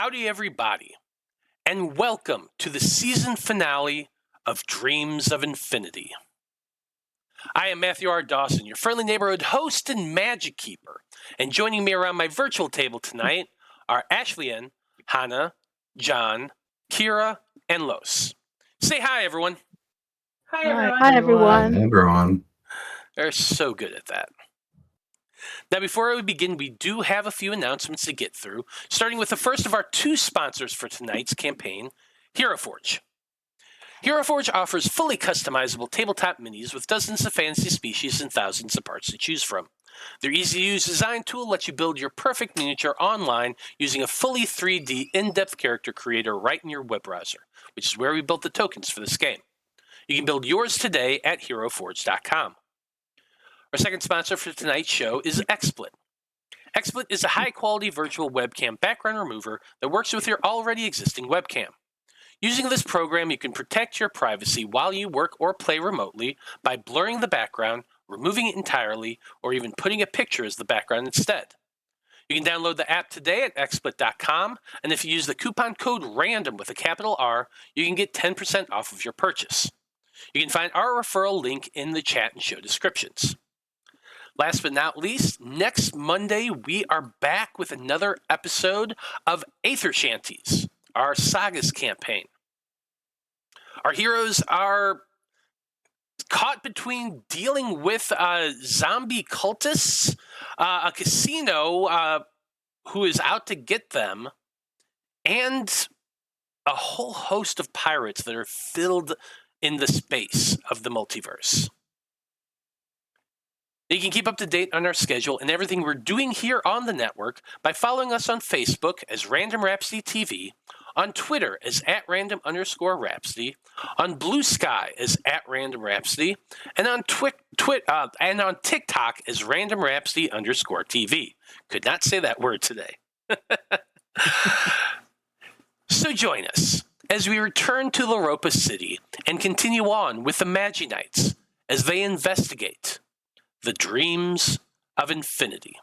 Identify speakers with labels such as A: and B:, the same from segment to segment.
A: Howdy, everybody, and welcome to the season finale of Dreams of Infinity. I am Matthew R. Dawson, your friendly neighborhood host and magic keeper, and joining me around my virtual table tonight are Ashleyien, Hana, John, Kira, and Los. Say hi, everyone.
B: Hi, everyone.
C: Hi, everyone.
D: Hey, everyone.
A: They're so good at that. Now, before we begin, we do have a few announcements to get through, starting with the first of our two sponsors for tonight's campaign, Hero Forge. Hero Forge offers fully customizable tabletop minis with dozens of fantasy species and thousands of parts to choose from. Their easy-to-use design tool lets you build your perfect miniature online using a fully 3D in-depth character creator right in your web browser, which is where we built the tokens for this game. You can build yours today at heroforge.com. Our second sponsor for tonight's show is XSplit. XSplit is a high-quality virtual webcam background remover that works with your already existing webcam. Using this program, you can protect your privacy while you work or play remotely by blurring the background, removing it entirely, or even putting a picture as the background instead. You can download the app today at xsplit.com, and if you use the coupon code RANDOM with a capital R, you can get 10% off of your purchase. You can find our referral link in the chat and show descriptions. Last but not least, next Monday, we are back with another episode of Aether Shanties, our Sagas campaign. Our heroes are caught between dealing with zombie cultists, a casino who is out to get them, and a whole host of pirates that are filled in the space of the multiverse. You can keep up to date on our schedule and everything we're doing here on the network by following us on Facebook as Random Rhapsody TV, on Twitter as @random_Rhapsody, on Blue Sky as @Random Rhapsody, and on on TikTok as Random Rhapsody_TV. Could not say that word today. So join us as we return to Loroupa City and continue on with the Magi-Knights as they investigate the Dreams of Infinity.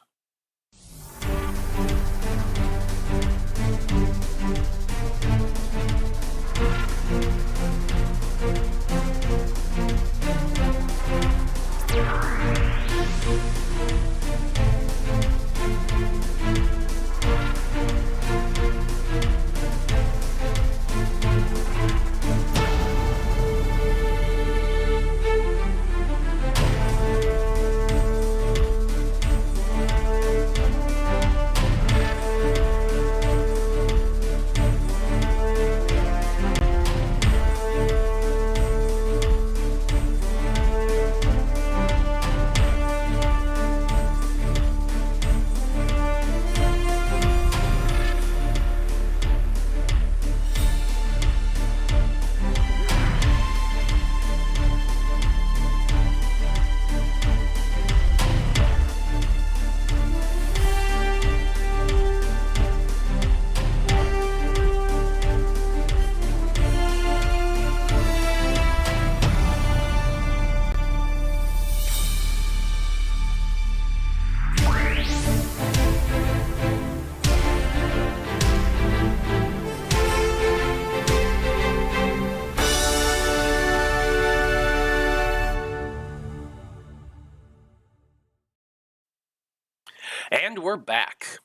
A: And we're back.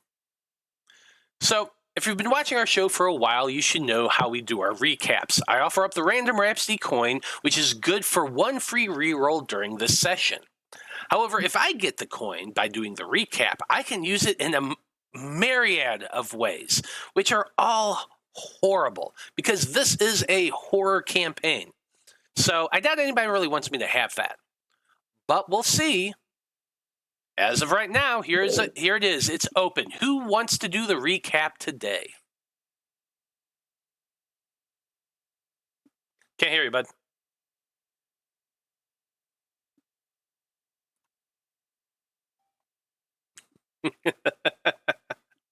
A: So, if you've been watching our show for a while, you should know how we do our recaps. I offer up the Random Rhapsody coin, which is good for one free reroll during this session. However, if I get the coin by doing the recap, I can use it in a myriad of ways, which are all horrible, because this is a horror campaign. So, I doubt anybody really wants me to have that. But we'll see. As of right now, here it is. It's open. Who wants to do the recap today? Can't hear you, bud.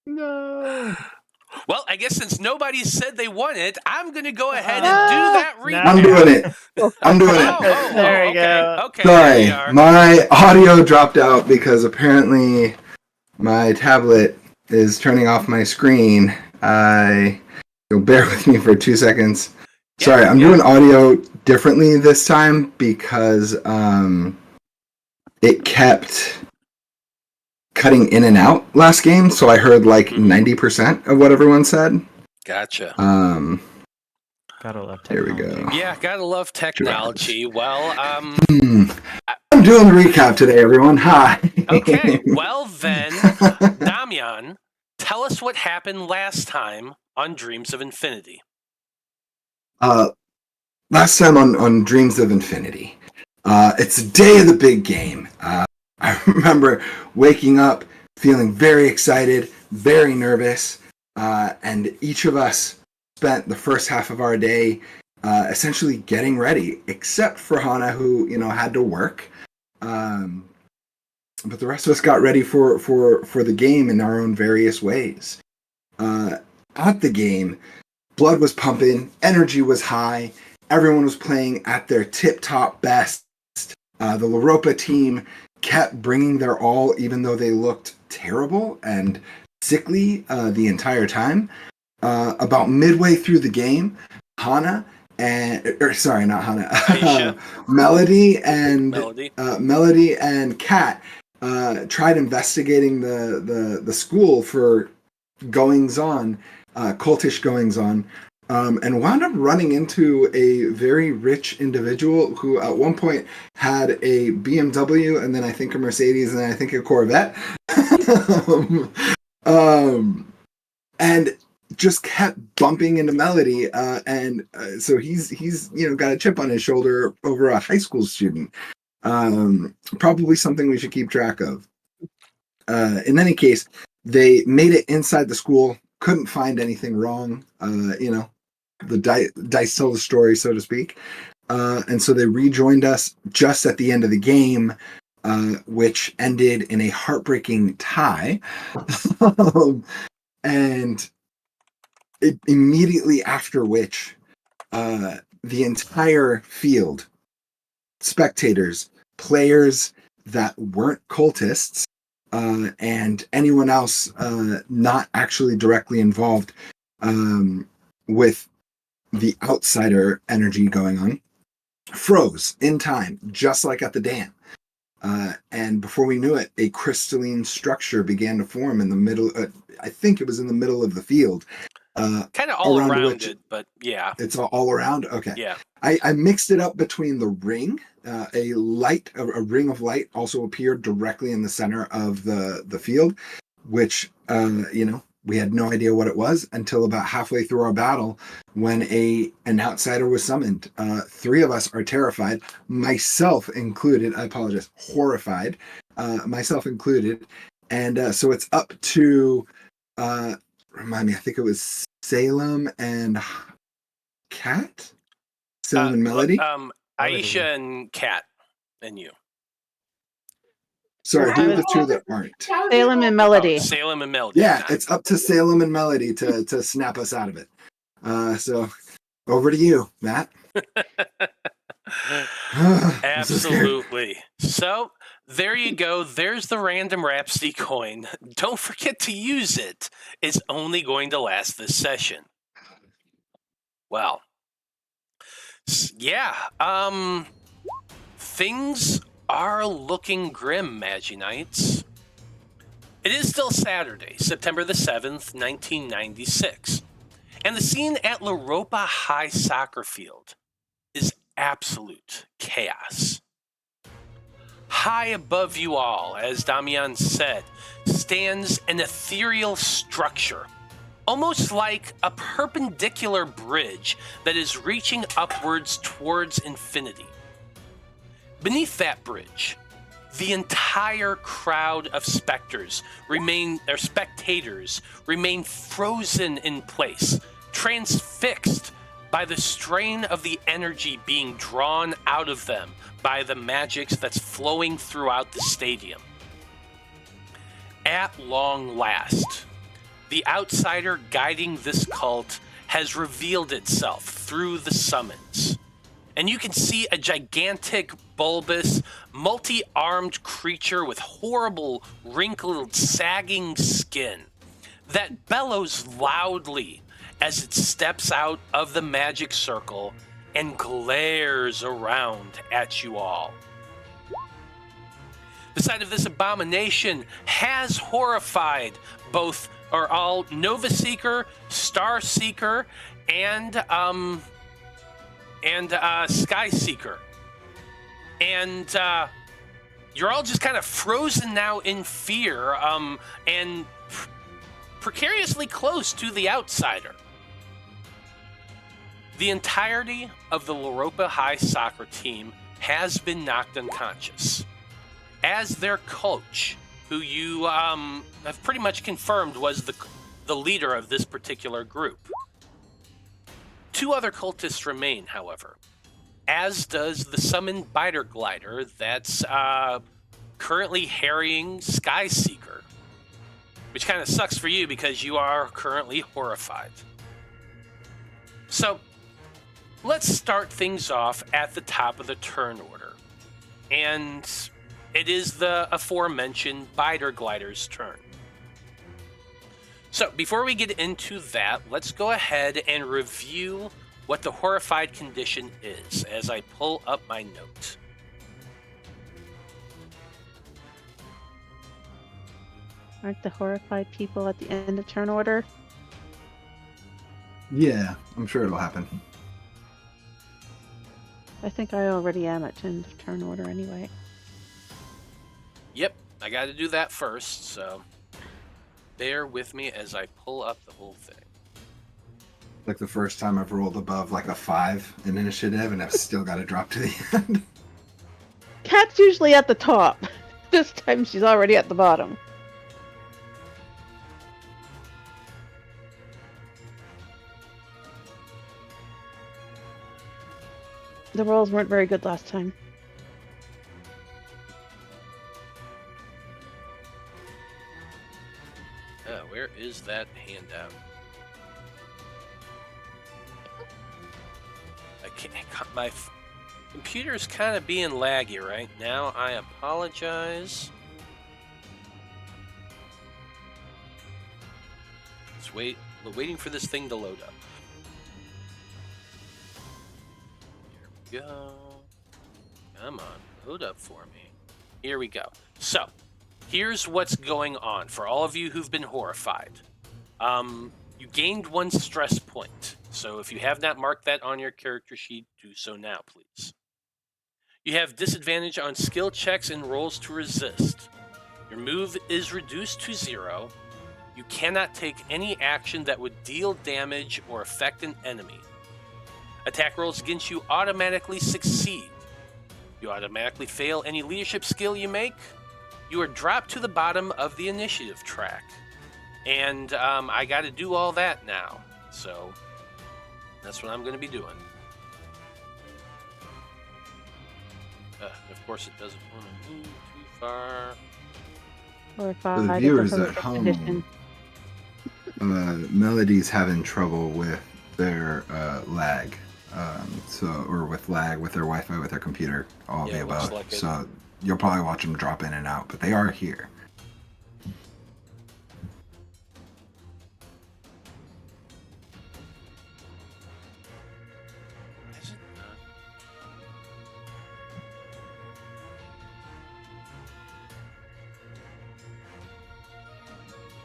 C: No.
A: Well, I guess since nobody said they want it, I'm going to go ahead and do that recap.
D: I'm doing it. I'm doing it.
C: There we go.
A: Okay,
D: Sorry,
A: there we are.
D: my audio dropped out because apparently my tablet is turning off my screen You'll bear with me for 2 seconds. Sorry, I'm doing audio differently this time because it kept cutting in and out last game, so I heard like 90% of what everyone said.
A: Gotcha.
C: Gotta love
D: There
C: technology.
D: we go.
A: Yeah, gotta love technology. Well,
D: I'm doing the recap today, everyone. Hi.
A: Okay, well then, Damian, tell us what happened last time on Dreams of Infinity.
D: Last time on Dreams of Infinity, it's the day of the big game. I remember waking up feeling very excited, very nervous, and each of us spent the first half of our day essentially getting ready, except for Hana, who had to work. But the rest of us got ready for the game in our own various ways. At the game, blood was pumping, energy was high, everyone was playing at their tip-top best. The Loroupa team kept bringing their all, even though they looked terrible and sickly the entire time. About midway through the game, Hana sorry, not Hana.
A: Aisha.
D: Melody and Kat tried investigating the school for goings-on, cultish goings-on, and wound up running into a very rich individual who at one point had a BMW and then I think a Mercedes and then I think a Corvette. And just kept bumping into Melody, and so he's got a chip on his shoulder over a high school student. Probably something we should keep track of. In any case, they made it inside the school, couldn't find anything wrong. The dice tell the story, so to speak. And so they rejoined us just at the end of the game, which ended in a heartbreaking tie. And immediately after which, the entire field, spectators, players that weren't cultists, and anyone else not actually directly involved with the outsider energy going on, froze in time, just like at the dam. And before we knew it, a crystalline structure began to form in the middle. I think it was in the middle of the field.
A: Kind of all around it, but yeah.
D: It's all around? Okay.
A: Yeah.
D: I mixed it up between the ring. A ring of light also appeared directly in the center of the field, which, we had no idea what it was until about halfway through our battle when an outsider was summoned. 3 of us are terrified, myself included. I apologize, horrified, myself included. And so it's up to, remind me, I think it was Salem and Kat? Salem and Melody?
A: Aisha and Kat and you.
D: Sorry, who are the 2 that aren't?
C: Salem and Melody.
A: Salem and Melody.
D: Yeah, it's up to Salem and Melody to snap us out of it. So over to you, Matt.
A: Absolutely. So there you go. There's the random Rhapsody coin. Don't forget to use it. It's only going to last this session. Well, yeah. Things are looking grim, Magi-Knights. It is still Saturday, September the 7th, 1996. And the scene at Loroupa High soccer field is absolute chaos. High above you all, as Damian said, stands an ethereal structure, almost like a perpendicular bridge that is reaching upwards towards infinity. Beneath that bridge, the entire crowd of spectators remain frozen in place, transfixed by the strain of the energy being drawn out of them by the magics that's flowing throughout the stadium. At long last, the outsider guiding this cult has revealed itself through the summons. And you can see a gigantic, bulbous, multi-armed creature with horrible, wrinkled, sagging skin. that bellows loudly as it steps out of the magic circle and glares around at you all. The sight of this abomination has horrified all Nova Seeker, Star Seeker, and Sky Seeker. And you're all just kind of frozen now in fear and precariously close to the outsider. The entirety of the Loroupa High soccer team has been knocked unconscious, as their coach, who you have pretty much confirmed was the leader of this particular group. 2 other cultists remain, however, as does the summoned biter glider that's currently harrying Sky Seeker, which kind of sucks for you because you are currently horrified. So, let's start things off at the top of the turn order. And it is the aforementioned biter glider's turn. So, before we get into that, let's go ahead and review what the horrified condition is as I pull up my note.
C: Aren't the horrified people at the end of turn order?
D: Yeah, I'm sure it'll happen.
C: I think I already am at end of turn order anyway.
A: Yep, I got to do that first, so bear with me as I pull up the whole thing.
D: Like the first time I've rolled above like a 5 in initiative, and I've still got to drop to the end.
C: Kat's usually at the top. This time she's already at the bottom. The rolls weren't very good last time.
A: Where is that handout? My computer's kind of being laggy right now. I apologize. Just waiting for this thing to load up. Here we go. Come on, load up for me. Here we go. So, here's what's going on for all of you who've been horrified. You gained 1 stress point. So if you have not marked that on your character sheet, do so now, please. You have disadvantage on skill checks and rolls to resist. Your move is reduced to 0. You cannot take any action that would deal damage or affect an enemy. Attack rolls against you automatically succeed. You automatically fail any leadership skill you make. You are dropped to the bottom of the initiative track. And I got to do all that now. So that's what I'm going to be doing. Of course, it doesn't want to move too far.
C: Horrified.
D: For the viewers at home, Melody's having trouble with their lag. Or with lag with their Wi-Fi, with their computer, all of the above. Like so you'll probably watch them drop in and out, but they are here.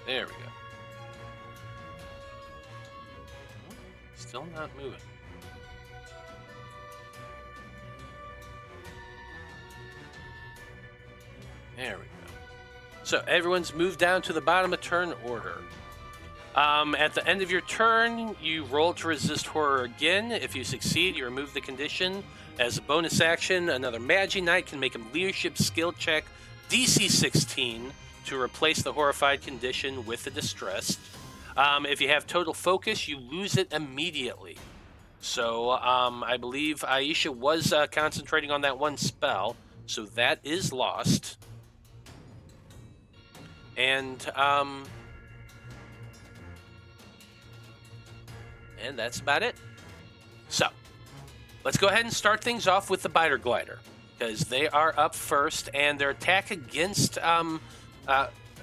A: There we go. Still not moving. There we go. So everyone's moved down to the bottom of turn order. At the end of your turn, you roll to resist horror again. If you succeed, you remove the condition. As a bonus action, another Magi-Knight can make a leadership skill check DC 16 to replace the horrified condition with the distressed. If you have total focus, you lose it immediately. So I believe Aisha was concentrating on that one spell, so that is lost. And that's about it. So let's go ahead and start things off with the biter glider, because they are up first, and their attack against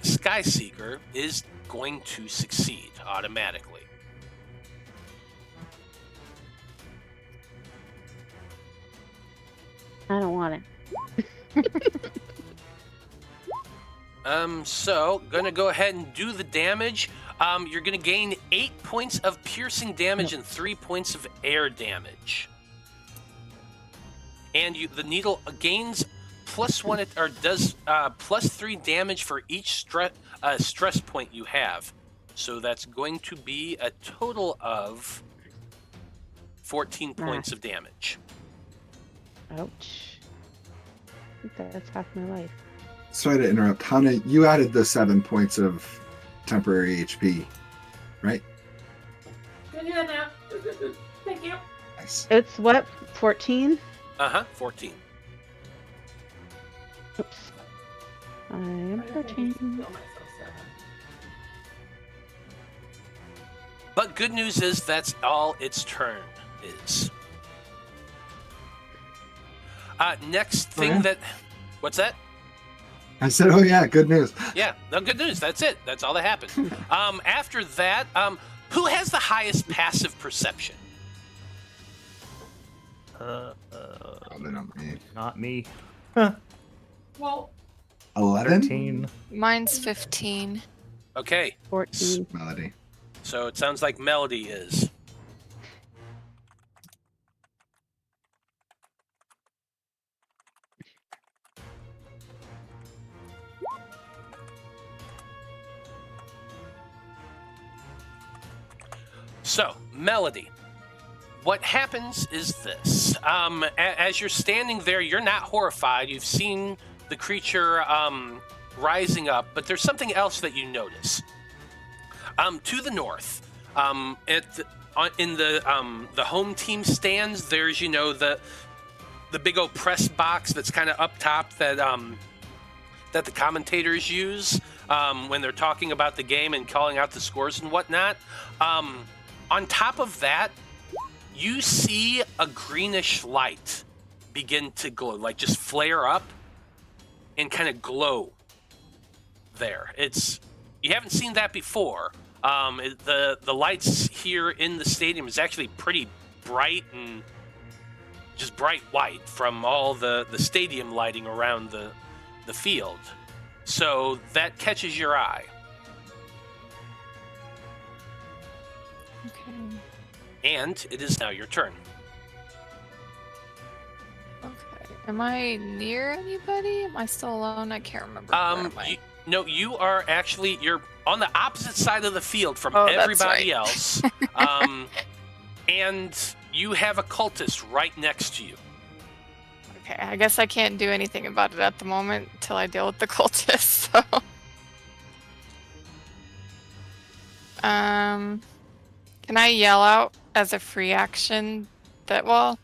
A: Skyseeker is going to succeed automatically.
C: I don't want it.
A: So gonna go ahead and do the damage. You're gonna gain 8 points of piercing damage and 3 points of air damage. And the needle gains +1 or does +3 damage for each stress point you have. So that's going to be a total of 14 points of damage.
C: Ouch. I think that's half my life.
D: Sorry to interrupt. Hana, you added the 7 points of temporary HP, right?
B: Can do that now. Thank you.
D: Nice.
C: It's what? 14?
A: 14.
C: Oops. I am 14.
A: But good news is that's all its turn is. Next thing that... What's that?
D: I said, oh yeah, good news.
A: Yeah, no, good news. That's it. That's all that happened. After that, who has the highest passive perception?
D: Probably not me.
E: Not me.
B: Well,
D: 11?
E: 13.
F: Mine's 15.
A: Okay,
C: 14.
D: Melody.
A: so it sounds like Melody is. So, Melody, what happens is this. As you're standing there, you're not horrified. You've seen the creature rising up, but there's something else that you notice. To the north, in the home team stands, there's, the big old press box that's kind of up top that the commentators use when they're talking about the game and calling out the scores and whatnot. On top of that, you see a greenish light begin to glow, like just flare up and kind of glow there. You haven't seen that before. The lights here in the stadium is actually pretty bright and just bright white from all the stadium lighting around the field. So that catches your eye.
F: Okay.
A: And it is now your turn.
F: Okay. Am I near anybody? Am I still alone? I can't remember. Where am I?
A: You are actually, you're on the opposite side of the field from
F: Oh, that's
A: everybody
F: right.
A: else. And you have a cultist right next to you.
F: Okay, I guess I can't do anything about it at the moment until I deal with the cultist, so... Can I yell out as a free action that, well...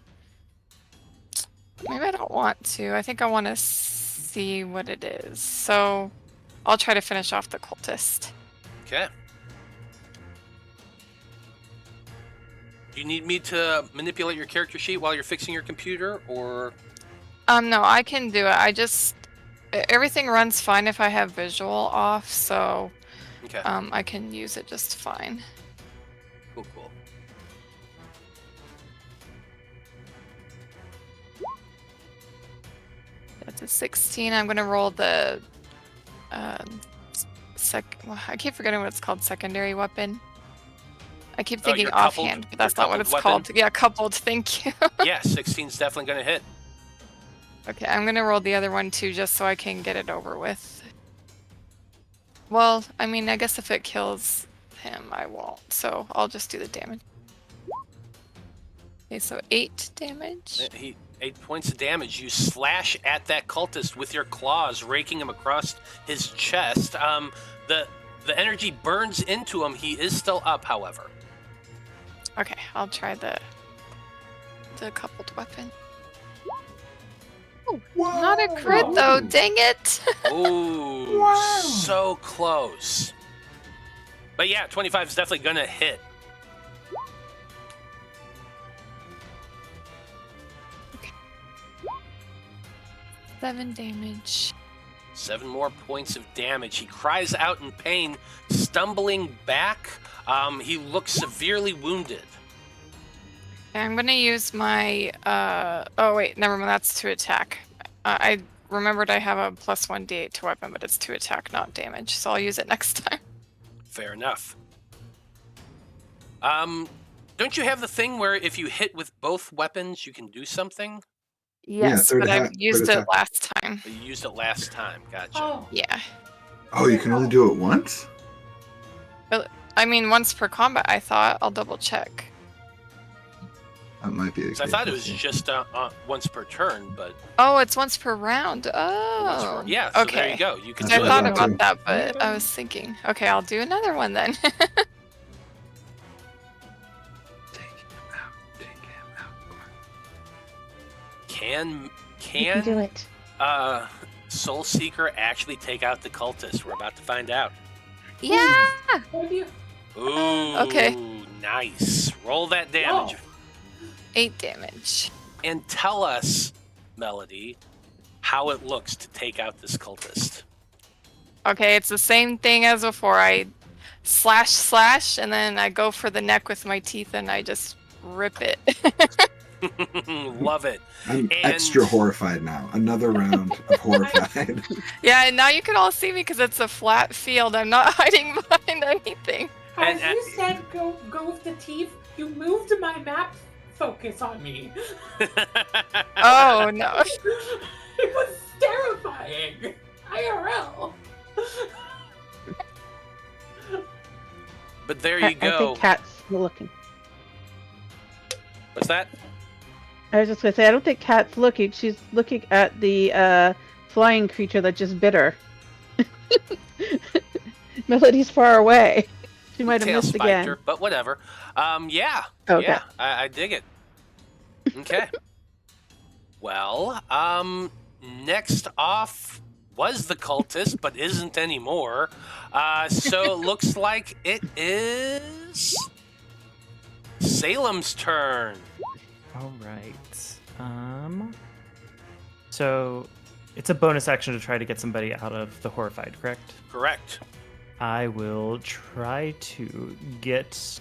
F: Maybe I don't want to. I think I want to see what it is. So, I'll try to finish off the cultist.
A: Okay. Do you need me to manipulate your character sheet while you're fixing your computer, or...
F: No, I can do it. I just... Everything runs fine if I have visual off, so...
A: Okay.
F: I can use it just fine.
A: Cool, cool.
F: That's a 16. I'm gonna roll the... I keep forgetting what it's called, secondary weapon. I keep thinking
A: your coupled-
F: offhand, but that's
A: your
F: not what it's
A: coupled
F: called.
A: weapon?
F: Yeah, coupled, thank you.
A: Yeah, 16's definitely going to hit.
F: Okay, I'm gonna roll the other one too, just so I can get it over with. Well, I mean, I guess if it kills him, I won't. So I'll just do the damage. Okay, so 8 damage.
A: 8 points of damage. You slash at that cultist with your claws, raking him across his chest. The energy burns into him. He is still up, however.
F: Okay, I'll try the coupled weapon. Oh, not a crit though, dang it!
A: Ooh,
D: Wow.
A: so close. But yeah, 25 is definitely gonna hit.
F: Okay. 7 damage.
A: 7 more points of damage. He cries out in pain, stumbling back. He looks severely wounded.
F: I'm gonna use my. Oh wait, never mind. That's to attack. I remembered I have a +1 d8 to weapon, but it's to attack, not damage. So I'll use it next time.
A: Fair enough. Don't you have the thing where if you hit with both weapons, you can do something?
F: Yes,
D: third
F: but
D: attack,
F: I used
D: third
F: it
D: attack.
F: last time.
A: You used it last time. Gotcha.
B: Oh,
F: Yeah.
D: Oh, you can only do it once?
F: I mean, once per combat. I thought. I'll double check.
D: That might be the
A: So I
D: case.
A: thought it was just once per turn, but
F: Oh, it's once per round.
A: once
F: Oh.
A: yeah. So
F: okay.
A: there you go. You can
F: I
A: do
F: thought
A: it.
F: about that, but I was thinking, okay, I'll do another one then.
D: Take him out.
A: Can
C: You can do it.
A: Soul Seeker actually take out the cultist? We're about to find out.
F: Yeah.
B: what have you?
A: Ooh.
F: Okay.
A: Nice. Roll that damage.
F: 8 damage.
A: And tell us, Melody, how it looks to take out this cultist.
F: Okay, it's the same thing as before. I slash, and then I go for the neck with my teeth, and I just rip it.
A: Love it.
D: I'm extra horrified now. Another round of horrified.
F: Yeah, and now you can all see me because it's a flat field. I'm not hiding behind anything.
B: As
A: And-
B: you said, go with the teeth. You moved my map focus on me.
F: Oh no.
B: It was terrifying. IRL.
A: But there you
C: I
A: go.
C: think Kat's looking.
A: What's that?
C: I was just gonna say, I don't think Kat's looking. She's looking at the flying creature that just bit her. Melody's far away. She might have
A: Tail
C: missed
A: spiked
C: again.
A: her, but whatever. Yeah.
C: Okay.
A: Yeah, I dig it. Okay. Well, next off was the cultist, but isn't anymore. So it looks like it is Salem's turn.
E: All right. So it's a bonus action to try to get somebody out of the horrified, correct?
A: Correct.
E: I will try to get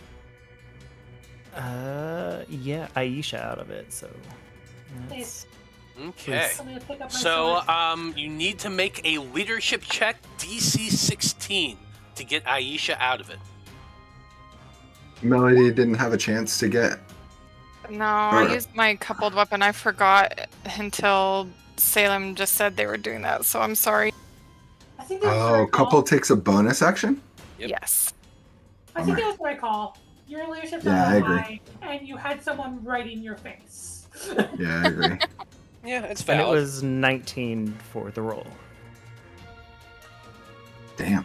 E: Aisha out of it. So that's
A: Okay.
B: I'm gonna pick up my
A: So,
B: sword.
A: you need to make a leadership check, DC 16, to get Aisha out of it.
D: Melody didn't have a chance to get.
F: No, I used my coupled weapon. I forgot until Salem just said they were doing that, so I'm sorry.
B: I think that's what I
D: Oh,
B: call.
D: couple takes a bonus action?
A: Yep.
F: Yes.
B: I think that's what I call. Your leadership's
D: Yeah,
B: on
D: I agree.
B: high, and you had someone right in your face.
D: Yeah, I agree.
A: Yeah, it's
E: and it
A: valid.
E: was 19 for the roll.
D: Damn.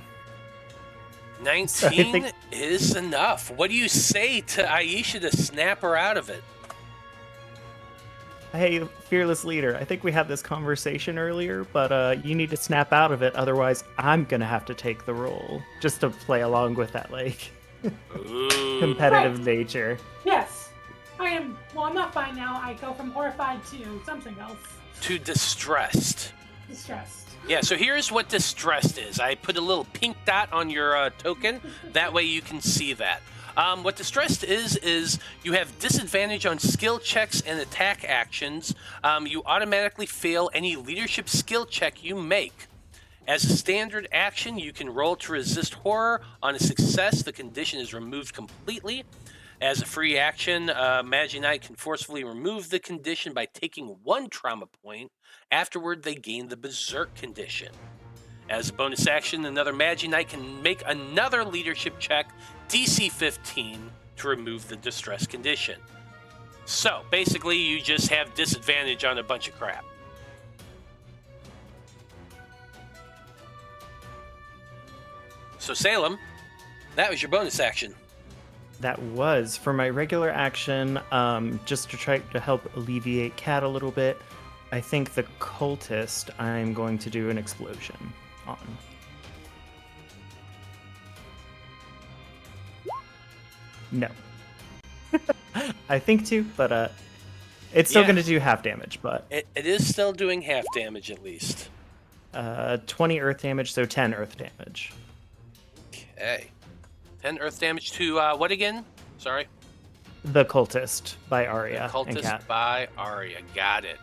A: 19 is enough. What do you say to Aisha to snap her out of it?
E: Hey, fearless leader, I think we had this conversation earlier, but you need to snap out of it, otherwise I'm gonna have to take the roll. Just to play along with that, like,
A: Ooh.
E: competitive nature.
B: Yes. I am. Well, I'm not fine now. I go from horrified to something else.
A: To distressed.
B: Distressed.
A: Yeah, so here's what distressed is. I put a little pink dot on your token. That way you can see that. What distressed is you have disadvantage on skill checks and attack actions. You automatically fail any leadership skill check you make. As a standard action, you can roll to resist horror. On a success, the condition is removed completely. As a free action, Magi-Knight can forcefully remove the condition by taking 1 trauma point. Afterward, they gain the Berserk condition. As a bonus action, another Magi-Knight can make another leadership check, DC 15, to remove the distress condition. So, basically, you just have disadvantage on a bunch of crap. So, Salem, that was your bonus action.
E: That was for my regular action, just to try to help alleviate Cat a little bit. I think the cultist I'm going to do an explosion on. No. I think to, but it's still
A: Yeah.
E: going to do half damage, but
A: It is still doing half damage at least.
E: 20 earth damage, so 10 earth damage.
A: Okay. 10 earth damage to what again? Sorry.
E: The Cultist by Arya
A: The
E: and
A: Cultist
E: Cat.
A: by Arya. Got it.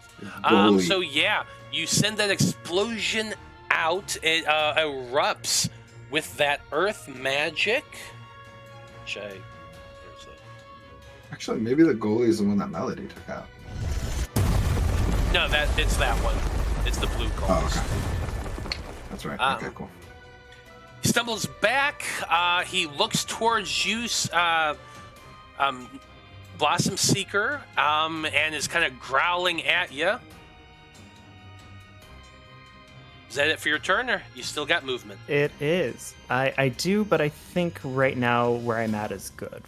D: Bully.
A: So yeah, you send that explosion out. It erupts with that earth magic. Which there's
D: Actually, maybe the goalie is the one that Melody took out.
A: no, it's that one. It's the blue
D: Oh,
A: cultist.
D: okay. That's right. Okay, cool.
A: He stumbles back. He looks towards you, Blossom Seeker, and is kind of growling at you. Is that it for your turn, or you still got movement?
E: It is. I do, but I think right now where I'm at is good.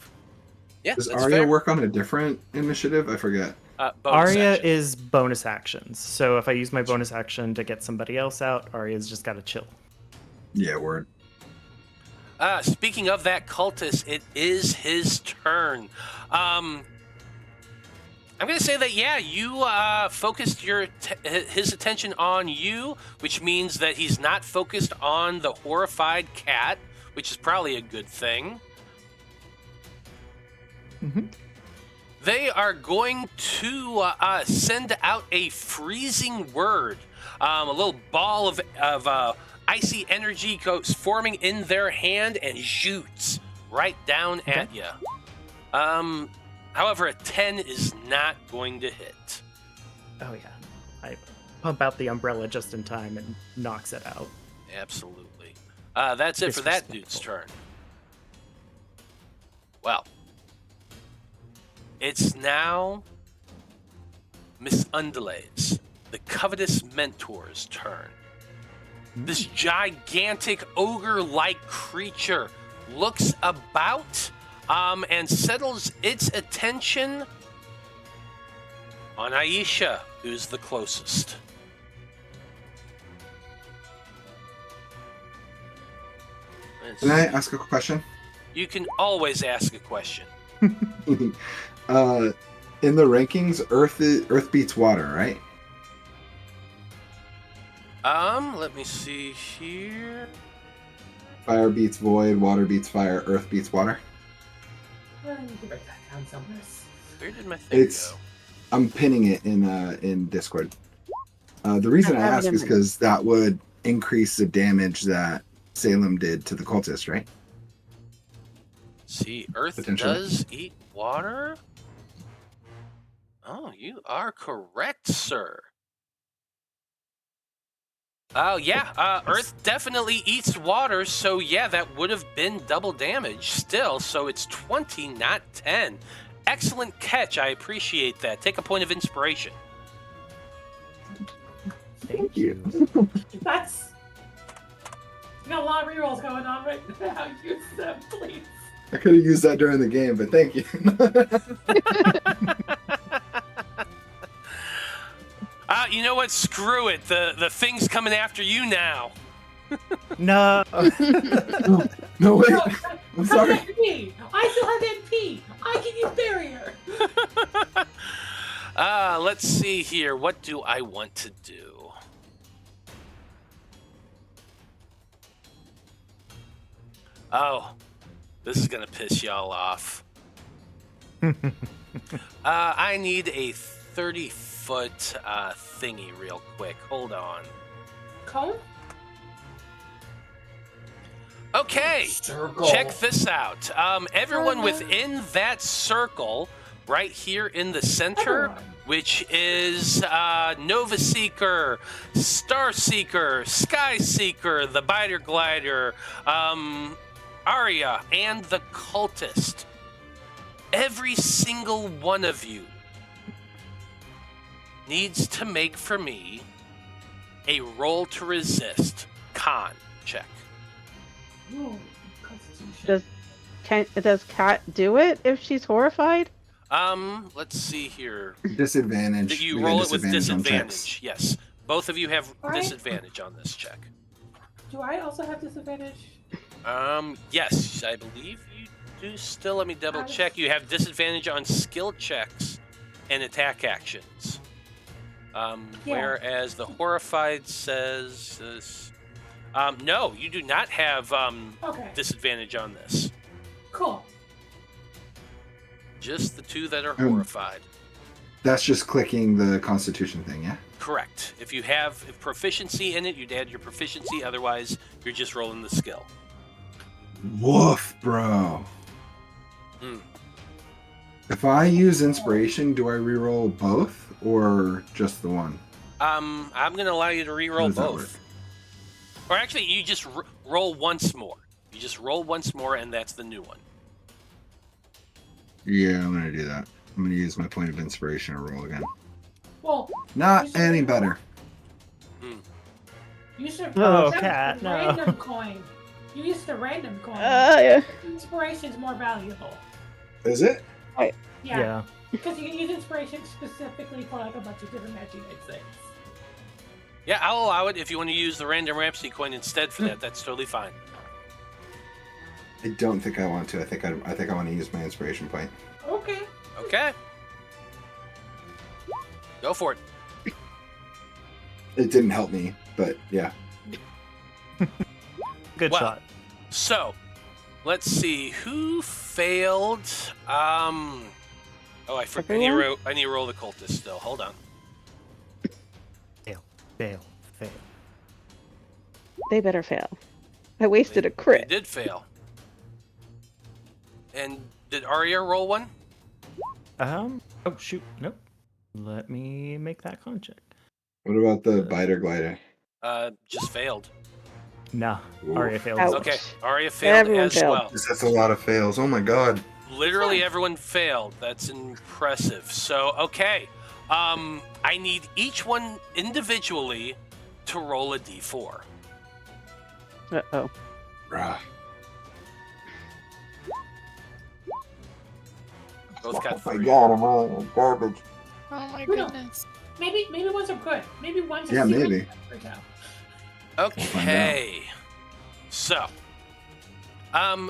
A: Yeah,
D: Does
A: that's
D: Arya
A: fair.
D: work on a different initiative? I forget.
A: Bonus
E: Arya
A: action.
E: is bonus actions. So if I use my bonus action to get somebody else out, Arya's just got to chill.
D: Yeah, word.
A: Speaking of that cultist, it is his turn. I'm going to say that, yeah, you focused his attention on you, which means that he's not focused on the horrified cat, which is probably a good thing.
E: Mm-hmm.
A: They are going to send out a freezing word. A little ball of icy energy goes forming in their hand and shoots right down at you. However, a 10 is not going to hit.
E: Oh, yeah. I pump out the umbrella just in time and knocks it out.
A: Absolutely. That's it for that dude's turn. Well, it's now Miss Undelay's, the covetous mentor's turn. This gigantic ogre-like creature looks about and settles its attention on Aisha, who's the closest.
D: Can I ask a question?
A: You can always ask a question.
D: In the rankings, Earth beats water, right?
A: Let me see here.
D: Fire beats void, water beats fire, Earth beats water.
B: Well, you can write that down somewhere.
A: Where did my thing go?
D: I'm pinning it in Discord. The reason I
C: have it
D: ask
C: in
D: is
C: my-
D: because that would increase the damage that Salem did to the cultist, right?
A: See, Earth
D: Potentially.
A: does eat water? Oh, you are correct, sir. Oh, yeah, Earth definitely eats water, so yeah, that would have been double damage still, so it's 20, not 10. Excellent catch, I appreciate that. Take a point of inspiration.
E: Thank you.
B: That's. You got a lot of rerolls going on right now. Use them, please.
D: I could have used that during the game, but thank you.
A: You know what? Screw it. The thing's coming after you now.
E: No.
D: No, wait.
B: No,
D: I'm sorry.
B: MP. I still have MP. I can use barrier.
A: Let's see here. What do I want to do? Oh, this is gonna piss y'all off. I need a 30-foot thingy real quick. Hold on.
B: Cone?
A: Okay,
B: Circle.
A: check this out. Everyone within that circle, right here in the center,
B: Everyone.
A: which is Nova Seeker, Star Seeker, Sky Seeker, the Biter Glider, Arya, and the Cultist. Every single one of you needs to make for me a roll to resist con check.
B: Ooh, Constitution.
C: Does Kat do it if she's horrified?
A: Let's see here.
D: Disadvantage.
A: You
D: We
A: roll
D: get
A: it with
D: on checks.
A: disadvantage. Yes. Both of you have
B: Alright.
A: disadvantage on this check.
B: Do I also have disadvantage?
A: Yes, I believe you do still. Let me double check. You have disadvantage on skill checks and attack actions.
B: Yeah.
A: Whereas the horrified says this. No, you do not have
B: Okay.
A: disadvantage on this.
B: Cool.
A: Just the two that are
D: Um,
A: horrified.
D: That's just clicking the Constitution thing, yeah?
A: Correct. If you have proficiency in it, you'd add your proficiency. Otherwise, you're just rolling the skill.
D: Woof, bro.
A: Hmm.
D: If I use inspiration, do I reroll both or just the one?
A: I'm going to allow you to
D: How
A: re-roll
D: does that
A: both. Or actually, you just roll once more. You just roll once more, and that's the new one.
D: Yeah, I'm gonna do that. I'm gonna use my point of inspiration to roll again.
B: Well,
D: Not
B: You should
D: any
B: reroll.
D: better.
B: you should.
E: Oh,
B: that was
E: cat,
B: the
E: no.
B: random coin. You used the random coin.
C: Yeah.
B: Inspiration's more valuable.
D: Is it?
B: Yeah. Because you can use inspiration specifically for like a bunch of different magic things.
A: Yeah, I'll allow it if you want to use the random Rhapsody coin instead for that. That's totally fine.
D: I don't think I want to. I think I want to use my inspiration point.
B: Okay.
A: Okay. Go for it.
D: It didn't help me, but yeah.
E: Good
A: Well,
E: shot.
A: So, let's see who failed. Oh, I forgot.
C: Everyone?
A: I need to roll the cultist still. Hold on.
E: Fail.
C: They better fail. I wasted a crit.
A: They did fail. And did Arya roll one?
E: Oh shoot. Nope. Let me make that con check.
D: What about the biter glider?
A: Just failed.
E: Nah.
D: Ooh.
E: Arya failed.
C: Ouch.
A: Okay, Arya failed
C: Everyone
A: as
C: failed.
A: well.
D: That's a lot of fails. Oh my god.
A: Literally everyone failed. That's impressive. So, okay. I need each one individually to roll a d4.
C: Uh-oh.
D: Bruh.
A: Both got
D: Oh my
A: 3.
D: god, I'm rolling garbage.
F: Oh my
B: Who knows?
F: goodness.
B: Maybe ones are good. Maybe ones are
D: Yeah,
B: secret
D: maybe.
B: right now.
A: Okay. So,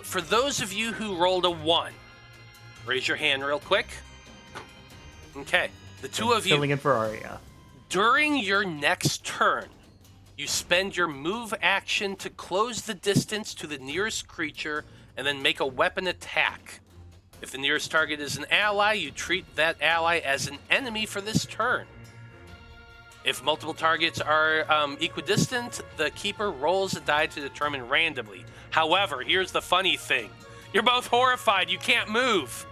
A: for those of you who rolled a 1, raise your hand real quick. Okay. The two of you,
E: Filling in for Arya.
A: during your next turn, you spend your move action to close the distance to the nearest creature and then make a weapon attack. If the nearest target is an ally, you treat that ally as an enemy for this turn. If multiple targets are equidistant, the keeper rolls a die to determine randomly. However, here's the funny thing. You're both horrified. You can't move.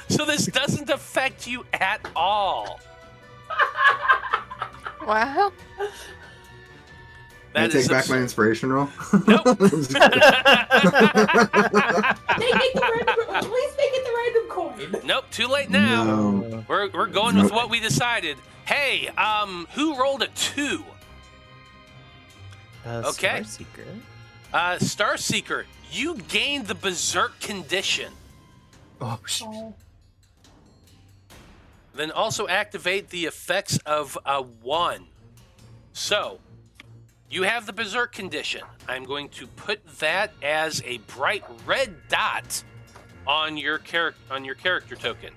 A: So this doesn't affect you at all.
F: Wow.
D: Can I
A: That
D: take
A: is
D: back my inspiration roll?
A: Nope.
D: I'm just kidding.
B: Please make it the random coin.
A: Nope, too late now.
D: No.
A: We're going with what we decided. Hey, who rolled a 2? Okay.
E: Starseeker.
A: Starseeker, you gained the Berserk condition.
E: Oh shit.
B: Oh.
A: Then also activate the effects of a 1. So, you have the Berserk condition. I'm going to put that as a bright red dot on your character token.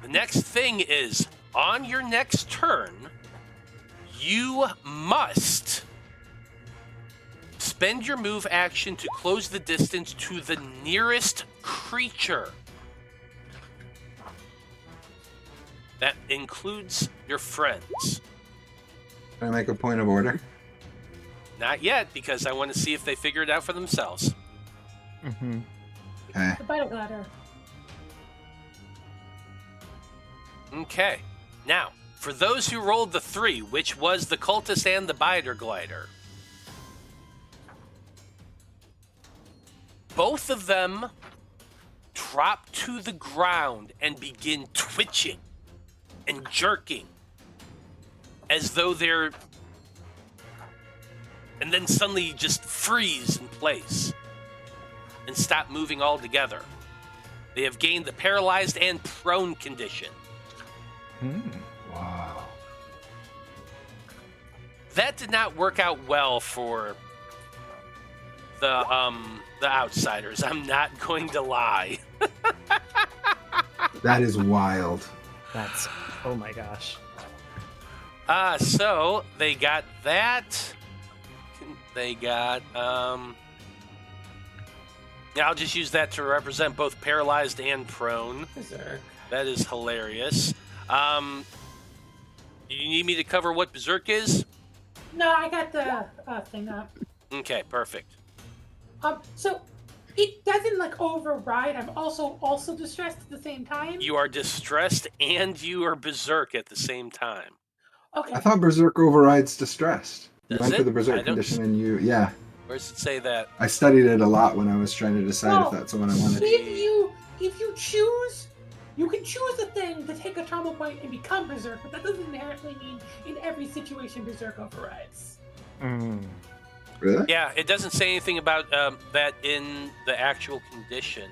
A: The next thing is, on your next turn, you must spend your move action to close the distance to the nearest creature. That includes your friends.
D: Can I make a point of order?
A: Not yet, because I want to see if they figure it out for themselves.
E: Mm-hmm.
D: Okay.
B: The battle ladder.
A: Okay. Now, for those who rolled the 3, which was the cultist and the biter glider, both of them drop to the ground and begin twitching and jerking as though they're... and then suddenly just freeze in place and stop moving altogether. They have gained the paralyzed and prone condition.
D: Wow.
A: That did not work out well for the outsiders. I'm not going to lie.
D: That is wild.
E: That's. Oh my gosh.
A: So they got that. They got yeah, I'll just use that to represent both paralyzed and prone.
B: Berserk.
A: That is hilarious. You need me to cover what Berserk is?
B: No, I got the thing up.
A: Okay, perfect.
B: So it doesn't like override. I'm also distressed at the same time.
A: You are distressed and you are Berserk at the same time.
B: Okay.
D: I thought Berserk overrides distressed. You
A: Does
D: enter
A: it?
D: the
A: I
D: Berserk
A: don't-
D: condition and you, yeah.
A: Where does it say that?
D: I studied it a lot when I was trying to decide
B: Well,
D: if that's the one I wanted.
B: If you choose, you can choose a thing to take a trauma point and become Berserk, but that doesn't inherently mean in every situation Berserk overrides.
D: Really?
A: Yeah, it doesn't say anything about that in the actual condition.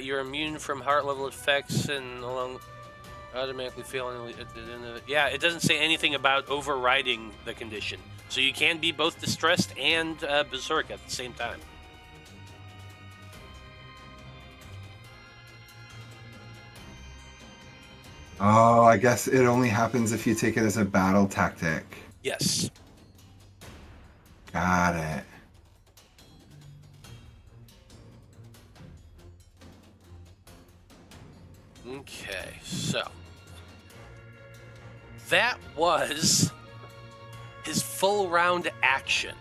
A: You're immune from heart level effects and along automatically failing. Yeah, it doesn't say anything about overriding the condition. So you can be both distressed and Berserk at the same time.
D: Oh, I guess it only happens if you take it as a battle tactic.
A: Yes.
D: Got it.
A: Okay, so that was his full round action.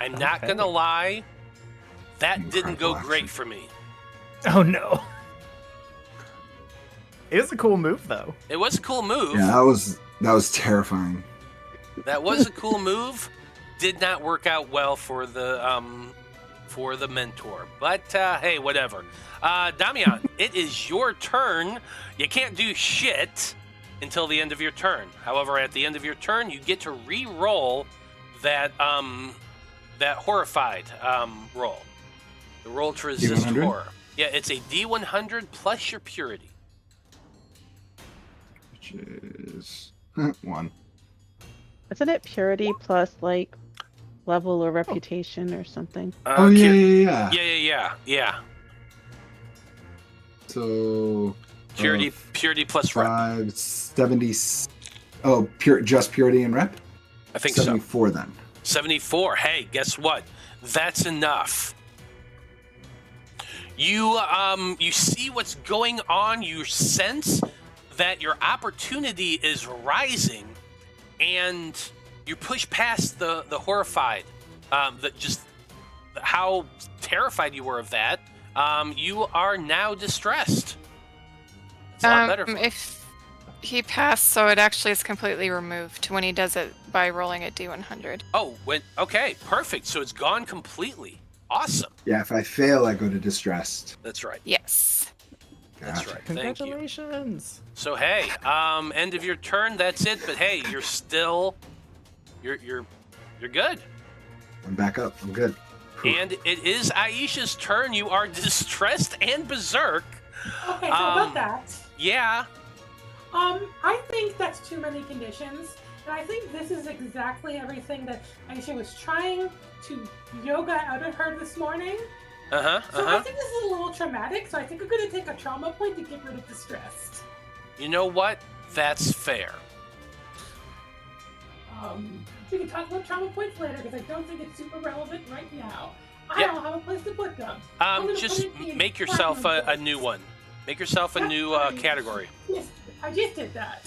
A: I'm not
E: Okay.
A: gonna lie, that didn't go
D: Incredible
A: great
D: action.
A: for me.
E: Oh no. It was a cool move though.
A: It was a cool move.
D: Yeah, that was terrifying.
A: That was a cool move. Did not work out well for the mentor. But hey, whatever. Damian, it is your turn. You can't do shit until the end of your turn. However, at the end of your turn, you get to re-roll that horrified roll. The roll to resist
D: D100?
A: horror. Yeah, it's a D100 plus your purity.
D: Which is 1.
C: Isn't it purity plus like level or reputation or something?
D: Oh yeah.
A: Yeah.
D: So
A: Purity plus rep.
D: 570. Oh, just purity and rep.
A: I think so.
D: 74 then.
A: 74. Hey, guess what? That's enough. You see what's going on. You sense that your opportunity is rising, and you push past the horrified. Just how terrified you were of that. You are now distressed. It's a lot better.
F: If he passed, so it actually is completely removed when he does it by rolling a D100.
A: Oh, okay, perfect. So it's gone completely. Awesome.
D: Yeah, if I fail, I go to distressed.
A: That's right.
F: Yes.
A: That's
D: Gotcha.
A: right. Thank you.
E: Congratulations.
A: So hey, end of your turn. That's it. But hey, you're still, you're good.
D: I'm back up. I'm good.
A: And it is Aisha's turn. You are distressed and berserk.
B: Okay, so about that.
A: Yeah.
B: I think that's too many conditions, and I think this is exactly everything that Aisha was trying to yoga out of her this morning. So I think this is a little traumatic, so I think I'm going to take a trauma point to get rid of distressed.
A: You know what? That's fair.
B: We can talk about trauma points later, because I don't think it's super relevant right now. I
A: Yep.
B: don't have a place to put them. I'm gonna
A: Just
B: put it in
A: make yourself a
B: platinum
A: new
B: points.
A: one. Make yourself a
B: That's
A: new
B: fine.
A: category.
B: Yes, I just did that.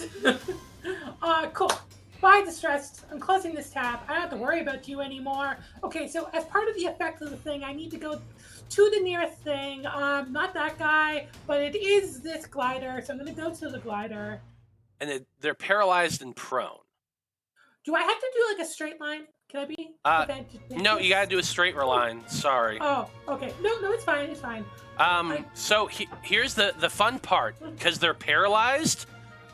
B: Cool. Bye, distressed. I'm closing this tab. I don't have to worry about you anymore. Okay, so as part of the effect of the thing, I need to go to the nearest thing. Not that guy, but it is this glider, so I'm going to go to the glider.
A: And they're paralyzed and prone.
B: Do I have to do like a straight line? Can I be?
A: No, you gotta do a straight line. Sorry.
B: Oh, okay. No, it's fine. It's fine.
A: So here's the fun part. Because they're paralyzed,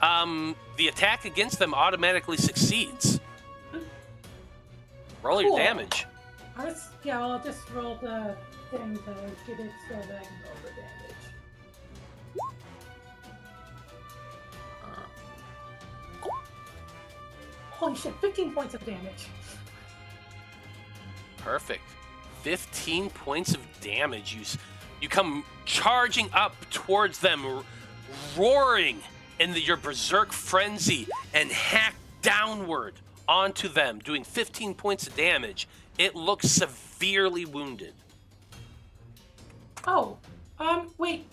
A: the attack against them automatically succeeds. Roll your
B: Cool.
A: damage.
B: I'll just roll the thing to get it so that I can roll the damage. Holy shit, 15 points of damage.
A: Perfect. 15 points of damage. You come charging up towards them, roaring in your berserk frenzy, and hack downward onto them, doing 15 points of damage. It looks severely wounded.
B: Oh, wait.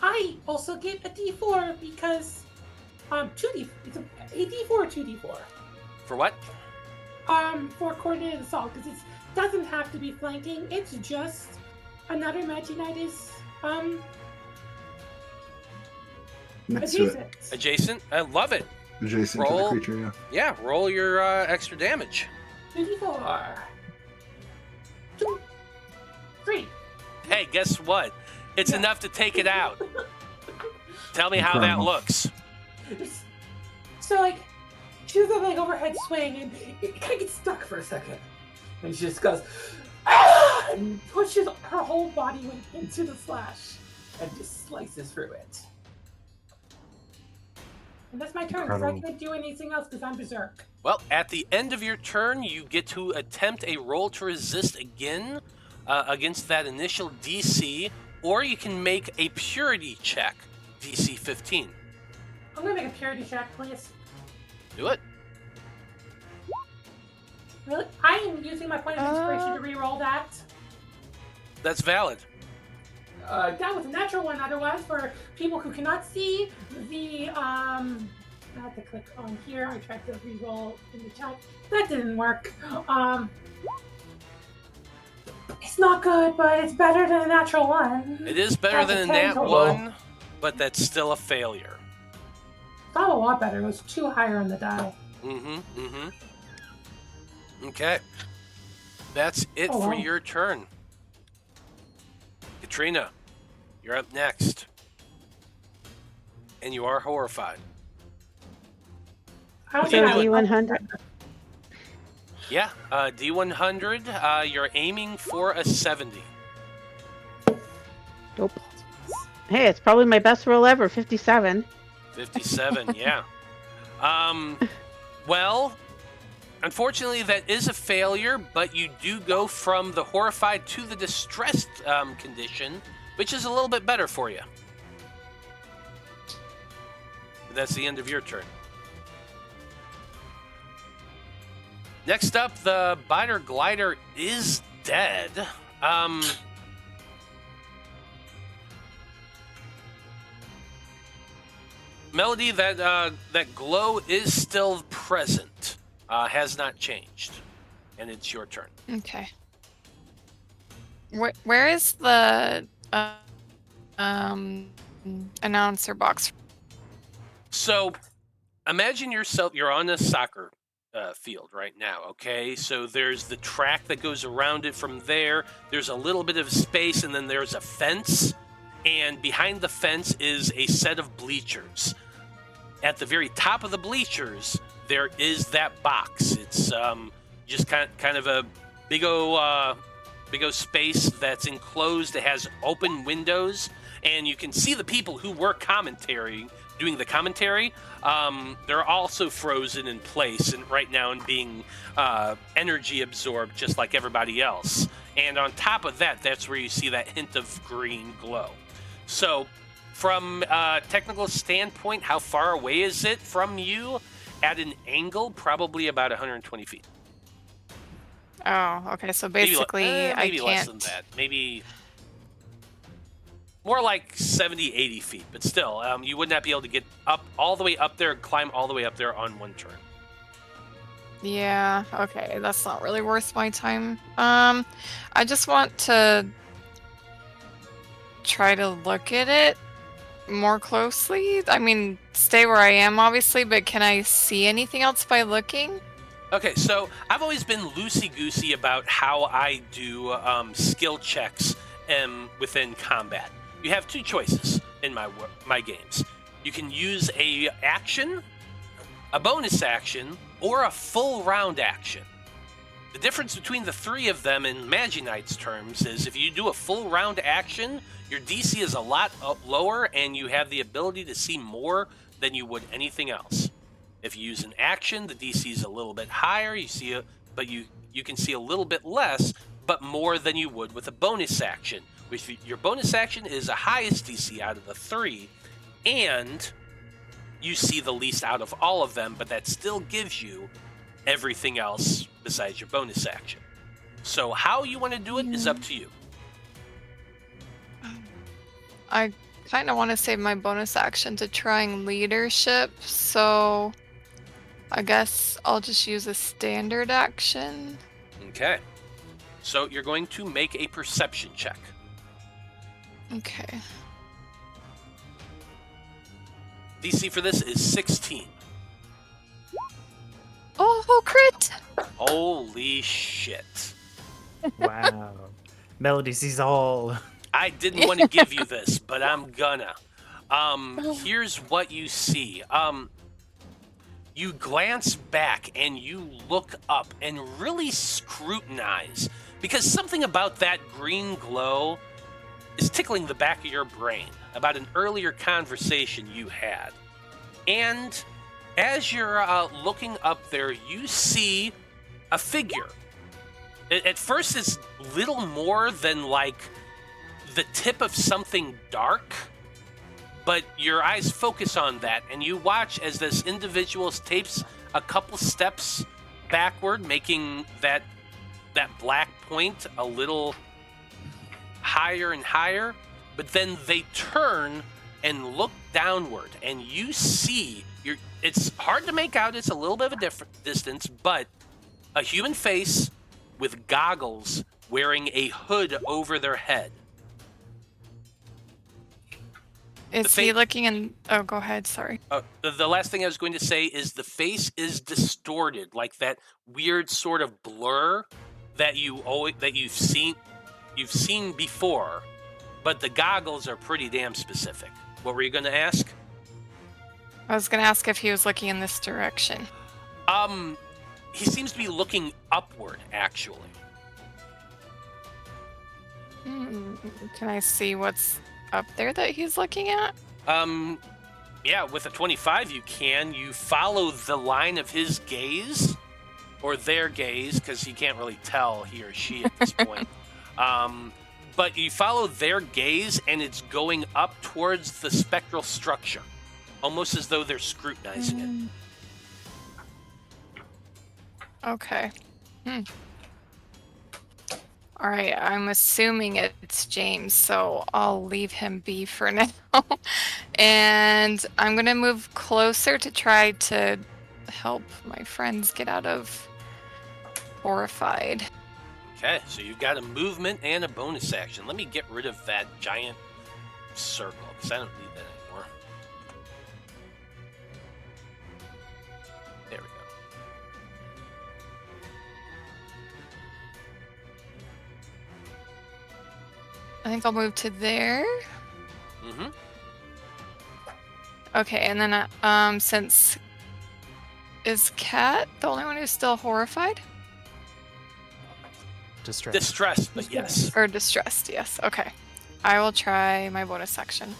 B: I also get a D4 because, 2D, it's a D4 or 2D4?
A: For what?
B: For coordinated assault, because it doesn't have to be flanking, it's just another Magi-Knights,
D: Next to it.
B: adjacent.
A: Adjacent? I love it.
D: Adjacent to the
A: Roll.
D: creature, yeah.
A: Yeah, roll your extra damage.
B: 2D4. 2, 3.
A: Hey, guess what? It's enough to take it out. Tell me how that
D: Incredible.
A: looks.
B: So, like, she was on, like, overhead swing, and it kind of gets stuck for a second. And she just goes, ah! And pushes her whole body weight into the slash, and just slices through it. And that's my turn, because I
D: Incredible.
B: can't do anything else, because I'm berserk.
A: Well, at the end of your turn, you get to attempt a roll to resist again against that initial DC, or you can make a purity check, DC 15.
B: I'm gonna make a purity check, please.
A: Do it.
B: Really? I am using my point of inspiration to re-roll that.
A: That's valid.
B: That was a natural one. Otherwise, for people who cannot see the, I have to click on here. I tried to re-roll in the chat. That didn't work. It's not good, but it's better than a natural one.
A: It is better
B: That's a
A: than a
B: 10
A: nat
B: total.
A: 1, but that's still a failure.
B: It's not a lot better. It was 2 higher on the die.
A: Okay. That's it
B: Oh,
A: for
B: wow.
A: your turn. Katrina, you're up next. And you are horrified.
B: How
C: So
B: did I-
C: D100.
A: Yeah, D100, you're aiming for a 70.
C: Nope. Hey, it's probably my best roll ever, 57.
A: 57, yeah. Well, unfortunately, that is a failure, but you do go from the horrified to the distressed condition, which is a little bit better for you. That's the end of your turn. Next up, the Biter Glider is dead. Melody, that glow is still present, has not changed, and it's your turn.
F: Okay. Where is the announcer box?
A: So, imagine yourself, you're on a soccer field right now, okay? So there's the track that goes around it from there. There's a little bit of space, and then there's a fence. And behind the fence is a set of bleachers. At the very top of the bleachers, there is that box. It's just kind of a big o space that's enclosed. It has open windows, and you can see the people who were doing the commentary. They're also frozen in place and right now and being energy absorbed just like everybody else. And on top of that, that's where you see that hint of green glow. So from a technical standpoint, how far away is it from you? At an angle, probably about 120 feet.
F: Oh, okay. So basically,
A: maybe
F: I
A: less
F: can't.
A: than that. Maybe more like 70, 80 feet. But still, you would not be able to get up all the way up there and climb all the way up there on one turn.
F: Yeah. Okay. That's not really worth my time. I just want to try to look at it more closely. I mean, stay where I am, obviously, but can I see anything else by looking?
A: Okay, so I've always been loosey-goosey about how I do skill checks within combat. You have two choices in my games. You can use a action, a bonus action, or a full round action. The difference between the three of them in Magi-Knights terms is if you do a full round action, your DC is a lot lower and you have the ability to see more than you would anything else. If you use an action, the DC is a little bit higher, but you can see a little bit less, but more than you would with a bonus action. Your bonus action is the highest DC out of the three, and you see the least out of all of them, but that still gives you everything else besides your bonus action. So how you want to do it is up to you.
F: I kind of want to save my bonus action to trying leadership, so I guess I'll just use a standard action.
A: Okay. So you're going to make a perception check.
F: Okay.
A: DC for this is 16.
F: Oh, crit!
A: Holy shit.
E: Wow. Melody sees all.
A: I didn't want to give you this, but I'm gonna. Here's what you see. You glance back and you look up and really scrutinize, because something about that green glow is tickling the back of your brain about an earlier conversation you had. And as you're looking up there, you see a figure. At first, it's little more than like the tip of something dark, but your eyes focus on that, and you watch as this individual takes a couple steps backward, making that black point a little higher and higher, but then they turn and look downward, and you see, it's hard to make out, it's a little bit of a different distance, but a human face with goggles wearing a hood over their head.
F: Is he looking in... Oh, go ahead, sorry.
A: The last thing I was going to say is the face is distorted, like that weird sort of blur that you've seen before, but the goggles are pretty damn specific. What were you going to ask?
F: I was going to ask if he was looking in this direction.
A: He seems to be looking upward, actually.
F: Can I see what's up there that he's looking at?
A: Yeah, with a 25 you can. You follow the line of his gaze, or their gaze, because you can't really tell he or she at this point. But you follow their gaze, and it's going up towards the spectral structure, almost as though they're scrutinizing it.
F: Okay. All right, I'm assuming it's James, so I'll leave him be for now. And I'm going to move closer to try to help my friends get out of horrified.
A: Okay, so you've got a movement and a bonus action. Let me get rid of that giant circle, because I don't need that anymore. There we go.
F: I think I'll move to there.
A: Mm-hmm.
F: Okay, and then since... Is Kat the only one who's still horrified?
A: Distressed, but yes.
F: Or distressed, yes. Okay. I will try my bonus action.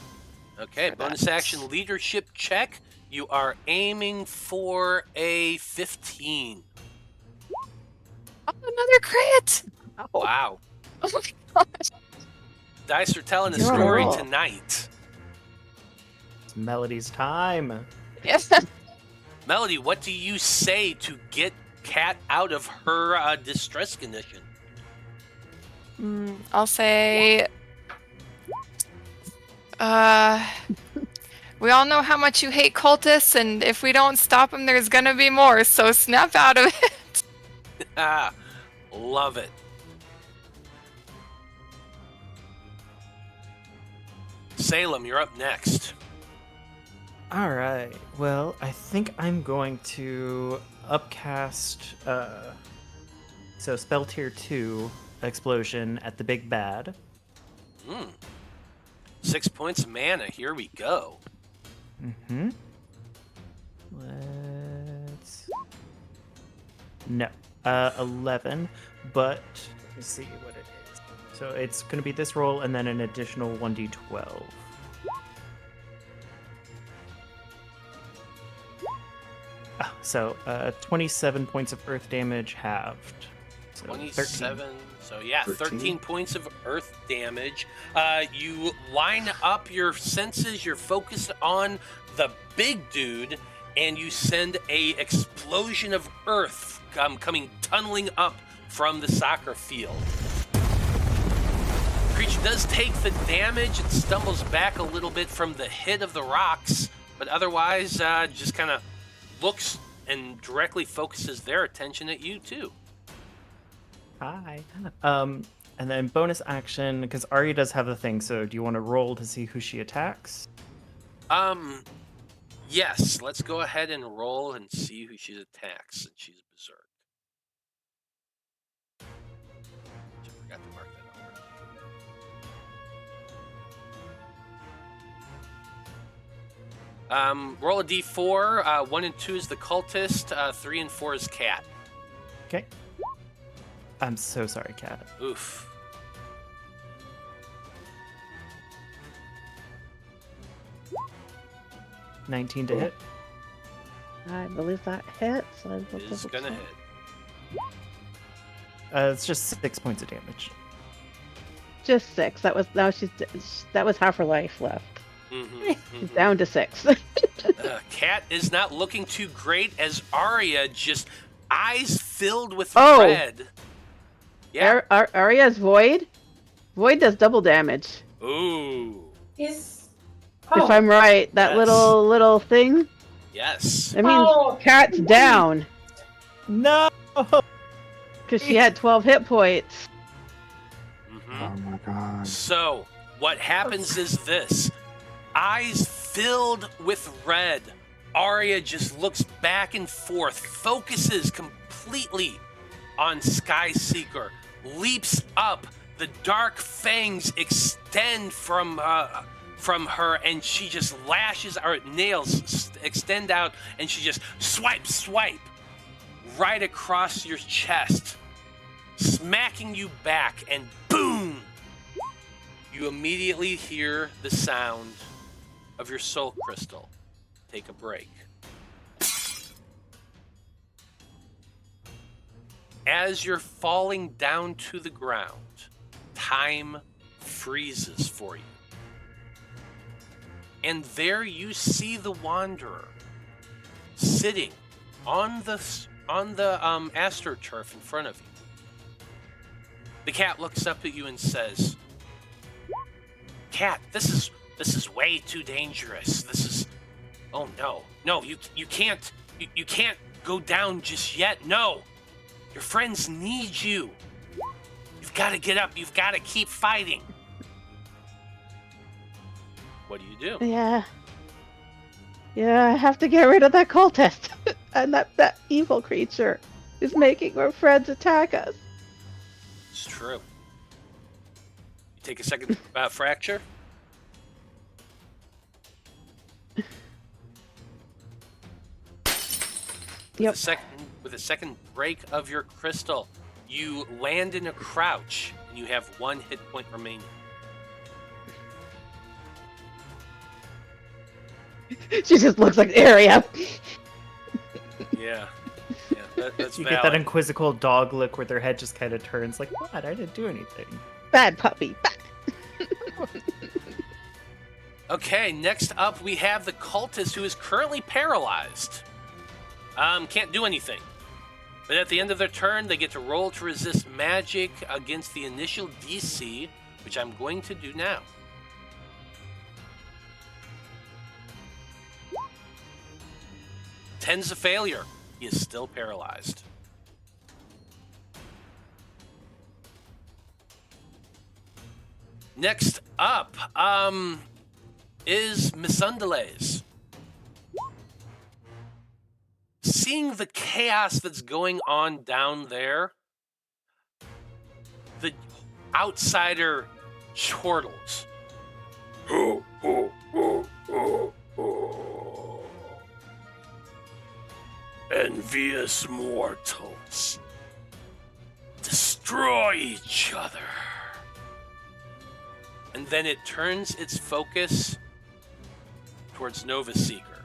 A: Okay, bonus action leadership check. You are aiming for a 15.
F: Oh, another crit!
A: Wow.
F: Oh my gosh.
A: Dice are telling a
C: You're on a
A: story
C: roll.
A: tonight.
E: It's Melody's time.
F: Yes.
A: Melody, what do you say to get Kat out of her distress condition?
F: I'll say... we all know how much you hate cultists, and if we don't stop them, there's gonna be more, so snap out of it.
A: Ah, love it. Salem, you're up next.
E: All right. Well, I think I'm going to upcast. So spell tier 2 explosion at the big bad.
A: 6 points of mana. Here we go.
E: Mm-hmm. Let's. No. 11. But let me see what it is. So it's going to be this roll and then an additional 1d12. So 27 points of earth damage halved. So
A: 27.
E: 13.
A: So yeah, 13 points of earth damage. You line up your senses. You're focused on the big dude, and you send a explosion of earth coming tunneling up from the soccer field. The creature does take the damage. It stumbles back a little bit from the hit of the rocks, but otherwise just kind of looks and directly focuses their attention at you too.
E: Hi. And then bonus action, because Arya does have the thing, so do you want to roll to see who she attacks?
A: Yes, let's go ahead and roll and see who she attacks, since she's berserk. I forgot to mark that over. Roll a d4. 1 and 2 is the cultist. 3 and 4 is cat.
E: Okay. I'm so sorry, Cat.
A: Oof.
E: $19 to hit.
C: I believe that hits.
A: Is gonna hit.
E: It's just 6 points of damage.
C: Just 6. That was half her life left. She's down to 6.
A: Cat is not looking too great as Arya just eyes filled with
C: Oh.
A: red. Yeah.
C: Arya's void. Void does double damage.
A: Ooh.
B: Is
C: If I'm right, that
A: Yes.
C: little thing.
A: Yes.
C: That means Cat's down
E: No!
C: because she had 12 hit points.
D: Oh my god.
A: So, what happens is this. Eyes filled with red. Arya just looks back and forth, focuses completely on Skyseeker, leaps up, the dark fangs extend from her, and she just lashes, or nails extend out, and she just swipe right across your chest, smacking you back, and boom! You immediately hear the sound of your soul crystal take a break. As you're falling down to the ground, time freezes for you. And there you see the Wanderer sitting on the astroturf in front of you. The cat looks up at you and says, "Cat, this is way too dangerous. This is, oh no, you can't go down just yet. No, your friends need you. You've got to get up. You've got to keep fighting." What do?
C: Yeah, I have to get rid of that cultist and that evil creature who's making our friends attack us.
A: It's true. You take a second fracture.
C: Yep.
A: With a second break of your crystal, you land in a crouch, and you have 1 hit point remaining.
C: She just looks like Arya.
A: Yeah, that's
E: You
A: valid.
E: get that inquisical dog look where their head just kind of turns like, what? I didn't do anything.
C: Bad puppy.
A: Okay, next up we have the cultist who is currently paralyzed. Can't do anything. But at the end of their turn, they get to roll to resist magic against the initial DC, which I'm going to do now. Ten's a failure. He is still paralyzed. Next up, is Missundales. Seeing the chaos that's going on down there, the outsider chortles. Envious mortals, destroy each other. And then it turns its focus towards Nova Seeker,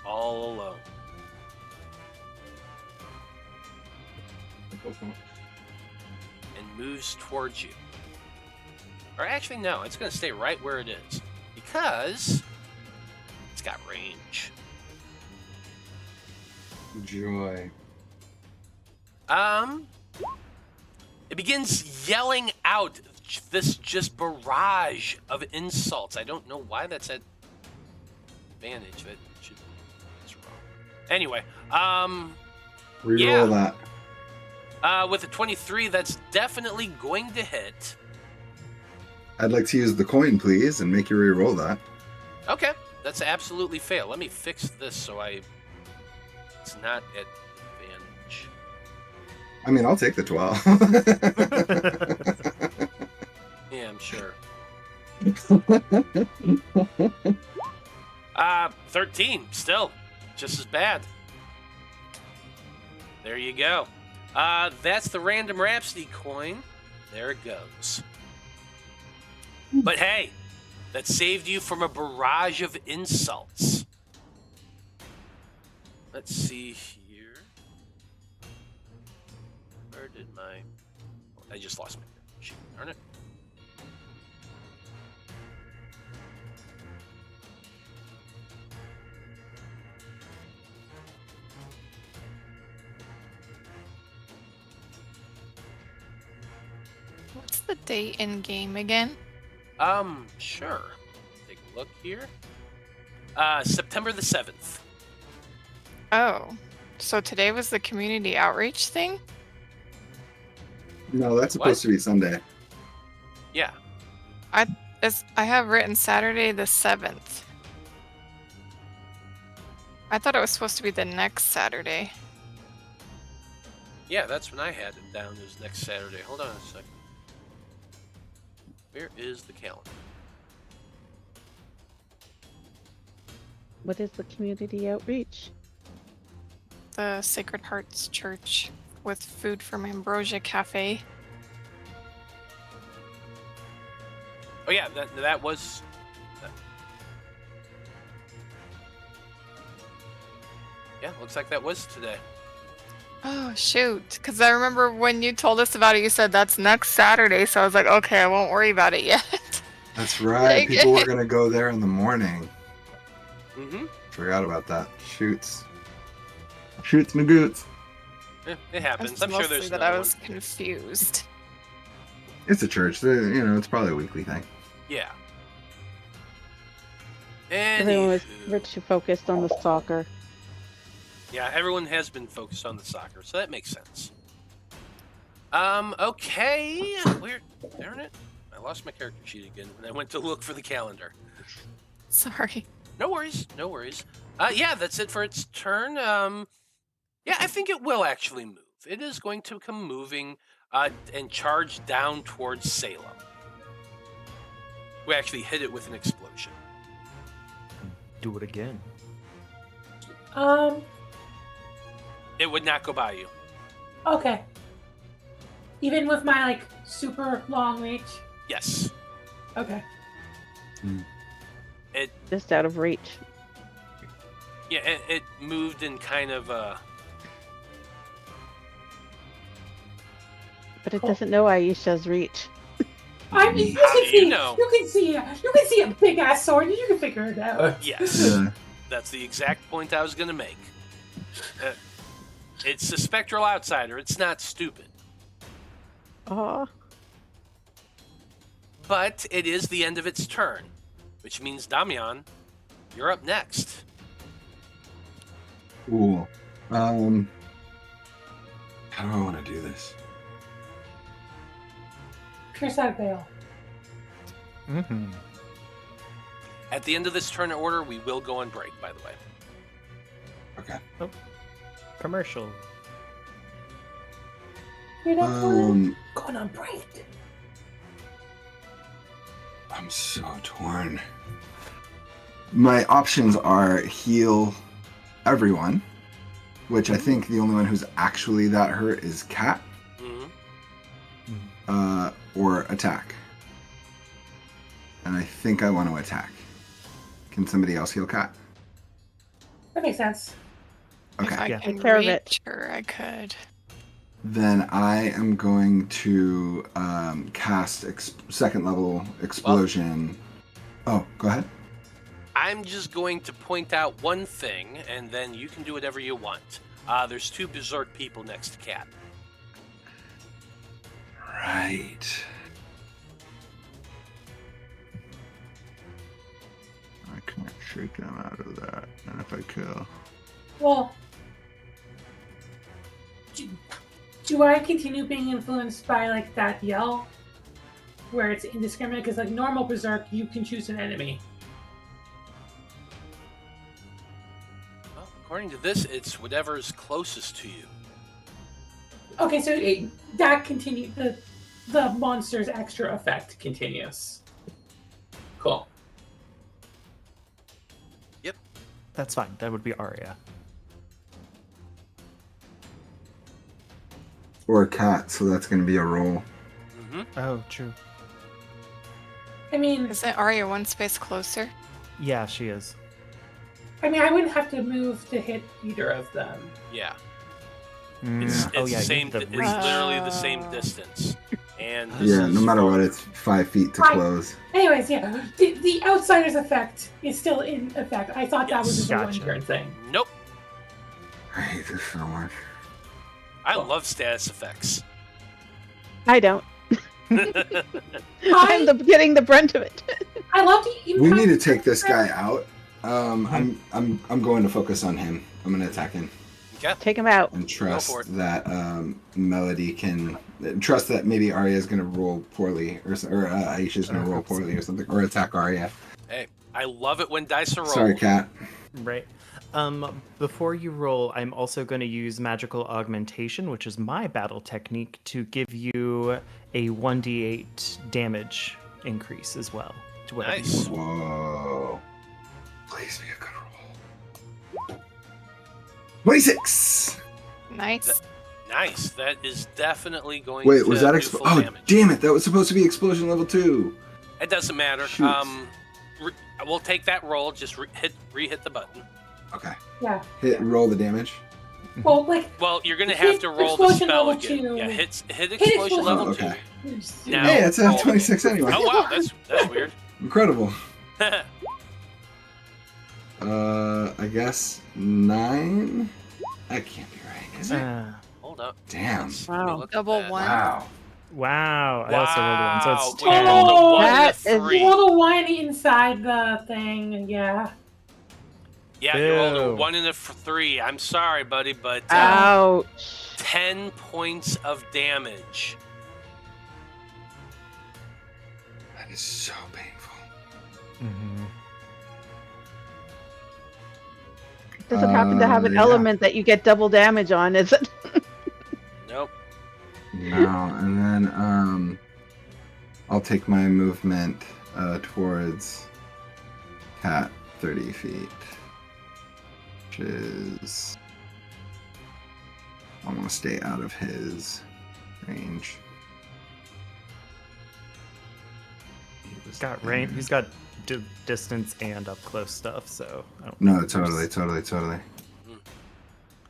A: all alone. moves towards you. Or actually, no, it's going to stay right where it is because it's got range.
D: Joy.
A: It begins yelling out this just barrage of insults. I don't know why that's at advantage. That's wrong. Anyway,
D: Reroll
A: yeah.
D: that.
A: With a 23, that's definitely going to hit.
D: I'd like to use the coin, please, and make you reroll that.
A: Okay, that's absolutely fail. Let me fix this so it's not at advantage.
D: I mean, I'll take the 12.
A: Yeah, I'm sure. 13, still just as bad. There you go. That's the Random Rhapsody coin. There it goes. But hey, that saved you from a barrage of insults. Let's see here. Where did I just lost my sheet, darn it.
F: What's the date in game again?
A: Sure. Take a look here. September the 7th.
F: Oh, so today was the community outreach thing?
D: No, that's supposed to be Sunday.
A: Yeah.
F: I have written Saturday the 7th. I thought it was supposed to be the next Saturday.
A: Yeah, that's when I had it down as next Saturday. Hold on a second. Where is the calendar?
C: What is the community outreach?
F: The Sacred Hearts Church with food from Ambrosia Cafe.
A: Oh yeah, that was. Yeah, looks like that was today.
F: Oh, shoot. Because I remember when you told us about it, you said that's next Saturday. So I was like, okay, I won't worry about it yet.
D: That's right. People were going to go there in the morning.
A: Mm-hmm.
D: Forgot about that. Shoots magoots.
A: Yeah, it happens.
F: It's
A: I'm sure
F: mostly
A: there's
F: that
A: another
F: I was
A: one.
F: confused.
D: It's a church. It's probably a weekly thing.
A: Yeah.
C: Everyone was
A: Anywho.
C: rich focused on the soccer.
A: Yeah, everyone has been focused on the soccer, so that makes sense. Okay. Darn it. I lost my character sheet again when I went to look for the calendar.
F: Sorry.
A: No worries. Yeah, that's it for its turn. Yeah, I think it will actually move. It is going to come moving and charge down towards Salem. We actually hit it with an explosion.
E: Do it again.
A: It would not go by you.
B: Okay. Even with my super long reach.
A: Yes.
B: Okay.
C: Just out of reach.
A: Yeah, it moved in kind of
C: But it doesn't know Aisha's reach.
B: I mean, you
A: How
B: can
A: do
B: see.
A: you know?
B: You can see a big ass sword. You can figure it out.
A: Yes.
D: Yeah.
A: That's the exact point I was going to make. It's a spectral outsider. It's not stupid.
C: Aw.
A: But it is the end of its turn, which means, Damian, you're up next.
D: Cool. How do I want to do this?
B: Pierce out veil.
E: Mm-hmm.
A: At the end of this turn order, we will go on break, by the way.
D: Okay.
E: Commercial.
B: You're not going on break.
D: I'm so torn. My options are heal everyone, which I think the only one who's actually that hurt is Cat,
A: Mm-hmm.
D: or attack. And I think I want to attack. Can somebody else heal Cat?
B: That makes sense.
F: If
D: Okay.
F: I
E: Yeah.
F: can
C: Take care of it.
F: reach her, I could.
D: then I am going to cast second level explosion. Oh, go ahead.
A: I'm just going to point out one thing, and then you can do whatever you want. There's 2 berserk people next to Cat.
D: Right. I can't shake them out of that. And if I kill.
B: Well, do I continue being influenced by like that yell, where it's indiscriminate? Because like normal berserk, you can choose an enemy.
A: Well, according to this, it's whatever's closest to you.
B: Okay, so that continue the monster's extra effect continues. Cool.
E: That's fine. That would be Arya.
D: Or a cat, so that's going to be a roll.
A: Mm-hmm.
E: Oh, true.
B: I mean,
F: Isn't Arya one space closer?
E: Yeah, she is.
B: I wouldn't have to move to hit either of them.
A: Yeah.
E: Mm.
A: It's
E: Oh, yeah,
A: same.
E: the
A: It's
E: reach.
A: literally the same distance. And this
D: Yeah,
A: is
D: no matter
A: from-
D: what, it's 5 feet to
B: Right.
D: close.
B: Anyways, yeah, the outsider's effect is still in effect. I thought that was just a
E: Gotcha.
B: one-turn thing.
A: Nope.
D: I hate this so much.
A: I love status effects.
C: I don't. I'm getting the brunt of it.
B: I love to.
D: We need to take this guy out. I'm going to focus on him. I'm going to attack him
A: Okay.
C: Take him out.
D: and
A: for
D: trust
A: it.
D: that Melody can trust that maybe Arya is going to roll poorly or Aisha's going to roll poorly or something or attack Arya.
A: Hey, I love it when dice are rolled.
D: Sorry, Cat.
E: Right. Before you roll, I'm also going to use magical augmentation, which is my battle technique, to give you a 1d8 damage increase as well. To whatever you
A: Nice.
E: want.
D: Whoa! Please be a good roll. 26.
F: Nice.
A: Nice. That is definitely going
D: Wait,
A: to
D: was that
A: do full
D: oh
A: damage.
D: damn it! That was supposed to be explosion level 2.
A: It doesn't matter.
D: Shoot.
A: We'll take that roll. Just re-hit the button.
D: Okay.
B: Yeah.
D: Roll the damage.
B: Well, like
A: Well, you're gonna
B: Hit
A: have to roll the
B: explosion
A: spell
B: level
A: again.
B: 2.
A: Yeah, hit explosion
B: explosion
A: level
D: Oh,
A: 2.
D: okay.
A: Now,
D: Hey, it's a
A: roll-
D: 26 anyway.
A: Oh wow, that's weird.
D: Incredible. I guess 9. That can't be right, is it?
A: Hold up.
D: Damn.
A: Let me
C: Wow.
A: look at
F: Double
A: that.
F: one.
D: Wow.
E: Wow. I also rolled one, so it's
A: Wow, we
E: 10.
A: rolled a one and a
C: That is-
A: three.
B: you rolled a one inside the thing. Yeah.
A: Yeah, you rolled a
E: Boo.
A: 1 and a 3. I'm sorry, buddy, but
C: Ouch.
A: 10 points of damage.
D: That is so painful.
E: Mhm.
C: Does it happen to have an
D: yeah.
C: element that you get double damage on? Is it?
A: Nope.
D: No, and then I'll take my movement towards Cat 30 feet. Which is I want to stay out of his range.
E: He's got range. He's got distance and up close stuff. So I don't
D: No,
E: think
D: totally.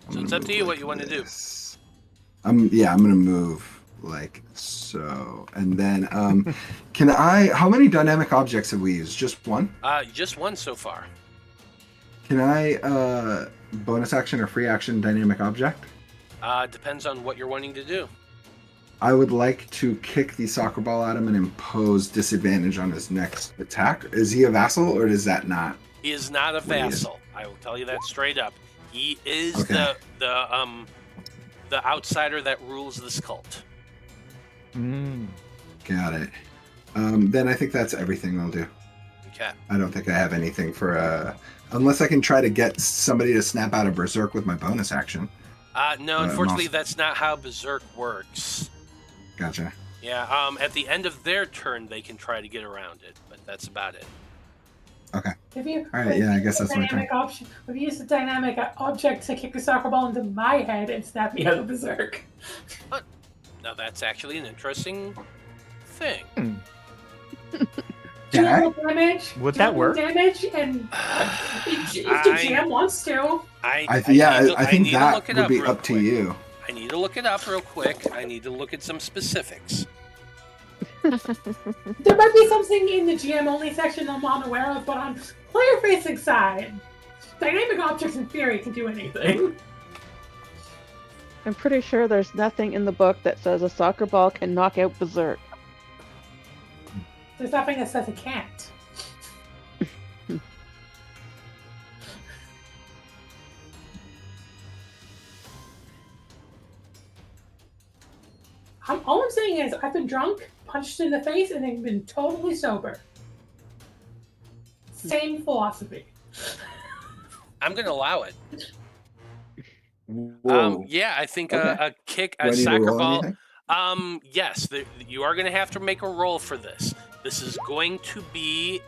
A: So it's up to you what you want to do.
D: I'm gonna move like so, and then can I? How many dynamic objects have we used? Just one?
A: Just one so far.
D: Can I bonus action or free action dynamic object?
A: Depends on what you're wanting to do.
D: I would like to kick the soccer ball at him and impose disadvantage on his next attack. Is he a vassal or is that not?
A: He is not a
D: What he is.
A: vassal. I will tell you that straight up. He is
D: Okay.
A: the outsider that rules this cult.
E: Mm.
D: Got it. Then I think that's everything I'll do.
A: Okay.
D: I don't think I have anything for unless I can try to get somebody to snap out of berserk with my bonus action.
A: No,
D: I'm
A: unfortunately,
D: also-
A: that's not how Berserk works.
D: Gotcha.
A: Yeah, at the end of their turn, they can try to get around it, but that's about it.
B: If you,
D: All right, yeah, I guess that's my turn.
B: dynamic option. If you use the dynamic object to kick a soccer ball into my head and snap me out of berserk.
A: Now, that's actually an interesting thing.
B: Do
D: Can I?
B: roll damage.
E: Would
B: do
E: that
B: roll
E: work?
B: Damage and if the jam wants to.
A: I
D: I
A: need
D: think
A: to
D: that
A: look it
D: would
A: up
D: be
A: real
D: up to
A: quick.
D: you.
A: I need to look it up real quick. I need to look at some specifics.
B: There might be something in the GM only section I'm unaware of, but on player facing side, dynamic objects in theory can do anything.
C: I'm pretty sure there's nothing in the book that says a soccer ball can knock out Berserk.
B: There's nothing that says it can't. All I'm saying is I've been drunk, punched in the face, and I've been totally sober. Same philosophy.
A: I'm going to allow it.
D: Whoa.
A: Yeah, I think
D: Okay.
A: a kick,
D: Do I
A: a
D: need to
A: soccer
D: roll
A: ball.
D: anything?
A: Yes, you are going to have to make a roll for this. This is going to be.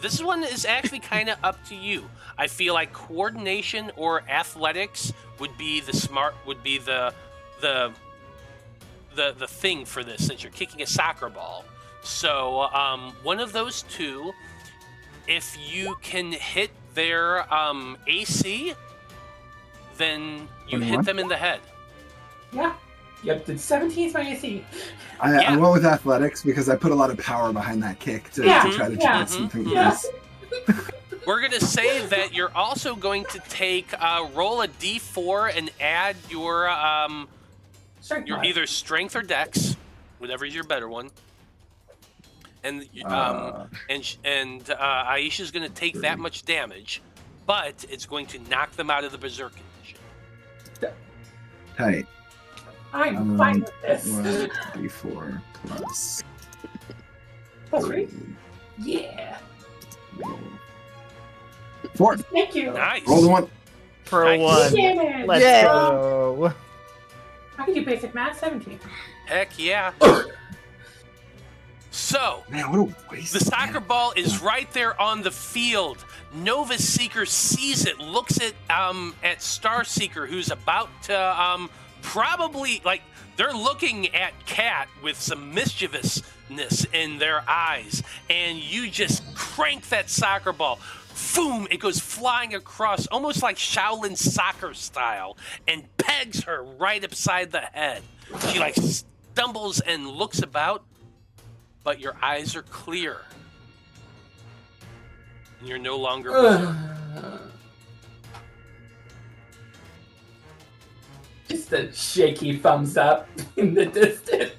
A: This one is actually kind of up to you. I feel like coordination or athletics would be the thing for this, since you're kicking a soccer ball. So one of those two, if you can hit their AC, then you
D: 21?
A: hit them in the head.
B: Yeah. Yep, the 17 is my AC.
D: I went with athletics because I put a lot of power behind that kick to try to get something
B: Yes.
D: loose.
A: We're going to say that you're also going to take roll a d4 and add your
B: Strength
A: your
B: mod.
A: either strength or dex, whatever's your better one. And Aisha's going to take that much damage, but it's going to knock them out of the berserk condition.
D: Tight.
B: I'm fine with this.
D: 1d4 plus
B: Plus 3?
D: 3.
B: Yeah.
D: 4.
B: Thank you.
A: Nice.
D: Roll the 1.
E: For
A: Nice.
E: one.
B: Damn it.
E: Let's
C: Yeah.
E: go.
B: I can do basic math, 17.
A: Heck yeah. So,
D: Man, what a waste.
A: the soccer ball is right there on the field. Nova Seeker sees it, looks at Star Seeker, who's about to probably, like, they're looking at Cat with some mischievousness in their eyes, and you just crank that soccer ball. Boom! It goes flying across, almost like Shaolin soccer style, and pegs her right upside the head. She like stumbles and looks about, but your eyes are clear. And you're no longer berserk.
G: Just a shaky thumbs up in the distance.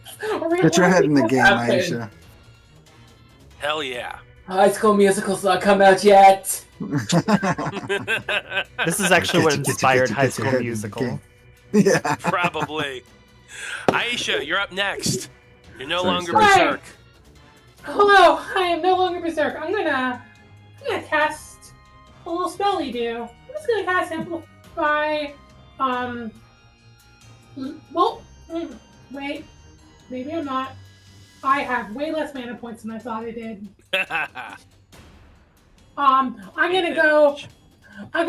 D: Put your head in the game,
G: happened?
D: Aisha.
A: Hell yeah.
G: High School Musical's not come out yet.
E: This is actually what
D: Get your
E: inspired High
D: head in
E: School
D: the
E: Musical.
D: game. Yeah.
A: Probably. Aisha, you're up next. You're no
D: Sorry,
A: longer
D: sorry.
A: berserk.
B: Hello, I am no longer berserk. I'm gonna cast a little spell you do. I'm just gonna cast Amplify. Wait. Maybe I'm not. I have way less mana points than I thought I did. I'm gonna go. I'm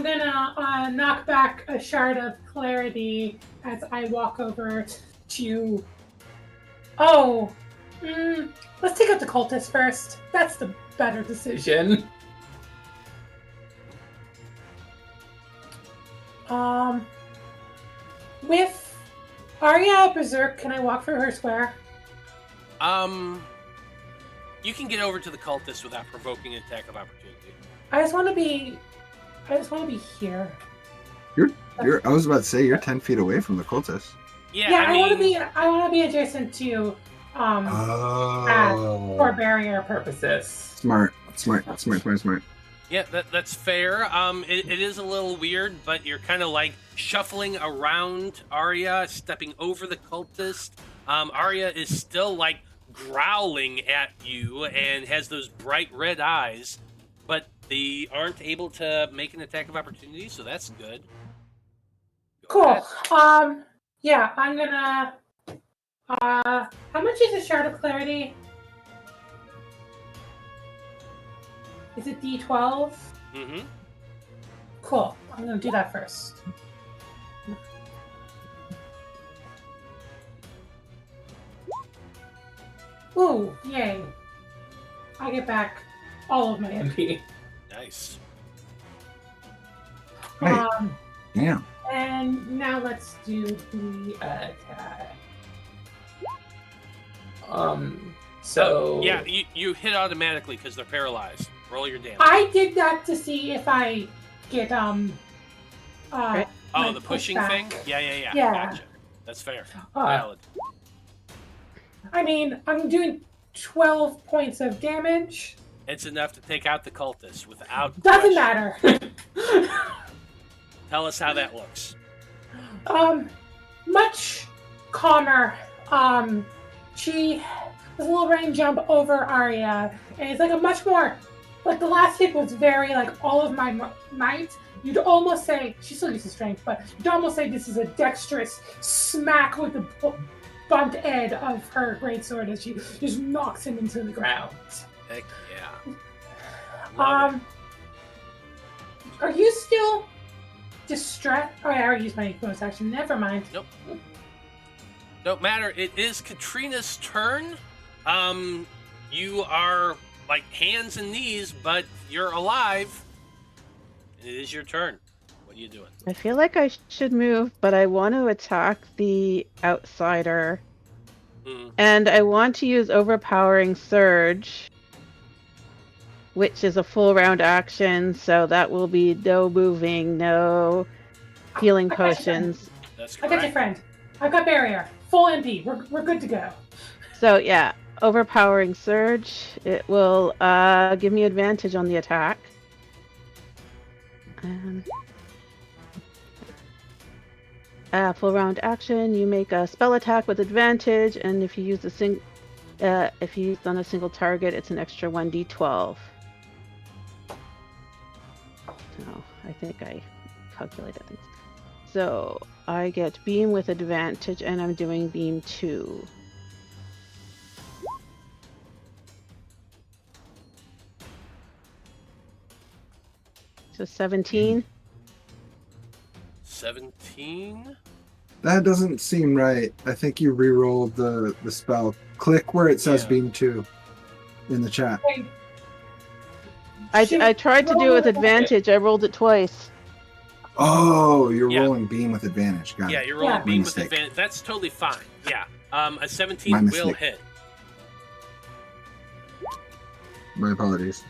B: gonna knock back a shard of clarity as I walk over to. Oh, let's take out the cultist first. That's the better decision. With Arya Berserk, can I walk through her square?
A: You can get over to the cultist without provoking an attack of opportunity.
B: I just want to be here.
D: I was about to say, you're 10 feet away from the cultist.
A: Yeah,
B: Yeah,
A: I mean,
B: I want to be adjacent to for barrier purposes.
D: Smart.
A: yeah, that's fair. It is a little weird, but you're kind of like shuffling around Arya, stepping over the cultist. Arya is still like growling at you and has those bright red eyes, but they aren't able to make an attack of opportunity, so that's good. Go
B: Cool.
A: ahead.
B: Yeah, I'm gonna. How much is a shard of clarity? Is it D12?
A: Mm-hmm.
B: Cool. I'm gonna do that first. Ooh, yay. I get back all of my MP.
A: Nice.
D: Right. Yeah.
B: And now let's do the attack.
G: So
A: yeah, you hit automatically because they're paralyzed. Roll your damage.
B: I did that to see if I get
C: Right.
A: Oh,
B: my
A: the pushing
B: pushback.
A: thing? Yeah.
B: Yeah.
A: Gotcha. That's fair.
G: Uh,
A: Valid.
B: I mean, I'm doing 12 points of damage.
A: It's enough to take out the cultist without
B: Doesn't
A: question.
B: matter.
A: Tell us how that looks.
B: Much calmer. She does a little rain jump over Arya, and it's like a much more, like the last hit was very like all of my might. You'd almost say she still uses strength, but you'd almost say this is a dexterous smack with the bunt end of her greatsword as she just knocks him into the ground.
A: Heck yeah. Love it.
B: Are you still distressed? Oh, I already used my bonus action. Never mind.
A: Nope. Don't matter. It is Katrina's turn. You are like hands and knees, but you're alive. It is your turn. What are you doing?
C: I feel like I should move, but I want to attack the outsider. And I want to use Overpowering Surge, which is a full round action, so that will be no moving, no healing potions.
A: That's
B: I
A: correct.
B: got your friend. I've got barrier. Full MP. We're good to go.
C: So yeah, Overpowering Surge. It will give me advantage on the attack. Full round action. You make a spell attack with advantage, and if you use if you use on a single target, it's an extra 1d12. So I think I calculated things. So I get beam with advantage, and I'm doing beam 2. So 17.
A: 17?
D: That doesn't seem right. I think you re-rolled the spell. Click where it says
A: Yeah.
D: beam 2 in the chat.
C: I tried to do it with advantage. I rolled it twice.
D: Oh, you're
A: Yeah.
D: rolling beam with advantage. Got
A: Yeah,
D: it.
A: you're rolling
B: Yeah.
A: beam
D: My
A: with
D: mistake.
A: advantage. That's totally fine. Yeah. A 17
D: My
A: will
D: mistake.
A: hit.
D: My apologies.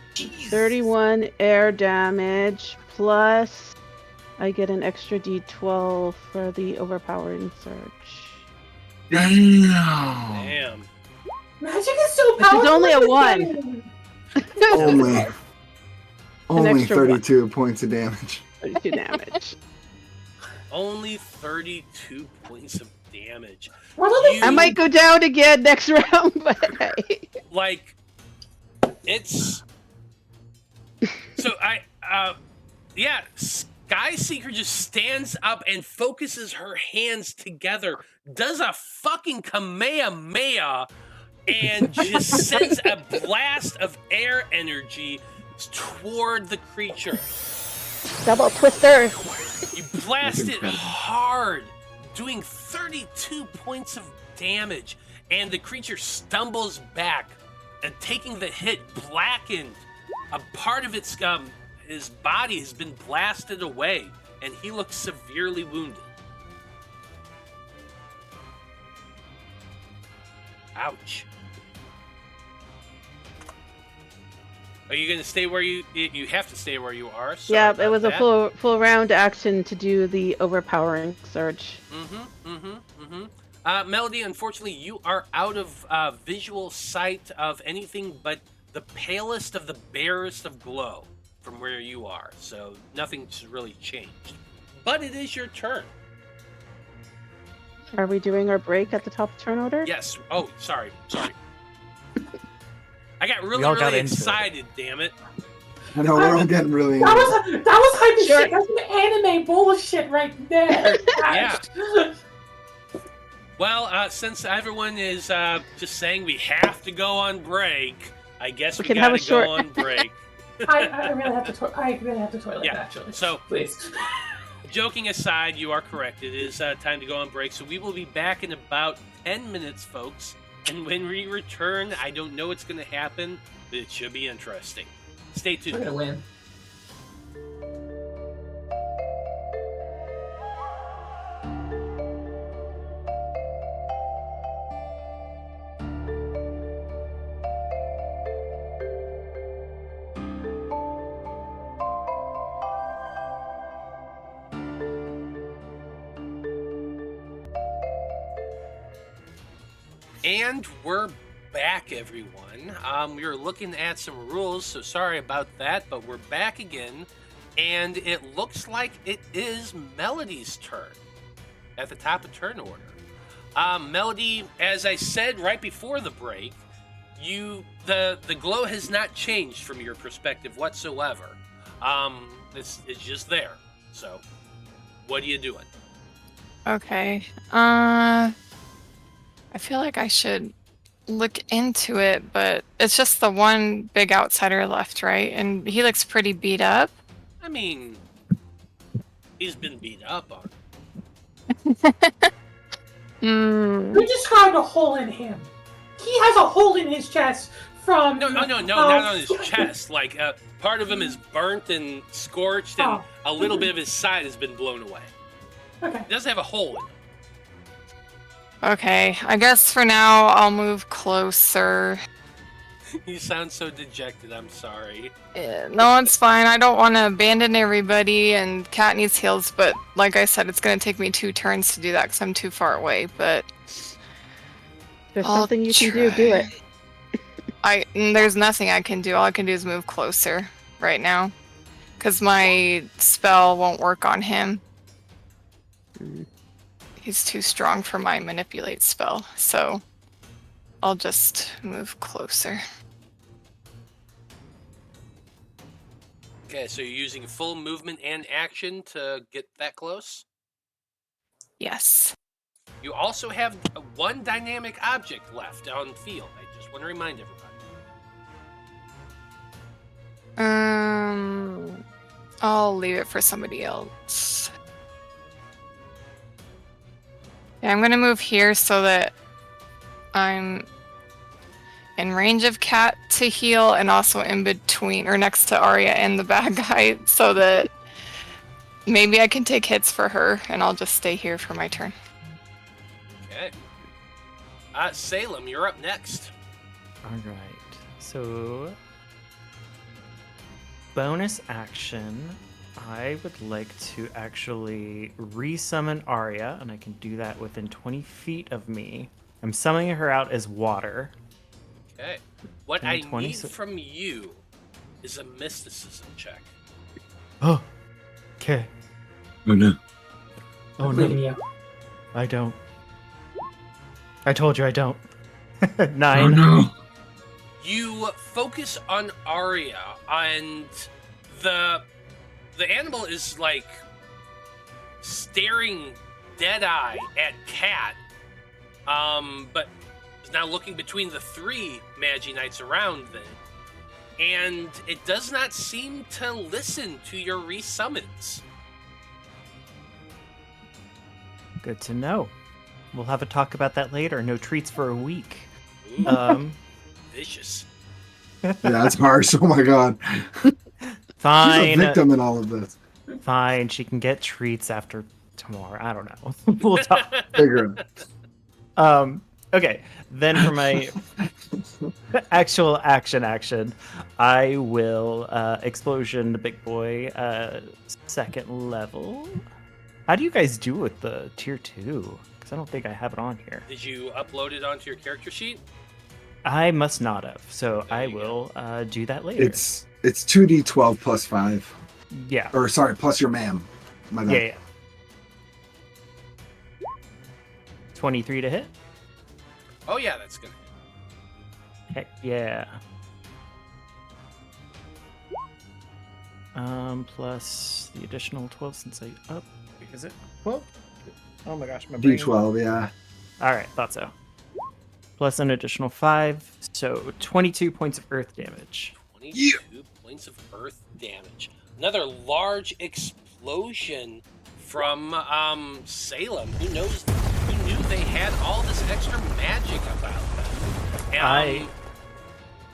C: 31 air damage plus I get an extra d12 for the overpowering surge.
D: Damn.
A: Damn.
B: Magic is so
C: Which is
B: powerful.
C: only a
B: in this
C: 1.
B: game.
D: Only
C: extra
D: 32 points of damage.
C: 32 damage.
A: Only 32 points of damage.
B: What are
A: You-
B: the
C: I might go down again next round, but hey.
A: Like, it's... So yeah, Skyseeker just stands up and focuses her hands together, does a fucking Kamehameha, and just sends a blast of air energy toward the creature.
C: Double twister.
A: You blast
D: That's
A: it
D: incredible.
A: hard, doing 32 points of damage, and the creature stumbles back, and taking the hit, blackened. A part of its his body has been blasted away, and he looks severely wounded. Ouch. Are you going to stay where you have to stay where you are? Sorry
C: Yeah,
A: about
C: it was a
A: that.
C: full round action to do the overpowering surge.
A: Melody, unfortunately, you are out of visual sight of anything but the palest of the barest of glow from where you are. So nothing's really changed. But it is your turn.
C: Are we doing our break at the top of turn order?
A: Yes. Oh, sorry. I got
E: We
A: really,
E: all got
A: really
E: into it.
A: excited, damn it.
D: I know we're all getting really.
B: That was hype as
C: Sure.
B: shit. That's some anime bullshit right there.
A: Yeah. Well, since everyone is just saying we have to go on break, I guess
C: We
A: we
C: can have
A: gotta
C: a short-
A: go on break.
B: I really have to. I really have to toilet.
A: Yeah,
B: Actually.
A: so-
B: please.
A: Joking aside, you are correct. It is time to go on break. So we will be back in about 10 minutes, folks. And when we return, I don't know what's going to happen, but it should be interesting. Stay
G: We're
A: tuned.
G: gonna win.
A: And we're back, everyone. We were looking at some rules, so sorry about that, but we're back again. And it looks like it is Melody's turn at the top of turn order. Melody, as I said right before the break, the glow has not changed from your perspective whatsoever. It's just there. So, what are you doing?
F: Okay. I feel like I should look into it, but it's just the one big outsider left, right? And he looks pretty beat up.
A: I mean, he's been beat up on.
B: You described a hole in him. He has a hole in his chest from...
A: No, not on his chest. Like, part of him is burnt and scorched, and a little bit of his side has been blown away.
B: Okay.
A: He doesn't have a hole in him.
F: Okay, I guess for now I'll move closer.
A: You sound so dejected, I'm sorry.
F: No, it's fine. I don't want to abandon everybody, and Cat needs heals, but like I said, it's going to take me 2 turns to do that because I'm too far away, but...
C: There's
F: I'll
C: something you can do it.
F: There's nothing I can do. All I can do is move closer right now. Because my spell won't work on him. He's too strong for my manipulate spell, so I'll just move closer.
A: Okay, so you're using full movement and action to get that close?
F: Yes.
A: You also have 1 dynamic object left on field. I just want to remind everybody.
F: I'll leave it for somebody else. Yeah, I'm gonna move here so that I'm in range of Cat to heal and also in between or next to Arya and the bad guy so that maybe I can take hits for her and I'll just stay here for my turn.
A: Okay. Salem, you're up next.
E: Alright, so bonus action, I would like to actually resummon Arya, and I can do that within 20 feet of me. I'm summoning her out as water.
A: Okay. What I
E: And 20
A: need from you is a mysticism check.
E: Oh, okay.
D: Oh no.
E: Oh
G: Leaving
E: no,
G: you.
E: I don't. I told you I don't. 9.
D: Oh no.
A: You focus on Arya, and the animal is like staring dead-eye at Cat, but is now looking between the 3 Magi-Knights around them, and it does not seem to listen to your resummons.
E: Good to know. We'll have a talk about that later. No treats for a week.
A: Ooh, vicious.
D: Yeah, that's harsh. Oh my god.
E: Fine.
D: She's a victim in all of this.
E: Fine, she can get treats after tomorrow. I don't know. We'll talk.
D: Figure it.
E: Okay. Then for my actual action, I will explosion the big boy 2nd level. How do you guys do with the tier 2? Because I don't think I have it on here.
A: Did you upload it onto your character sheet?
E: I must not have. So
A: There
E: I
A: you
E: will do that later.
D: It's 2d12 plus 5.
E: Yeah.
D: Or sorry, plus your ma'am. My bad.
E: Yeah. 23 to hit.
A: Oh yeah, that's gonna hit.
E: Heck yeah. Plus the additional 12 since I up. Is it 12? Oh my gosh, my brain.
D: D12, yeah.
E: All right, thought so. Plus an additional 5, so 22 points of earth damage.
A: 22 points of earth damage. Another large explosion from Salem. Who knew they had all this extra magic about them?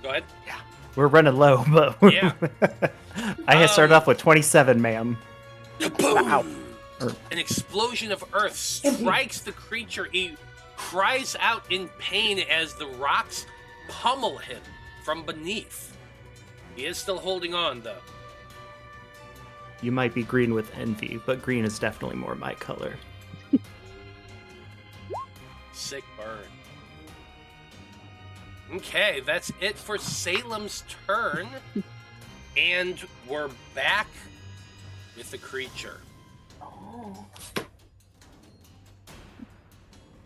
A: Go ahead.
E: We're running low, but
A: Yeah.
E: I had started off with 27, ma'am.
A: Boom!
E: Wow.
A: An explosion of earth strikes the creature. He cries out in pain as the rocks pummel him from beneath. He is still holding on, though.
E: You might be green with envy, but green is definitely more my color.
A: Sick burn. Okay, that's it for Salem's turn. And we're back with the creature.
B: Oh.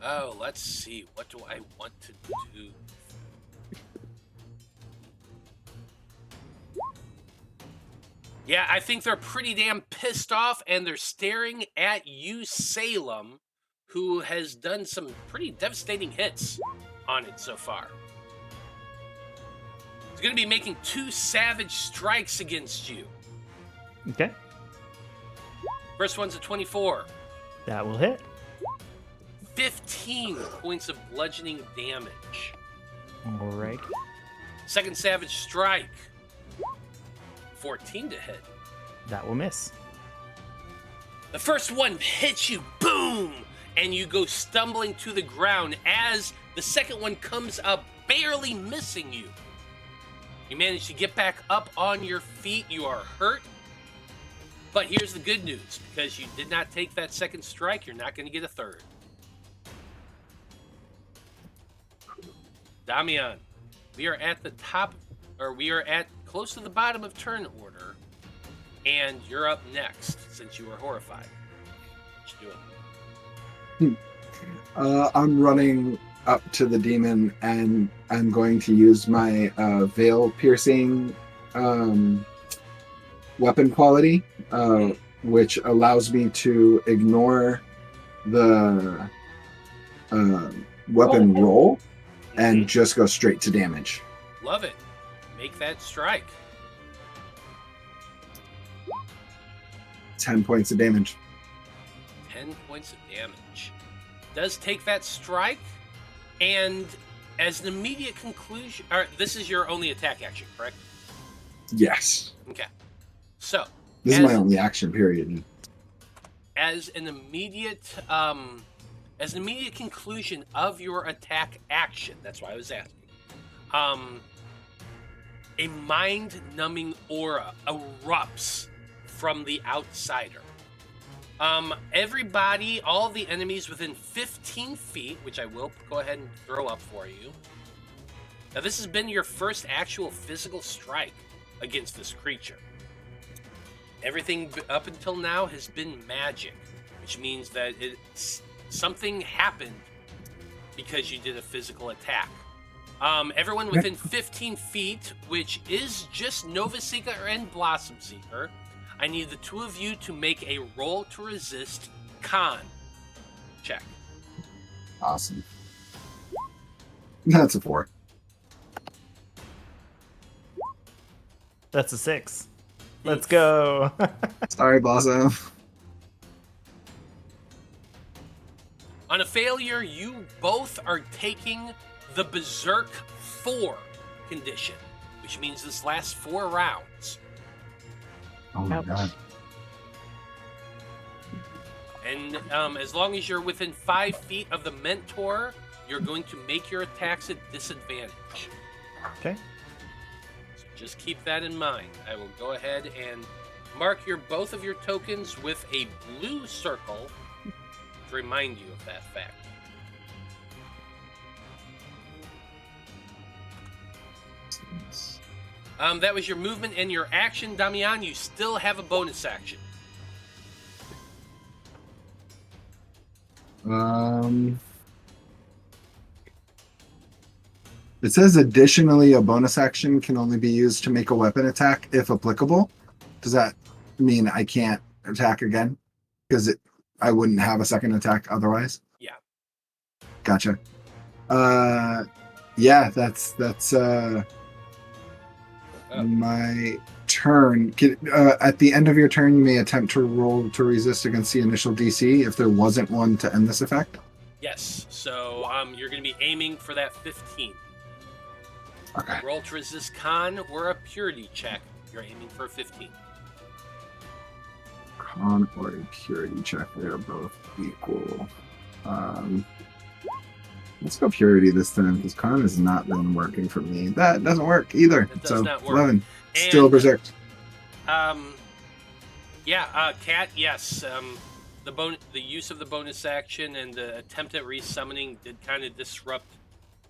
A: Oh, let's see. What do I want to do? Yeah, I think they're pretty damn pissed off, and they're staring at you, Salem, who has done some pretty devastating hits on it so far. It's going to be making 2 savage strikes against you.
E: Okay.
A: First one's a 24.
E: That will hit.
A: 15 points of bludgeoning damage.
E: All right.
A: Second savage strike. 14 to hit.
E: That will miss.
A: The first one hits you, boom, and you go stumbling to the ground as the second one comes up, barely missing you. You manage to get back up on your feet. You are hurt. But here's the good news. Because you did not take that second strike, you're not going to get a third. Damian, we are at the top, or we are at close to the bottom of turn order, and you're up next since you were horrified. What you doing?
D: I'm running up to the demon, and I'm going to use my veil piercing weapon quality, which allows me to ignore the weapon roll and just go straight to damage.
A: Love it. Make that strike.
D: 10 points of damage.
A: 10 points of damage. Does take that strike, and as an immediate conclusion, this is your only attack action, correct?
D: Yes.
A: Okay. So
D: This is my only action period.
A: as an immediate conclusion of your attack action, that's why I was asking. A mind-numbing aura erupts from the outsider. Everybody, all the enemies within 15 feet, which I will go ahead and throw up for you. Now, this has been your first actual physical strike against this creature. Everything up until now has been magic, which means that something happened because you did a physical attack. Everyone within 15 feet, which is just Nova Seeker and Blossom Seeker, I need the two of you to make a roll to resist con check.
D: Awesome. That's a 4.
E: That's a 6. Let's go.
D: Sorry, Blossom.
A: On a failure, you both are taking the Berserk 4 condition, which means this lasts 4 rounds.
D: Oh my
C: Ouch.
D: god.
A: And as long as you're within 5 feet of the Mentor, you're going to make your attacks at disadvantage.
E: Okay.
A: So just keep that in mind. I will go ahead and mark both of your tokens with a blue circle to remind you of that fact. That was your movement and your action. Damian, you still have a bonus action.
D: It says additionally a bonus action can only be used to make a weapon attack if applicable. Does that mean I can't attack again? Because I wouldn't have a second attack otherwise?
A: Yeah.
D: Gotcha. Yeah, that's my turn. At the end of your turn, you may attempt to roll to resist against the initial DC if there wasn't one to end this effect.
A: Yes. So you're going to be aiming for that 15.
D: Okay.
A: Roll to resist con or a purity check. You're aiming for a 15.
D: Con or a purity check. They're both equal. Let's go purity this time because con has not been working for me. That doesn't work either.
A: It does
D: So
A: not work.
D: 11.
A: And,
D: Still berserk.
A: Cat, yes. The use of the bonus action and the attempt at resummoning did kind of disrupt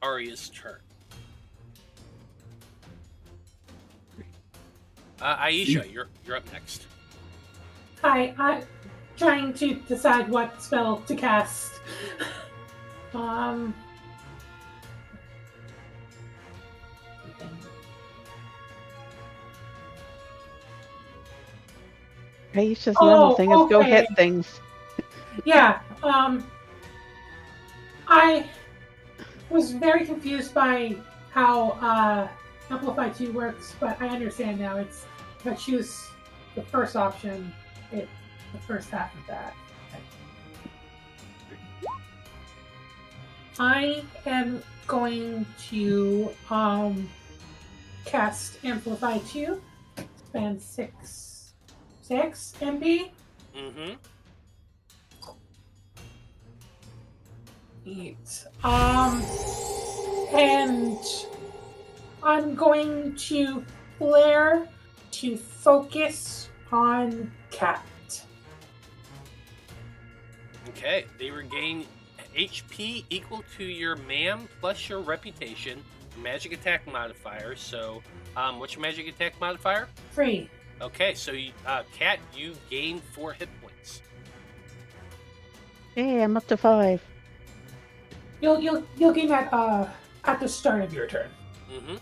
A: Arya's turn. Aisha, you're up next.
B: Hi, I'm trying to decide what spell to cast.
C: Aisha's normal thing is go hit things.
B: Yeah, I was very confused by how Amplify 2 works, but I understand now. If I choose the first option, the first half of that. I am going to cast Amplify 2, spend 6 MP.
A: Mm-hmm.
B: 8. And I'm going to flare to focus on Cat.
A: Okay, they regain HP equal to your MAM plus your reputation, magic attack modifier. So, what's your magic attack modifier?
B: 3.
A: Okay, so Cat, you gain 4 hit points.
C: Hey, I'm up to 5.
B: You'll gain that at the start of your turn.
A: Mm-hmm.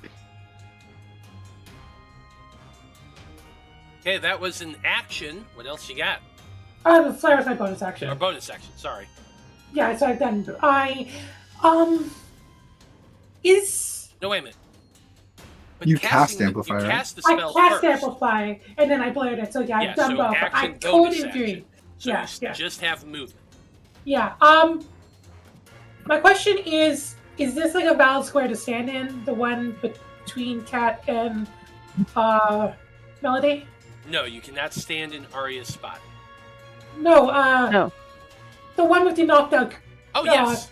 A: Okay, that was an action. What else you got?
B: The flare is my bonus action.
A: Or bonus action, sorry.
B: Yeah, so I've done. No,
A: wait a minute. But
D: You cast Amplify,
A: You
D: right?
A: cast the spell
B: I cast
A: first.
B: Amplify, and then I blared it. So yeah, I've done
A: so
B: both.
A: action,
B: I code
A: bonus
B: in
A: action.
B: three.
A: So
B: Yeah,
A: you
B: yeah.
A: just have movement.
B: Yeah. My question is this like a valid square to stand in? The one between Cat and Melody?
A: No, you cannot stand in Arya's spot.
B: No.
C: No.
B: The one with the knocked out.
A: Oh yes.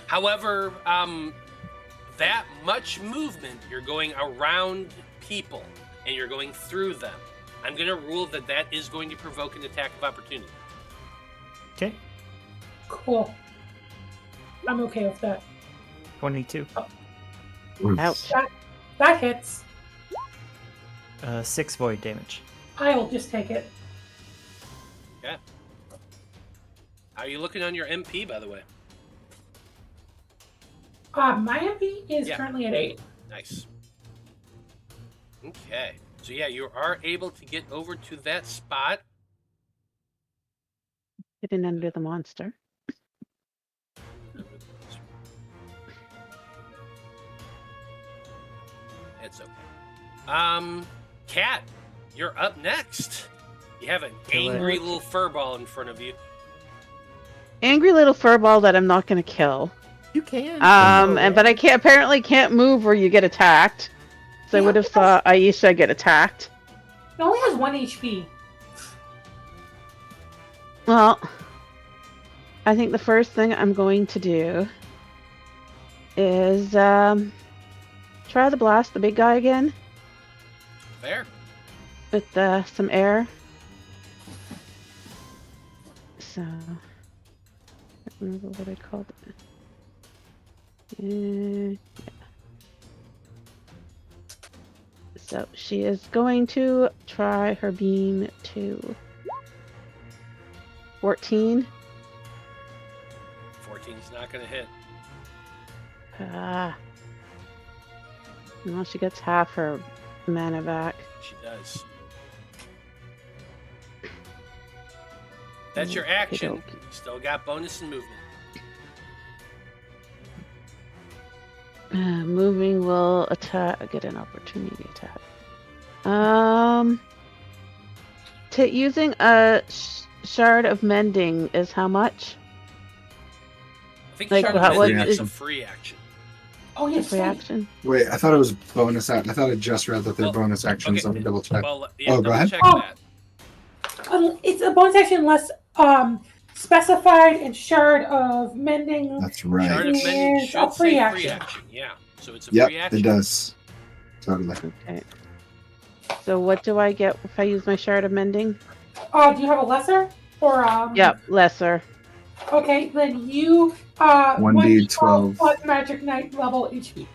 A: However, that much movement, you're going around people and you're going through them. I'm going to rule that is going to provoke an attack of opportunity.
E: Okay.
B: Cool. I'm okay with that.
E: 22.
C: Ouch.
B: That hits.
E: 6 void damage.
B: I will just take it.
A: Okay. How are you looking on your MP, by the way?
B: My MP is currently at 8.
A: Nice. Okay. So yeah, you are able to get over to that spot.
C: Hidden under the monster.
A: It's okay. Cat, you're up next. You have an angry little furball in front of you.
C: Angry little furball that I'm not going to kill.
E: You can.
C: But I apparently can't move or you get attacked. So I would have saw Aisha get attacked.
B: It only has 1 HP.
C: Well, I think the first thing I'm going to do is try to blast the big guy again.
A: Fair.
C: With some air. So, I can't remember what I called it. Yeah. So she is going to try her beam to 14.
A: 14's not going to hit.
C: Well, she gets half her mana back.
A: She does. That's your action.
C: Okey-dokey.
A: Still got bonus and movement.
C: Moving will attack. Get an opportunity attack. Using a shard of mending is how much?
A: I think
C: Like,
A: Shard of
C: what
A: Mending
D: was-
A: is a free action.
B: Oh, yes.
C: Free action.
D: Wait, I thought it was bonus action. I thought I just read that they're
A: Well,
D: bonus actions.
A: okay.
D: Let me double check.
A: Well, yeah,
D: Oh,
A: double
D: go ahead.
A: check
B: Oh.
A: that.
B: It's a bonus action unless specified in Shard of Mending.
D: That's right.
A: Shard of Mending
B: Is
A: should
B: a free
A: say
B: action.
A: free action. Yeah, so it's a
D: Yep,
A: free action.
D: it does. Totally.
C: Okay. So what do I get if I use my shard of mending?
B: Do you have a lesser? Or
C: Yep, lesser.
B: Okay, then you
D: 1d12
B: plus Magic Knight level HP.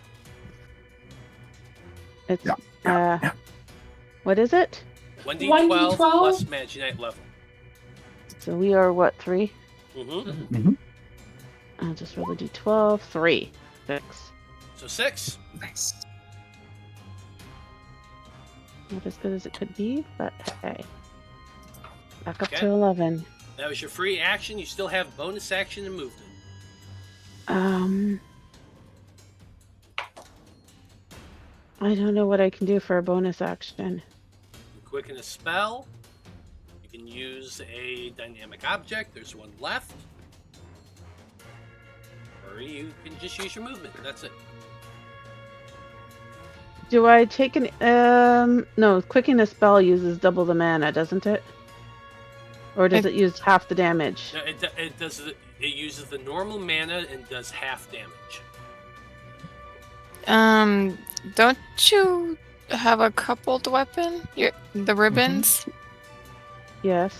C: It's
D: Yeah.
C: What is it?
A: 1d12 plus Magi-Knight level.
C: So we are what, 3?
A: Mm-hmm.
C: I'll just roll a d12. 3. 6.
A: So 6.
D: Nice.
C: Not as good as it could be, but hey. Back up
A: Okay.
C: to 11.
A: That was your free action. You still have bonus action and movement.
C: I don't know what I can do for a bonus action.
A: You quicken a spell. You can use a dynamic object. There's one left. Or you can just use your movement. That's it.
C: Do I take an no, quicken a spell uses double the mana, doesn't it? Or does it use half the damage?
A: No, it does. It uses the normal mana and does half damage.
F: Don't you have a coupled weapon? The ribbons?
C: Yes.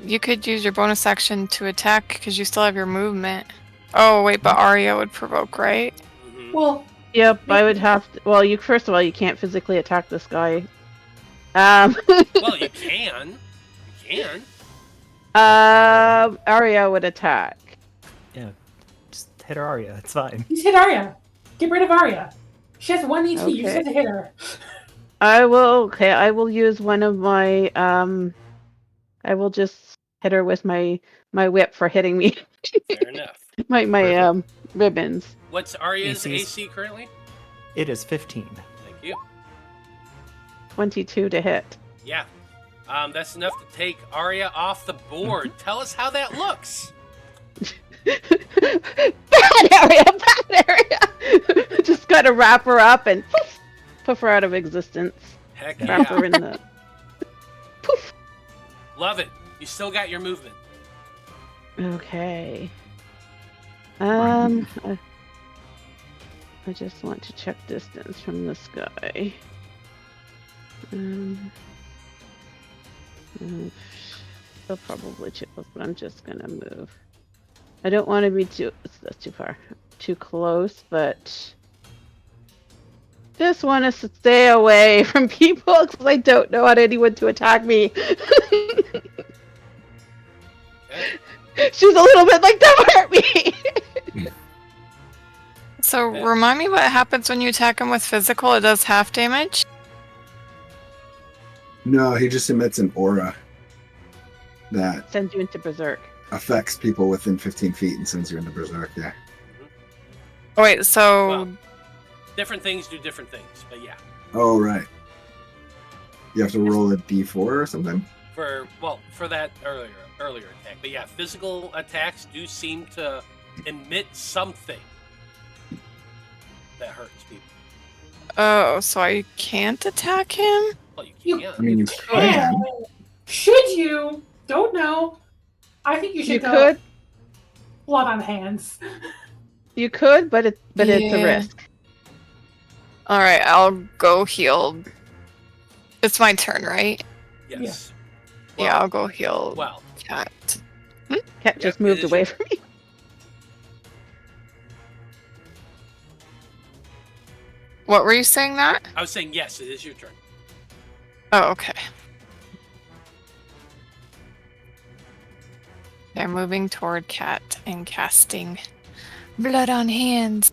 F: You could use your bonus action to attack because you still have your movement. Oh wait, but Arya would provoke, right?
A: Mm-hmm.
B: Well,
C: Yep, I would have to. Well, first of all, you can't physically attack this guy.
A: Well, you can. You can.
C: Arya would attack.
E: Yeah, just hit her Arya. It's fine.
B: you hit Arya. Get rid of Arya. She has 1 ET. You just
C: Okay.
B: have to hit her.
C: I will use one of my I will just hit her with my whip for hitting me.
A: Fair enough.
C: my
E: Perfect.
C: ribbons.
A: What's Arya's
E: AC's
A: AC currently?
E: It is 15.
A: Thank you.
C: 22 to hit.
A: Yeah. That's enough to take Arya off the board. Tell us how that looks.
C: Bad area. Just gotta wrap her up and poof her out of existence.
A: Heck
C: Wrap
A: yeah.
C: her in the poof.
A: Love it. You still got your movement.
C: Okay. I just want to check distance from this guy. He'll probably choose, but I'm just gonna move. I don't want to be that's too far, too close, but just want to stay away from people because I don't know how anyone to attack me.
A: Okay.
C: She's a little bit like, don't hurt me.
F: So
A: Yeah.
F: remind me what happens when you attack him with physical. It does half damage.
D: No, he just emits an aura that
C: Sends you into berserk.
D: affects people within 15 feet and sends you into berserk. Yeah.
F: Oh wait, so
A: Well, different things do different things, but yeah.
D: Oh, right. You have to roll a d4 or something?
A: For that earlier attack. But yeah, physical attacks do seem to emit something that hurts people.
F: oh, so I can't attack him?
A: Well, you can.
D: I mean, you can.
B: Should you? Don't know. I think you should
C: You
B: go
C: could,
B: blood on hands.
C: but it's a
F: Yeah.
C: risk.
F: All right, I'll go heal. It's my turn, right?
A: Yes.
F: Yeah, I'll go heal
A: Well,
F: Cat.
C: Cat just
A: it
C: moved
A: is
C: away
A: your-
C: from me.
F: What were you saying, that?
A: I was saying yes, it is your turn.
F: Oh, okay. They're moving toward Cat and casting blood on hands.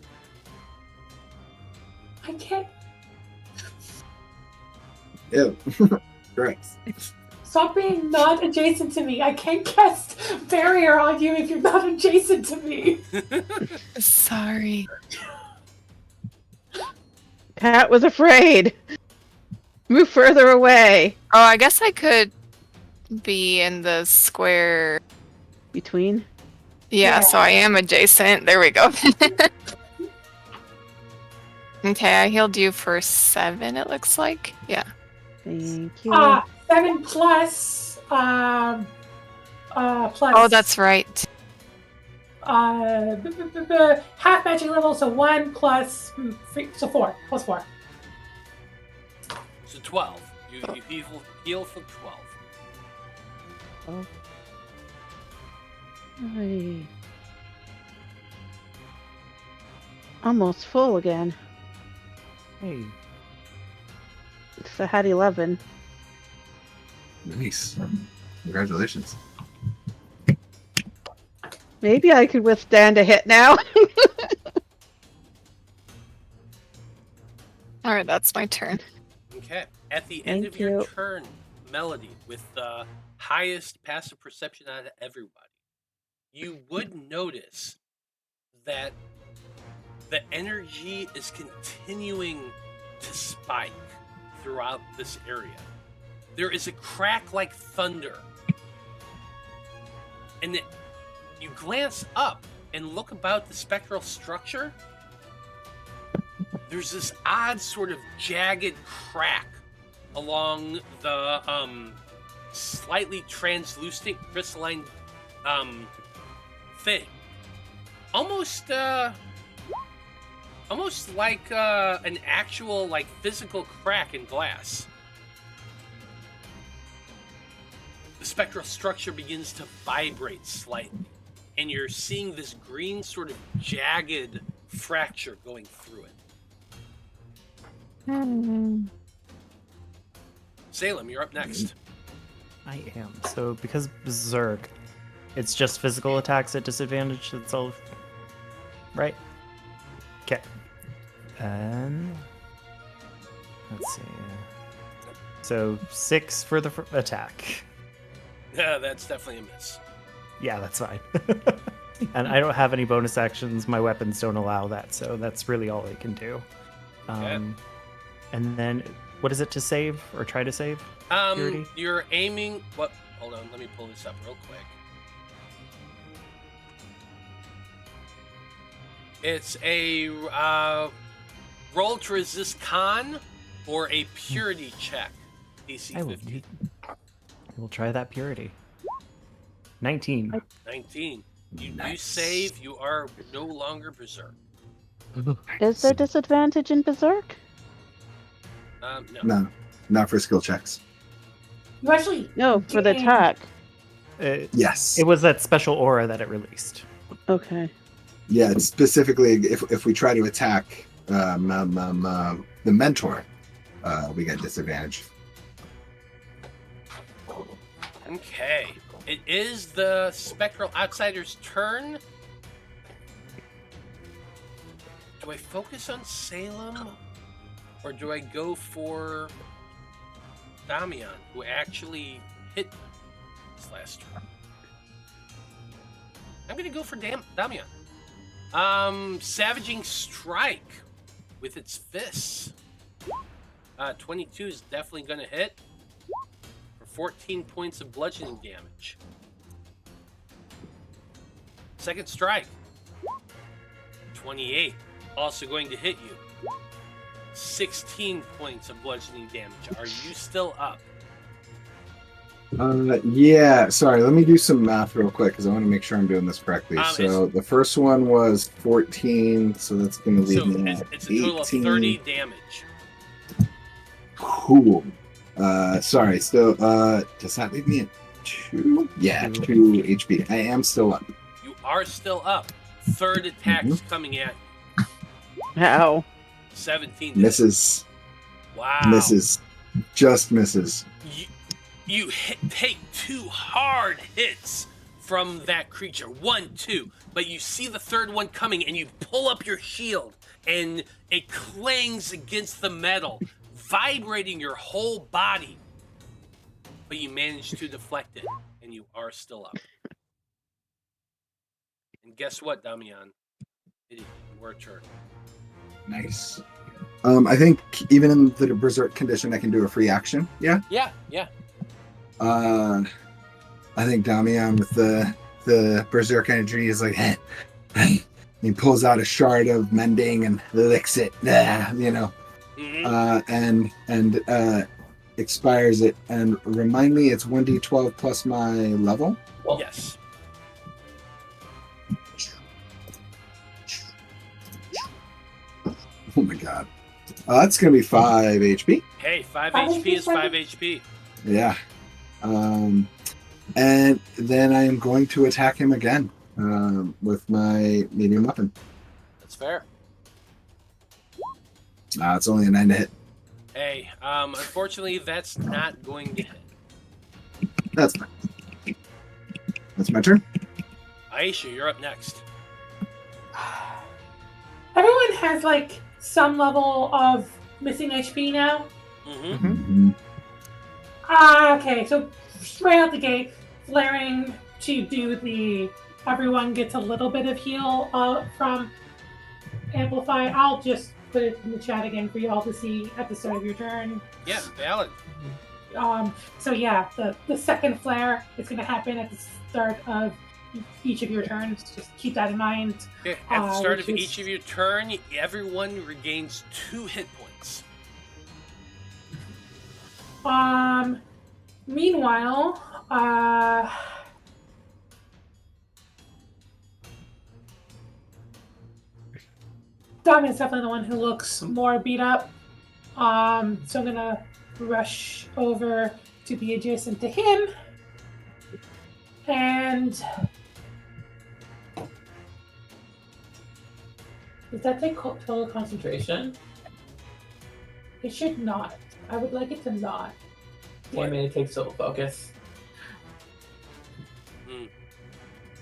B: I can't.
D: Ew. Gross.
B: Stop being not adjacent to me. I can't cast barrier on you if you're not adjacent to me.
F: Sorry.
C: Cat was afraid. Move further away.
F: Oh, I guess I could be in the square.
C: Between.
F: Yeah, so I am adjacent. There we go. Okay, I healed you for 7, it looks like. Yeah.
C: Thank you.
B: 7 plus. Plus.
F: Oh, that's right.
B: Half magic level, so 1 plus 3, so 4 plus 4.
A: So 12. You heal for 12.
C: Ay. Almost full again.
E: Hey.
C: So I had 11.
D: Nice. Congratulations.
C: Maybe I could withstand a hit now.
F: All right, that's my turn.
A: Okay. At the end
C: Thank
A: of your
C: you.
A: turn, Melody, with the highest passive perception out of everybody, you would notice that the energy is continuing to spike throughout this area. There is a crack like thunder. And you glance up and look about the spectral structure. There's this odd sort of jagged crack along the slightly translucent crystalline thing. Almost like an actual like physical crack in glass. The spectral structure begins to vibrate slightly, and you're seeing this green sort of jagged fracture going through it. Salem, you're up next.
E: I am. So because Berserk, it's just physical attacks at disadvantage. That's all. Right? Okay. And let's see. So 6 for the attack.
A: Yeah, that's definitely a miss.
E: Yeah, that's fine. And I don't have any bonus actions. My weapons don't allow that, so that's really all I can do.
A: Okay.
E: And then, what is it to save or try to save? Purity?
A: You're aiming. What? Hold on, let me pull this up real quick. It's a roll to resist con or a purity check. DC 50.
E: We'll try that purity. 19.
A: 19. You do
D: Nice.
A: save. You are no longer berserk.
C: Is there disadvantage in Berserk?
A: No.
D: No, not for skill checks.
B: You actually.
C: No, for the
B: Dang.
C: attack.
D: Yes.
E: It was that special aura that it released.
C: Okay.
D: Yeah, it's specifically if we try to attack the mentor, we get disadvantage.
A: Okay. It is the Spectral Outsider's turn. Do I focus on Salem? Or do I go for Damian, who actually hit this last turn? I'm going to go for Damian. Savaging Strike with its fists. 22 is definitely going to hit. 14 points of bludgeoning damage. Second strike. 28. Also going to hit you. 16 points of bludgeoning damage. Are you still up?
D: Yeah, sorry, let me do some math real quick because I want to make sure I'm doing this correctly. So the first one was 14, so that's going to leave me at
A: it's a total
D: 18.
A: of 30 damage.
D: Cool. Sorry, still, does that leave me at 2? Yeah, 2 HP. I am still up.
A: You are still up. Third attack is coming at you.
C: Ow.
A: 17.
D: Misses.
A: Wow.
D: Misses. Just misses.
A: You take 2 hard hits from that creature. 1, 2. But you see the third one coming, and you pull up your shield, and it clangs against the metal, vibrating your whole body. But you manage to deflect it, and you are still up. And guess what, Damian? It is your turn.
D: Nice. I think even in the berserk condition, I can do a free action. Yeah.
A: Yeah.
D: I think Damian with the berserk energy is like, he pulls out a shard of mending and licks it, you know, and expires it. And remind me, it's 1d12 plus my level.
A: Yes.
D: Oh my god. That's gonna be 5 HP.
A: Hey, 5 HP is 5 HP.
D: Yeah. And then I am going to attack him again with my medium weapon.
A: That's fair.
D: It's only a 9 to hit.
A: Hey, unfortunately, that's not going to hit.
D: That's fine. That's my turn.
A: Aisha, you're up next.
B: Everyone has like some level of missing HP now.
A: Mm-hmm.
B: Okay, so straight out the gate, flaring to do the everyone gets a little bit of heal from Amplify. I'll just put it in the chat again for you all to see at the start of your turn.
A: Yeah, valid.
B: So yeah, the second flare is going to happen at the start of each of your turns. Just keep that in mind.
A: Okay, at the start of each of your turn, everyone regains 2 hit points.
B: Meanwhile, Damian's definitely the one who looks more beat up. So I'm gonna rush over to be adjacent to him. And does that take total concentration? It should not. I would like it to not.
G: Damn it, it takes total focus.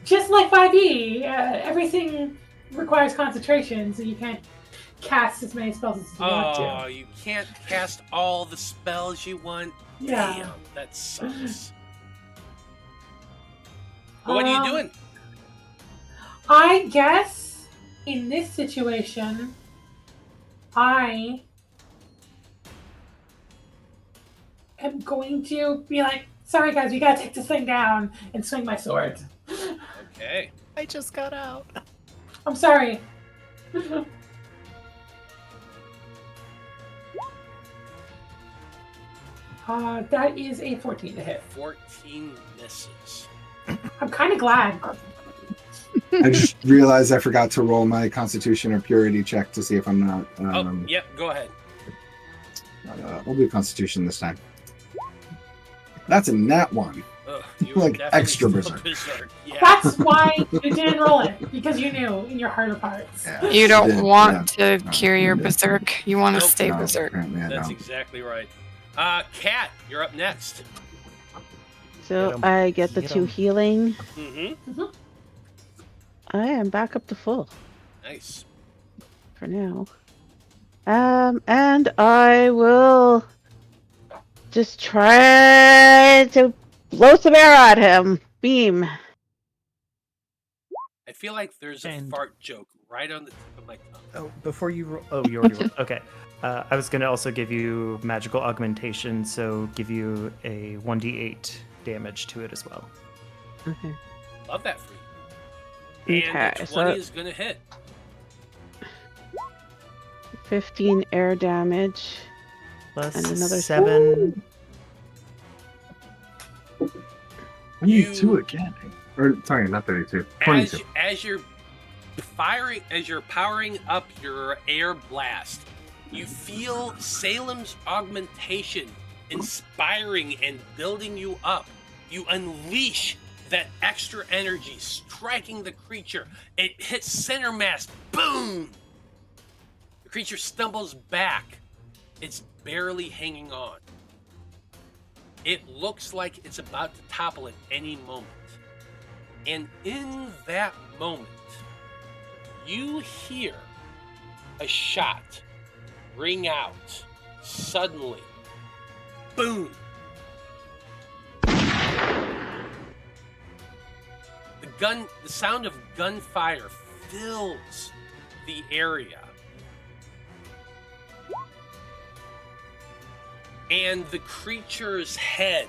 B: Just like 5e, everything requires concentration, so you can't cast as many spells as you want to.
A: Oh, you can't cast all the spells you want?
B: Yeah.
A: Damn, that sucks. But what are you doing?
B: I guess in this situation, I am going to be like, sorry guys, we gotta take this thing down, and swing my sword.
A: Okay.
E: I just got out.
B: I'm sorry. That is a 14 to hit.
A: 14 misses.
B: I'm kind of glad.
D: I just realized I forgot to roll my Constitution or Purity check to see if I'm not.
A: Yep, go ahead.
D: We'll do Constitution this time. That's a nat 1.
A: Ugh,
D: Like extra berserk.
A: Yeah.
B: That's why you didn't roll it, because you knew in your heart of hearts.
D: Yeah.
F: You don't
D: Yeah,
F: want
D: yeah.
F: to cure your
D: Yeah.
F: berserk. You want to
A: Nope.
F: stay
D: No,
F: berserk.
D: apparently I
A: That's
D: don't.
A: exactly right. Kat, you're up next.
C: So
E: Get 'em.
C: I get the
E: Get
C: 2
E: 'em.
C: healing.
A: Mm-hmm.
C: I am back up to full
A: Nice.
C: for now. And I will just try to blow some air at him. Beam.
A: I feel like there's a
E: And-
A: fart joke right on the tip of my tongue.
E: Oh, before you roll. Oh, you already rolled. Okay. I was going to also give you magical augmentation, so give you a 1d8 damage to it as well.
C: Okay.
A: Love that for you. And
C: Okay,
A: the
C: so
A: 20 is going to hit.
C: 15 air damage.
E: Plus
C: And another
E: 7.
A: You-
D: 22 again. Or sorry, not 32. 22.
A: As you're powering up your air blast, you feel Salem's augmentation inspiring and building you up. You unleash that extra energy, striking the creature. It hits center mass. Boom! The creature stumbles back. It's barely hanging on. It looks like it's about to topple at any moment. And in that moment, you hear a shot ring out suddenly. Boom! The sound of gunfire fills the area. And the creature's head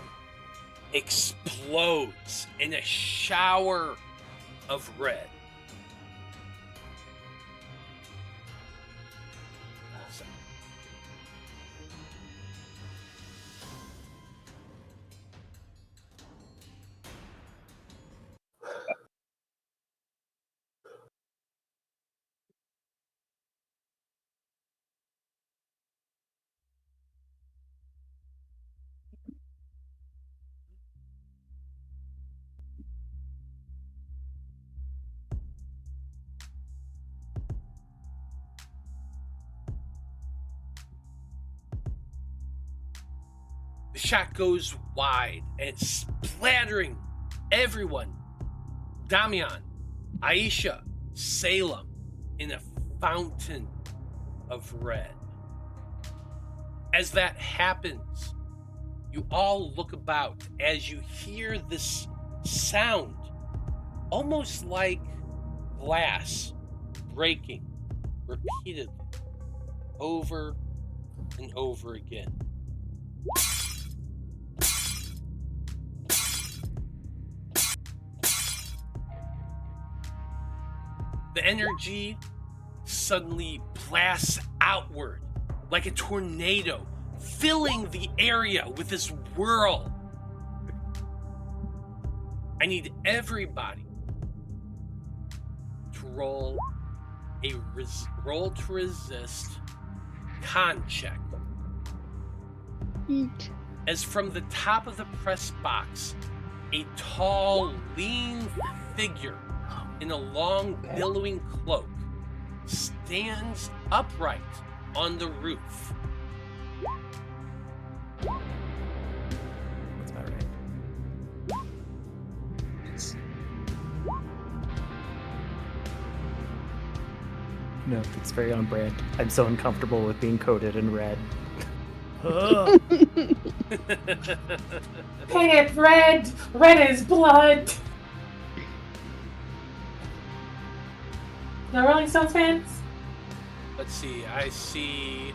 A: explodes in a shower of red. The shot goes wide and it's splattering everyone. Damian, Aisha, Salem in a fountain of red. As that happens, you all look about as you hear this sound, almost like glass breaking repeatedly over and over again. The energy suddenly blasts outward like a tornado, filling the area with this whirl. I need everybody to roll a roll to resist con check.
C: Eat.
A: As from the top of the press box, a tall, lean figure in a long, billowing cloak stands upright on the roof.
E: That's about right. No, it's very on brand. I'm so uncomfortable with being coated in red.
B: Painted red. Red is blood. The Rolling Stones fans?
A: Let's see. I see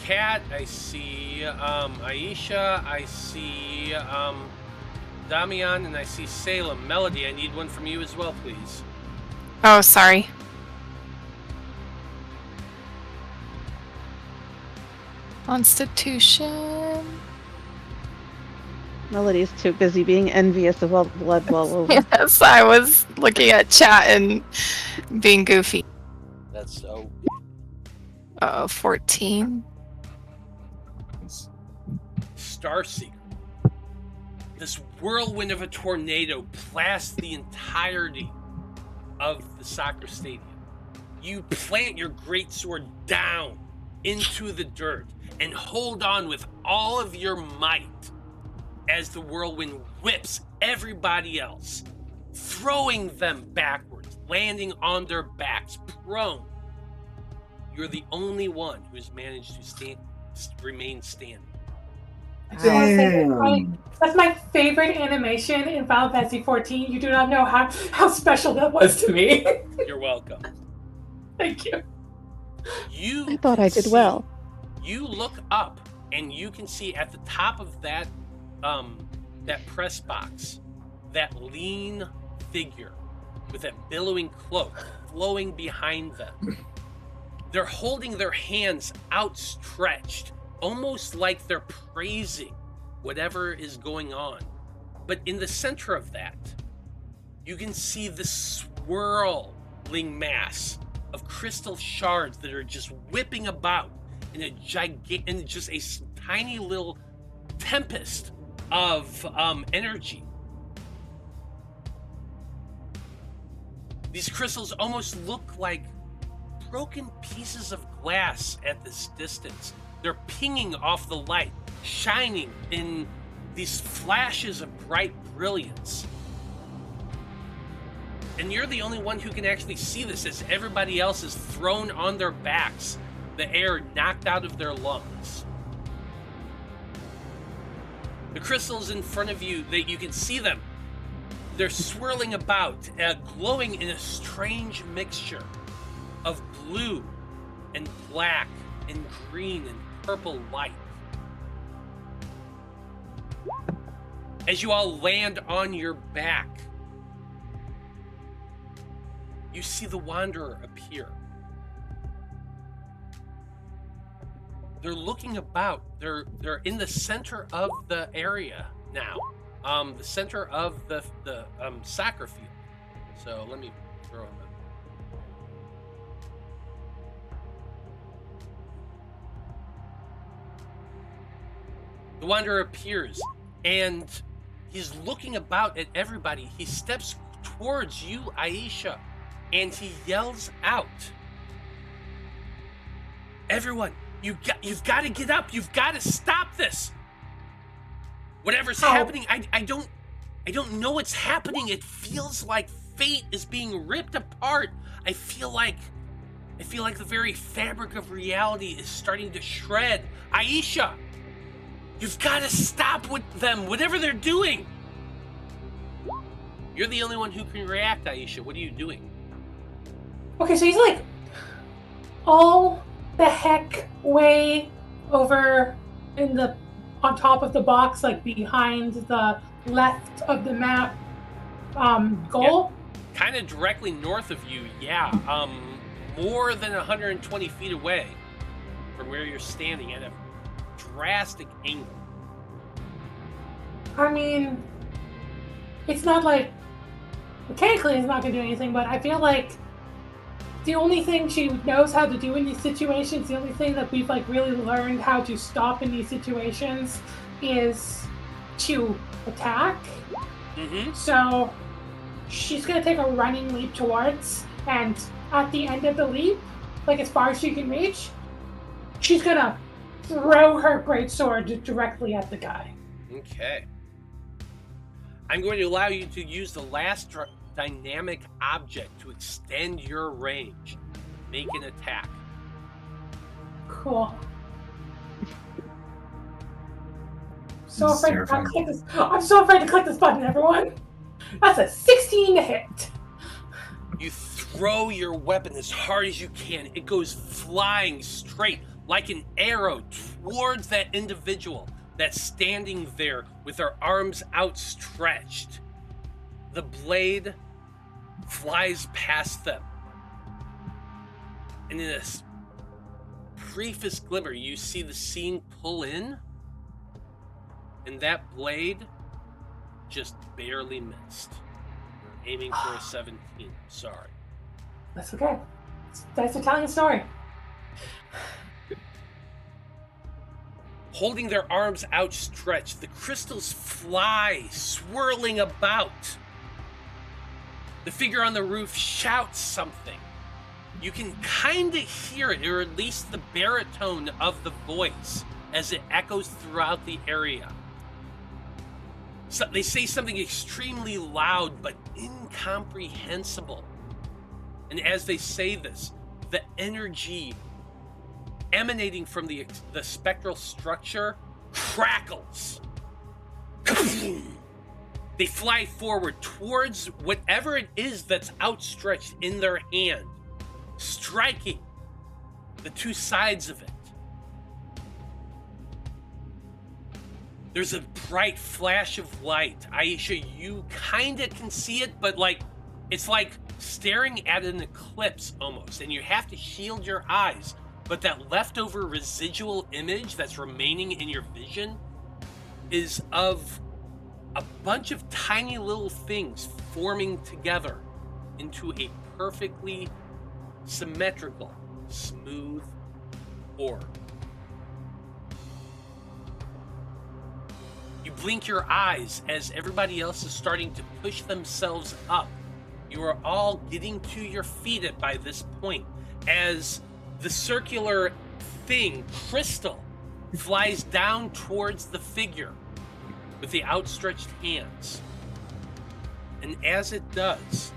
A: Kat. I see Aisha. I see Damian, and I see Salem. Melody, I need one from you as well, please.
F: Oh, sorry. Constitution.
C: Melody's too busy being envious of all the blood all over.
F: Yes, I was looking at chat and being goofy.
A: That's so.
F: 14.
A: Starseeker. This whirlwind of a tornado blasts the entirety of the soccer stadium. You plant your greatsword down into the dirt and hold on with all of your might as the whirlwind whips everybody else, throwing them backwards, landing on their backs, prone. You're the only one who has managed to remain standing.
D: Damn.
B: That's my favorite animation in Final Fantasy XIV. You do not know how special that was to me.
A: You're welcome.
B: Thank you.
C: I thought I did well.
A: You look up and you can see at the top of that press box, that lean figure with that billowing cloak flowing behind them. They're holding their hands outstretched, almost like they're praising whatever is going on. But in the center of that, you can see the swirling mass of crystal shards that are just whipping about in just a tiny little tempest of energy. These crystals almost look like broken pieces of glass at this distance. They're pinging off the light, shining in these flashes of bright brilliance. And you're the only one who can actually see this, as everybody else is thrown on their backs, the air knocked out of their lungs. The crystals in front of you, that you can see them, they're swirling about, glowing in a strange mixture of blue and black and green and purple light. As you all land on your back, you see the Wanderer appear. They're looking about. They're in the center of the area now, the center of the soccer field. So let me throw them. The Wanderer appears, and he's looking about at everybody. He steps towards you, Aisha, and he yells out, "Everyone, you've got to get up. You've got to stop this." Whatever's happening, I don't know what's happening. It feels like fate is being ripped apart. I feel like the very fabric of reality is starting to shred. Aisha, you've got to stop with them, whatever they're doing. You're the only one who can react, Aisha. What are you doing?
B: Okay, so he's like all the heck way over on top of the box, like behind the left of the map goal.
A: Yeah, kind of directly north of you, yeah. More than 120 feet away from where you're standing at a drastic angle.
B: I mean, it's not like mechanically it's not going to do anything, but I feel like the only thing she knows how to do in these situations, the only thing that we've like really learned how to stop in these situations is to attack.
A: Mm-hmm.
B: So she's going to take a running leap towards, and at the end of the leap, like as far as she can reach, she's going to throw her greatsword directly at the guy.
A: Okay. I'm going to allow you to use the last dynamic object to extend your range. Make an attack.
B: Cool. So afraid to click this. I'm so afraid to click this button, everyone. That's a 16 to hit.
A: You throw your weapon as hard as you can. It goes flying straight like an arrow towards that individual that's standing there with their arms outstretched. The blade flies past them. And in this briefest glimmer, you see the scene pull in, and that blade just barely missed. You're aiming for a 17. Sorry.
B: That's okay. Thanks for telling a story.
A: Holding their arms outstretched, the crystals fly, swirling about. The figure on the roof shouts something. You can kind of hear it, or at least the baritone of the voice, as it echoes throughout the area. So they say something extremely loud, but incomprehensible. And as they say this, the energy emanating from the spectral structure crackles. They fly forward towards whatever it is that's outstretched in their hand, striking the two sides of it. There's a bright flash of light. Aisha, you kind of can see it, but it's like staring at an eclipse almost, and you have to shield your eyes. But that leftover residual image that's remaining in your vision is of a bunch of tiny little things forming together into a perfectly symmetrical, smooth orb. You blink your eyes as everybody else is starting to push themselves up. You are all getting to your feet by this point as the circular thing, crystal, flies down towards the figure with the outstretched hands. And as it does,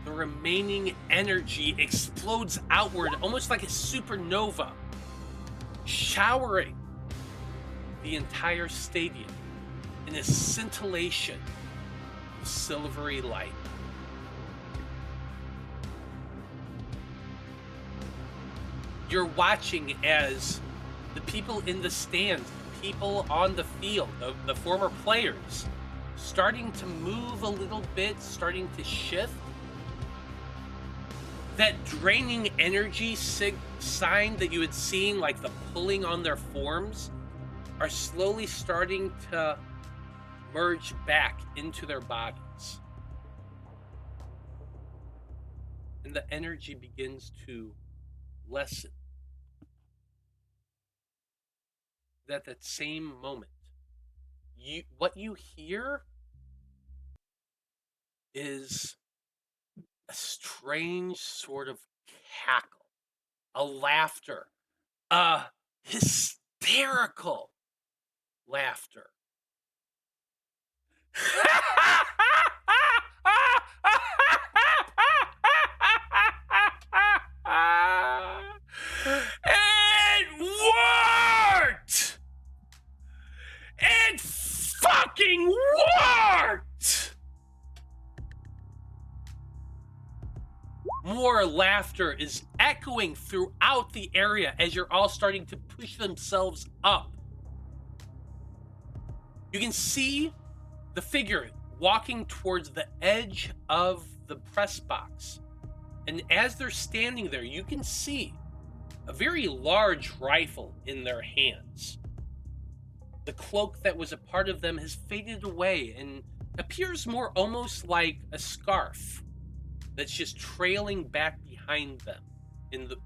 A: the remaining energy explodes outward, almost like a supernova, showering the entire stadium in a scintillation of silvery light. You're watching as the people in the stands, the people on the field, the former players, starting to move a little bit, starting to shift. That draining energy sign that you had seen, like the pulling on their forms, are slowly starting to merge back into their bodies. And the energy begins to lessen. At that same moment, what you hear is a strange sort of cackle, a laughter, a hysterical laughter It worked! It fucking worked! More laughter is echoing throughout the area as you're all starting to push themselves up. You can see the figure walking towards the edge of the press box. And as they're standing there, you can see a very large rifle in their hands. The cloak that was a part of them has faded away and appears more almost like a scarf that's just trailing back behind them in the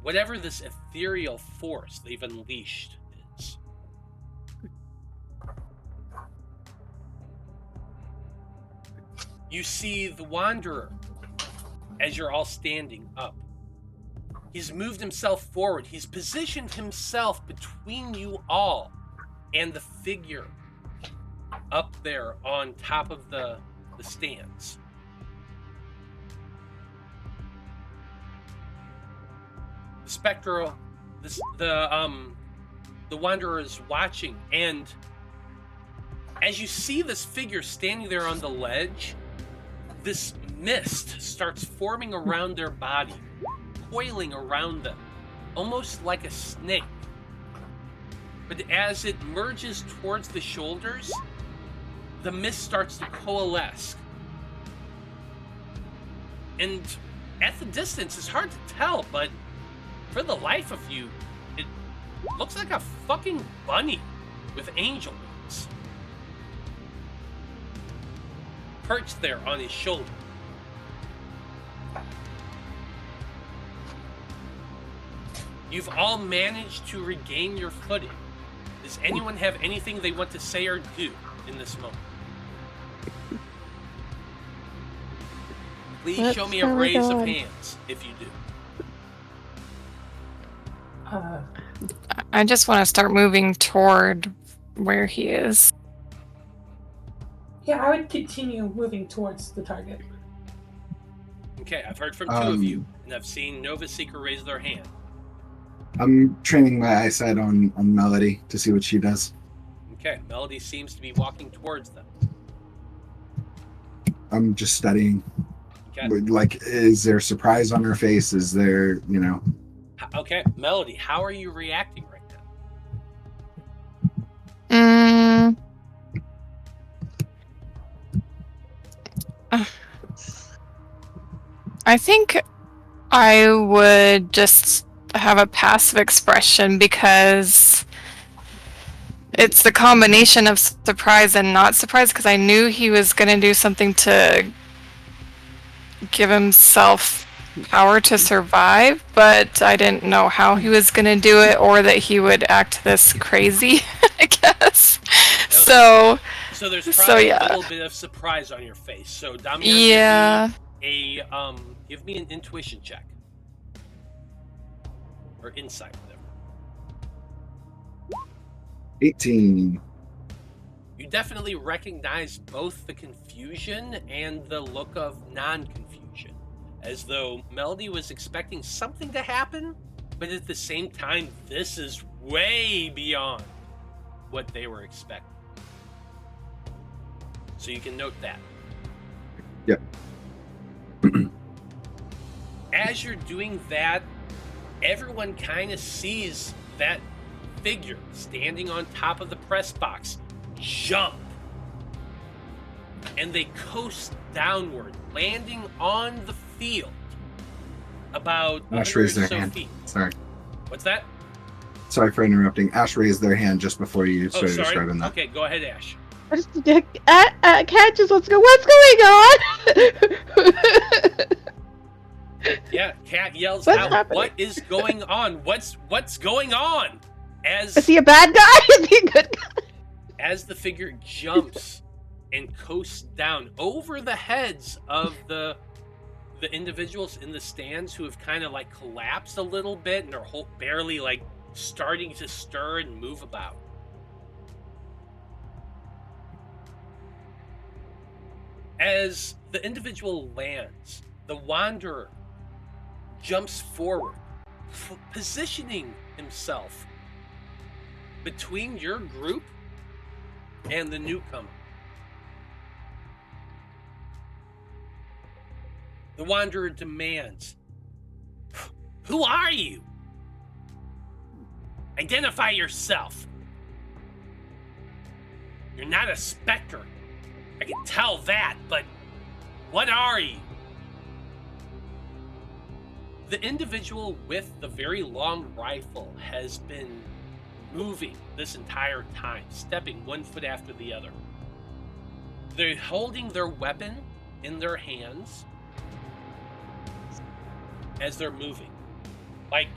A: whatever this ethereal force they've unleashed is. You see the Wanderer as you're all standing up. He's moved himself forward. He's positioned himself between you all and the figure up there on top of the stands. The spectral, the Wanderer is watching, and as you see this figure standing there on the ledge, this mist starts forming around their body, coiling around them, almost like a snake. But as it merges towards the shoulders, the mist starts to coalesce. And at the distance, it's hard to tell, but for the life of you, it looks like a fucking bunny with angel wings perched there on his shoulder. You've all managed to regain your footing. Does anyone have anything they want to say or do in this moment? Please show me a raise of hands if you do.
F: I just want to start moving toward where he is.
B: Yeah, I would continue moving towards the target.
A: Okay, I've heard from two of you, and I've seen Nova Seeker raise their hand.
D: I'm training my eyesight on Melody to see what she does.
A: Okay, Melody seems to be walking towards them.
D: I'm just studying.
A: Okay.
D: Like, is there surprise on her face? Is there,
A: Okay, Melody, how are you reacting right now?
F: I think I would just have a passive expression because it's the combination of surprise and not surprise, because I knew he was going to do something to give himself power to survive, but I didn't know how he was going to do it or that he would act this crazy, I guess. So
A: there's probably
F: yeah.
A: a little bit of surprise on your face. So Damian, give me an intuition check. Or insight, whatever.
D: 18.
A: You definitely recognize both the confusion and the look of non-confusion, as though Melody was expecting something to happen, but at the same time, this is way beyond what they were expecting. So you can note that.
D: Yep.
A: As you're doing that, everyone kind of sees that figure standing on top of the press box jump, and they coast downward, landing on the field about
D: Ash
A: 100
D: raised their
A: or so
D: hand.
A: feet.
D: Sorry.
A: What's that?
D: Sorry for interrupting. Ash raised their hand just before you started describing that.
A: Okay, go ahead, Ash.
C: Cat just wants to go, what's going on?
A: Yeah, Cat yells
C: What's
A: out,
C: happening?
A: "What is going on? What's going on?"
C: Is he a bad guy? Is he a good guy?
A: As the figure jumps and coasts down over the heads of the individuals in the stands who have kind of like collapsed a little bit and are barely like starting to stir and move about. As the individual lands, the Wanderer jumps forward, positioning himself between your group and the newcomer. The Wanderer demands, "Who are you? Identify yourself. You're not a specter. I can tell that, but what are you?" The individual with the very long rifle has been moving this entire time, stepping one foot after the other. They're holding their weapon in their hands as they're moving, like,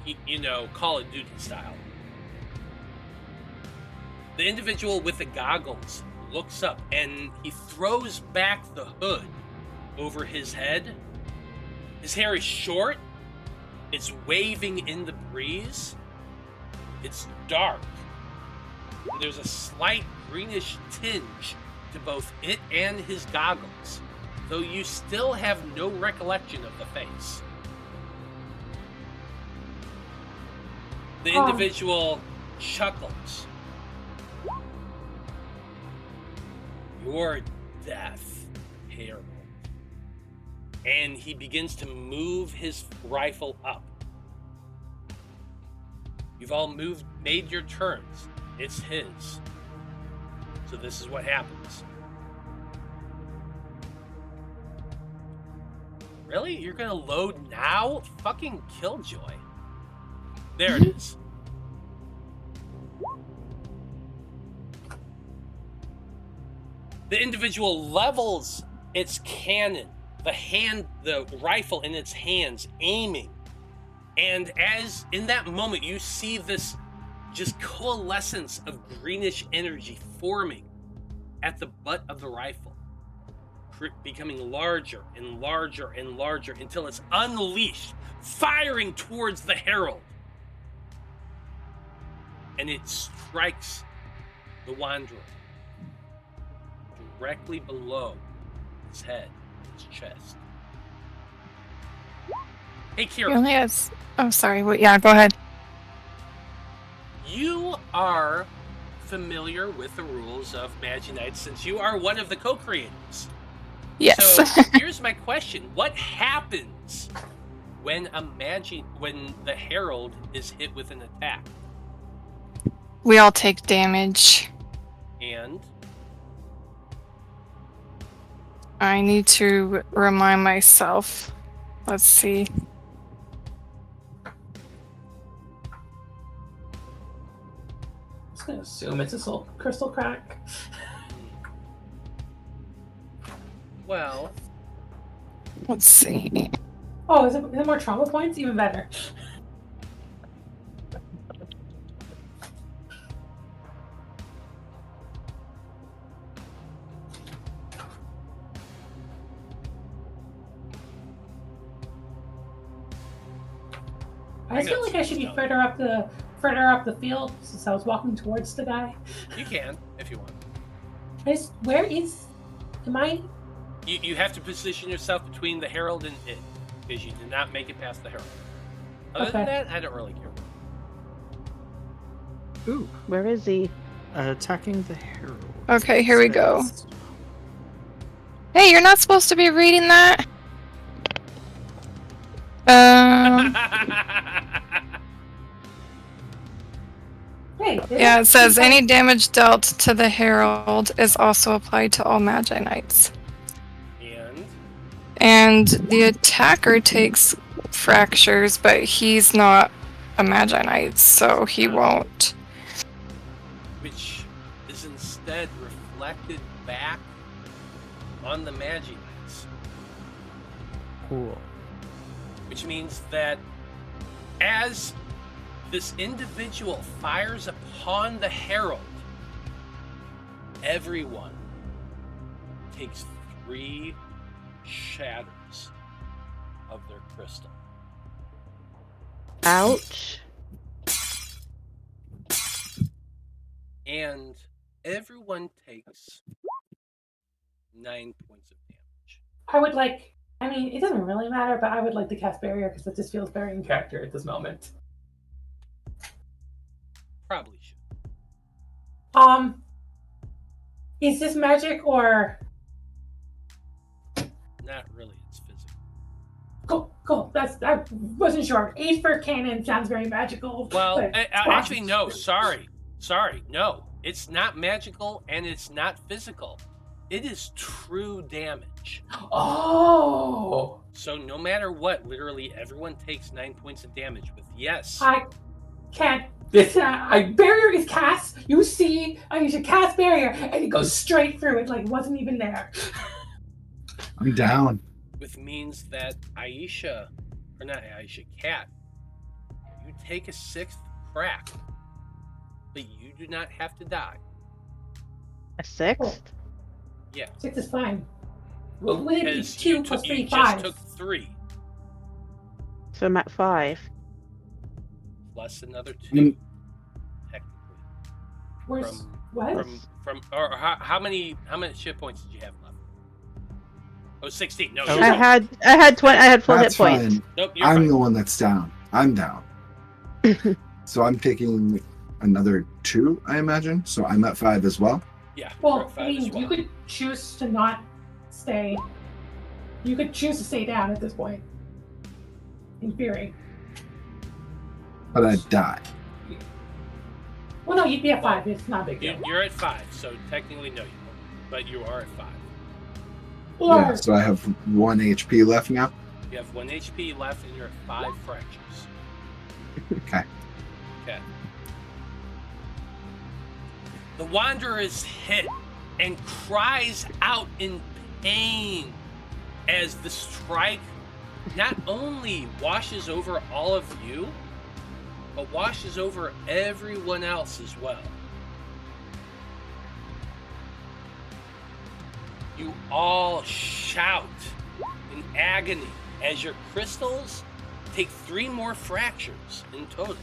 A: Call of Duty style. The individual with the goggles looks up and he throws back the hood over his head. His hair is short. It's waving in the breeze. It's dark. There's a slight greenish tinge to both it and his goggles, though you still have no recollection of the face. The individual chuckles. "Your death, Herald." And he begins to move his rifle up. You've all made your turns. It's his. So this is what happens. Really? You're gonna load now? Fucking killjoy. There it is. The individual levels its cannon, the rifle in its hands, aiming. And as in that moment, you see this just coalescence of greenish energy forming at the butt of the rifle, becoming larger and larger and larger until it's unleashed, firing towards the Herald. And it strikes the Wanderer directly below his head, his chest. Hey, Kira.
F: He only has... Oh, sorry. Wait, yeah, go ahead.
A: You are familiar with the rules of Magi-Knights since you are one of the co-creators.
F: Yes.
A: So here's my question. What happens when the Herald is hit with an attack?
F: We all take damage.
A: And?
F: I need to remind myself. Let's see.
G: I'm just gonna assume it's a crystal crack.
A: Well,
F: Let's see.
B: Oh, is it more trauma points? Even better. I feel like I should be further up the field since I was walking towards the guy.
A: you can if you want.
B: Am I?
A: You have to position yourself between the Herald and it, because you did not make it past the Herald. Other than that, I don't really care.
E: Ooh,
C: Where is he?
E: attacking the Herald.
F: Okay, here we go. Hey, you're not supposed to be reading that.
B: Hey.
F: Yeah, it says any damage dealt to the Herald is also applied to all Magi-Knights. And the attacker takes fractures, but he's not a Magi-Knight, so he won't.
A: Which is instead reflected back on the Magi-Knights.
E: Cool.
A: Which means that as this individual fires upon the Herald, everyone takes 3 shatters of their crystal.
C: Ouch.
A: And everyone takes 9 points of damage.
B: I would like. I mean, it doesn't really matter, but I would like to cast barrier because it just feels very in character at this moment.
A: Probably should.
B: Is this magic or?
A: Not really. It's physical.
B: Cool. I wasn't sure. 8 for cannon sounds very magical.
A: Well,
B: but
A: actually, no. Sorry. No. It's not magical and it's not physical. It is true damage.
G: Oh.
A: So no matter what, literally everyone takes 9 points of damage. But yes.
B: I can't. Barrier is cast. You see, I should cast barrier, and it goes straight through it like it wasn't even there.
D: I'm down.
A: Which means that Cat, you take a 6th crack, but you do not have to die.
C: A 6th?
B: Cool.
A: Yeah.
B: 6 is fine. Well, would it be
A: Because
B: 2 plus 3,
A: you
B: 5?
A: just took 3.
C: So I'm at 5.
A: Plus another 2, technically.
B: Where's what?
A: How many shit points did you have left? Oh, 16. No,
C: I had 20. I had full
D: That's
C: hit points.
D: fine.
A: Nope, you're
D: I'm
A: fine.
D: the one that's down. I'm down. So I'm taking another 2, I imagine. So I'm at 5 as well.
A: Yeah. you're
B: Well,
A: at 5
B: I mean,
A: as well.
B: you could choose to not stay. You could choose to stay down at this point. In theory.
D: But I die.
B: Well, no, you'd be at 5. It's not a big deal.
A: You're at 5, so technically no, you won't. But you are at 5.
B: Or,
D: Yeah, so I have 1 HP left now.
A: You have 1 HP left, and you're at 5 fractures.
D: Okay.
A: Okay. The Wanderer is hit and cries out in pain as the strike not only washes over all of you, but washes over everyone else as well. You all shout in agony as your crystals take 3 more fractures in total.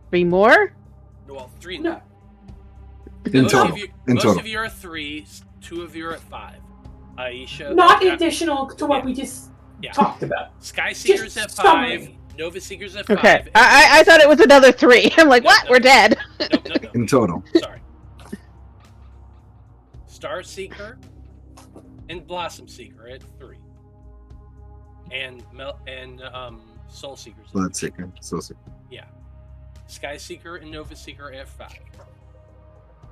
C: Three more?
A: Well, 3
B: No.
D: In
A: Most
D: total.
A: of you,
D: In
A: most
D: total.
A: of you are 3, 2 of you are at 5. Aisha.
B: not additional to what we just
A: Yeah.
B: talked about.
A: Sky Seeker's at 5.
B: summary.
A: Nova Seeker's at
C: Okay.
A: 5.
C: I thought it was another 3. I'm like,
A: No,
C: what?
A: no.
C: We're dead.
A: No.
D: In total.
A: Sorry. Star Seeker and Blossom Seeker at 3. And Soul Seeker's at
D: Blood
A: 3.
D: Seeker. Soul Seeker.
A: Yeah. Sky Seeker and Nova Seeker at 5.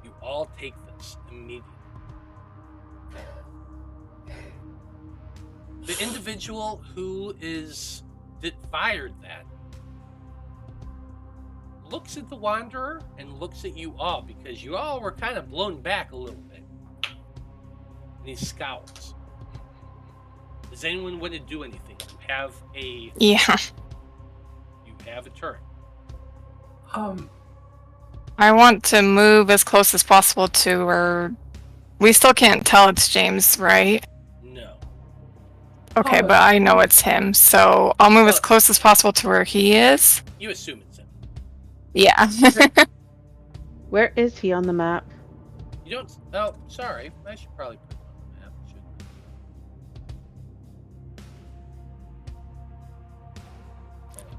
A: You all take this immediately. The individual that fired that looks at the Wanderer and looks at you all because you all were kind of blown back a little bit. And he scowls. Does anyone want to do anything? You have a turn.
F: I want to move as close as possible to where we still can't tell it's James, right?
A: No.
F: Okay,
B: Oh.
F: but I know it's him, so I'll move as close as possible to where he is.
A: You assume it's him.
F: Yeah.
C: Where is he on the map?
A: You don't. Oh, sorry. I should probably put him on the map.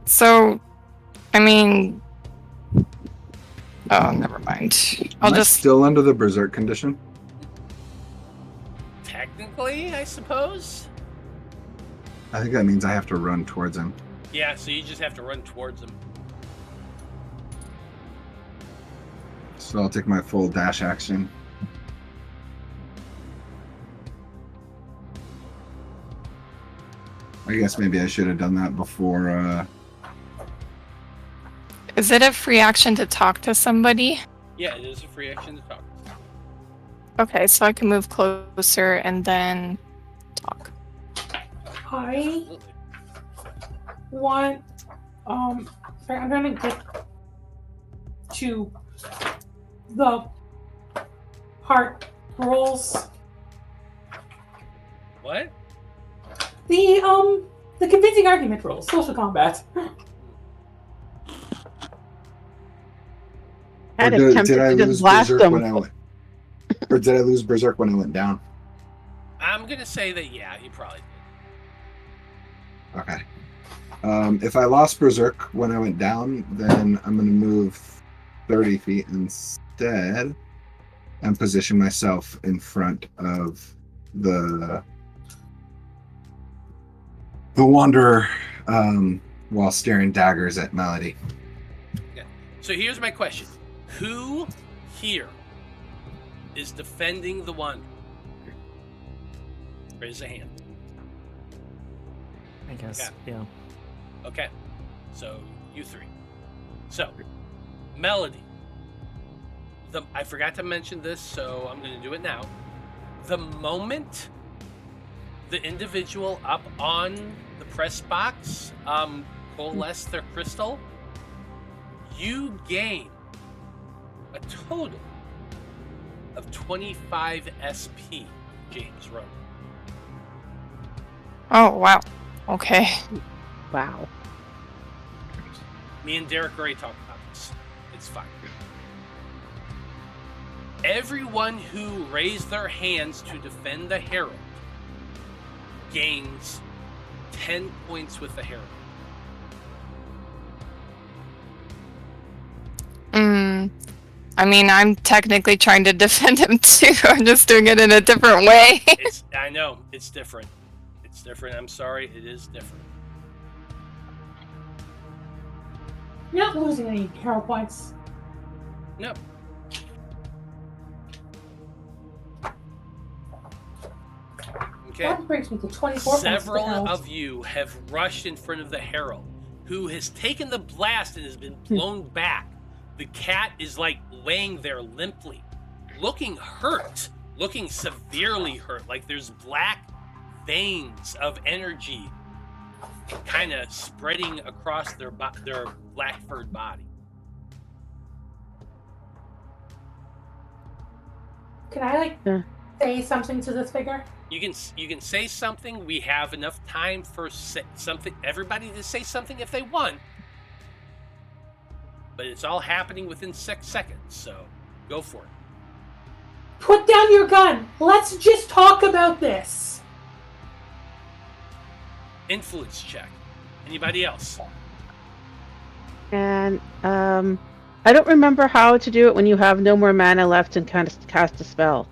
F: So, I mean, oh, never mind. I'll
D: Am I
F: just
D: still under the berserk condition?
A: Technically, I suppose.
D: I think that means I have to run towards him.
A: Yeah, so you just have to run towards him.
D: So I'll take my full dash action. I guess maybe I should have done that before.
F: Is it a free action to talk to somebody?
A: Yeah, it is a free action to talk.
F: Okay, so I can move closer and then talk.
B: I
A: Absolutely.
B: want. Sorry, I'm gonna get to the heart rolls.
A: What?
B: The convincing argument rolls, social combat.
C: Had
D: Or
C: is
D: did
C: tempted
D: I
C: to
D: lose
C: just blast
D: Berserk
C: him.
D: when I went? Or did I lose Berserk when I went down?
A: I'm gonna say that you probably did.
D: Okay. If I lost Berserk when I went down, then I'm gonna move 30 feet instead and position myself in front of the Wanderer while staring daggers at Melody.
A: Okay. So here's my question: who here is defending the Wanderer? Raise a hand.
E: I guess, yeah.
A: Okay. So you three. So Melody. I forgot to mention this, so I'm going to do it now. The moment the individual up on the press box coalesce their crystal, you gain a total of 25 SP, James Ronin.
F: Oh, wow. Okay.
C: Wow.
A: Me and Derek already talked about this. It's fine. Everyone who raised their hands to defend the Herald gains 10 points with the Herald.
F: I mean, I'm technically trying to defend him too. I'm just doing it in a different way.
A: I know, it's different. It's different. I'm sorry, it is different.
B: You're not losing any hero points.
A: No. Okay.
B: That brings me to 24
A: Several
B: points.
A: of you have rushed in front of the Herald, who has taken the blast and has been blown back. The cat is like laying there limply, looking hurt, looking severely hurt, like there's black veins of energy kind of spreading across their black furred body.
B: Can I say something to this figure?
A: You can say something. We have enough time for something. Everybody to say something if they want. But it's all happening within 6 seconds, so go for it.
B: Put down your gun. Let's just talk about this.
A: Influence check. Anybody else?
C: And I don't remember how to do it when you have no more mana left and kind of cast a spell.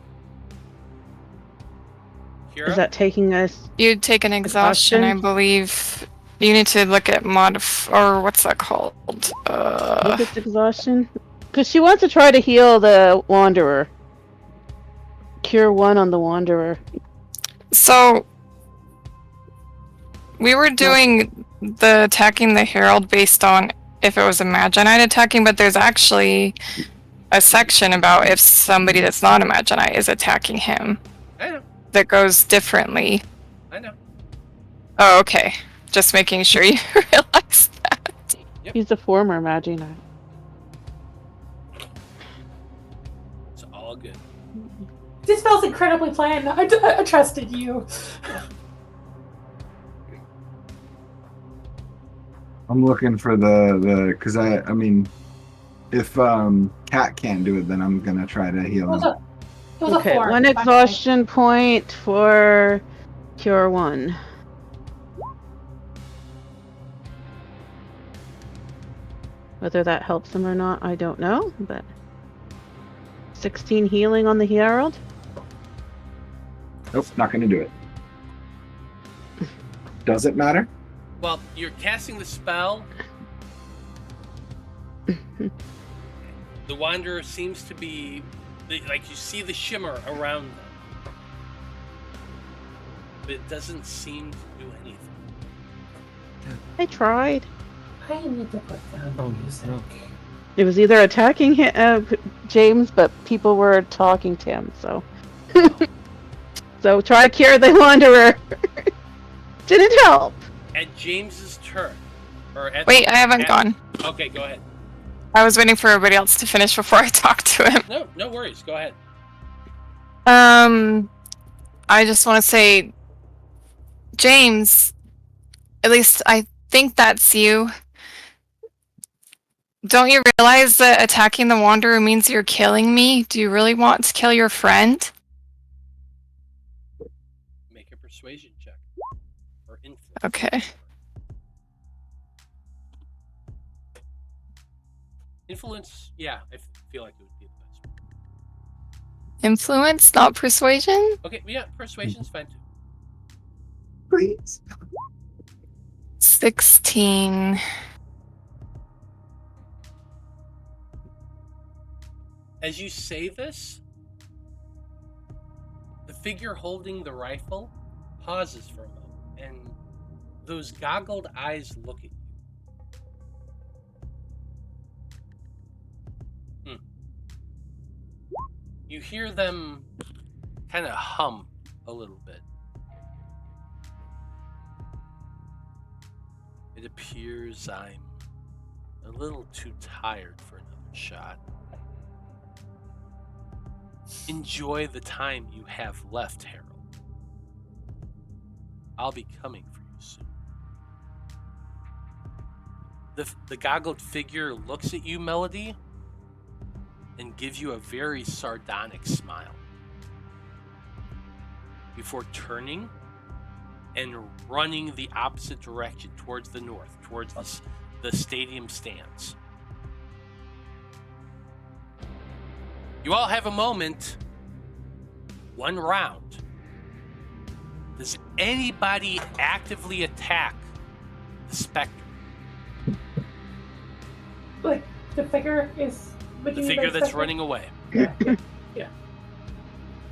A: Hero?
C: Is that taking us?
F: You'd take an exhaustion, I believe. You need to look at or what's that called?
C: Look at exhaustion? Because she wants to try to heal the Wanderer. Cure 1 on the Wanderer.
F: So we were doing the attacking the Herald based on if it was a Magi-Knight attacking, but there's actually a section about if somebody that's not a Magi-Knight is attacking him.
A: I know.
F: That goes differently.
A: I know.
F: Oh, okay. Just making sure you realize that.
A: Yep.
C: He's a former Magi-Knight.
A: It's all good.
B: This feels incredibly planned. I trusted you.
D: I'm looking for because I mean, if Cat can't do it, then I'm gonna try to heal him.
B: It was a
C: Okay,
B: 4.
C: 1 exhaustion point for Cure 1. Whether that helps him or not, I don't know, but 16 healing on the Herald.
D: Nope, not gonna do it. Does it matter?
A: Well, you're casting the spell. The Wanderer seems to be like you see the shimmer around them, but it doesn't seem to do anything.
C: I tried.
B: I need to put down the music.
C: It was either attacking James, but people were talking to him, so. So try to cure the Wanderer. Didn't help.
A: At James's turn,
F: Wait, I haven't gone.
A: Okay, go ahead.
F: I was waiting for everybody else to finish before I talked to him.
A: No worries. Go ahead.
F: I just want to say, James, at least I think that's you. Don't you realize that attacking the Wanderer means you're killing me? Do you really want to kill your friend?
A: Make a persuasion check. Or influence.
F: Okay.
A: Influence, yeah, I feel like it would be the best.
F: Influence, not persuasion?
A: Okay, yeah, persuasion's fine too.
D: Please.
F: 16.
A: As you say this, the figure holding the rifle pauses for a moment, and those goggled eyes look at you. You hear them kind of hum a little bit. It appears I'm a little too tired for another shot. Enjoy the time you have left, Harold. I'll be coming for you soon. The goggled figure looks at you, Melody, and gives you a very sardonic smile before turning and running the opposite direction towards the north, towards the stadium stands. You all have a moment. One round. Does anybody actively attack the Spectre?
B: Like, the figure is...
A: The figure that's running away.
B: Yeah.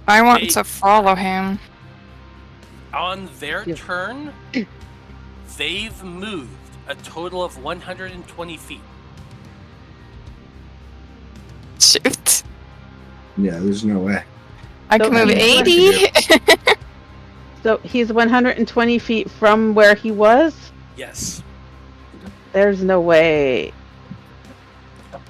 F: I want to follow him.
A: On their turn, they've moved a total of 120 feet.
F: Shoot.
D: Yeah, there's no way.
F: I can move 80.
C: So he's 120 feet from where he was?
A: Yes.
C: There's no way.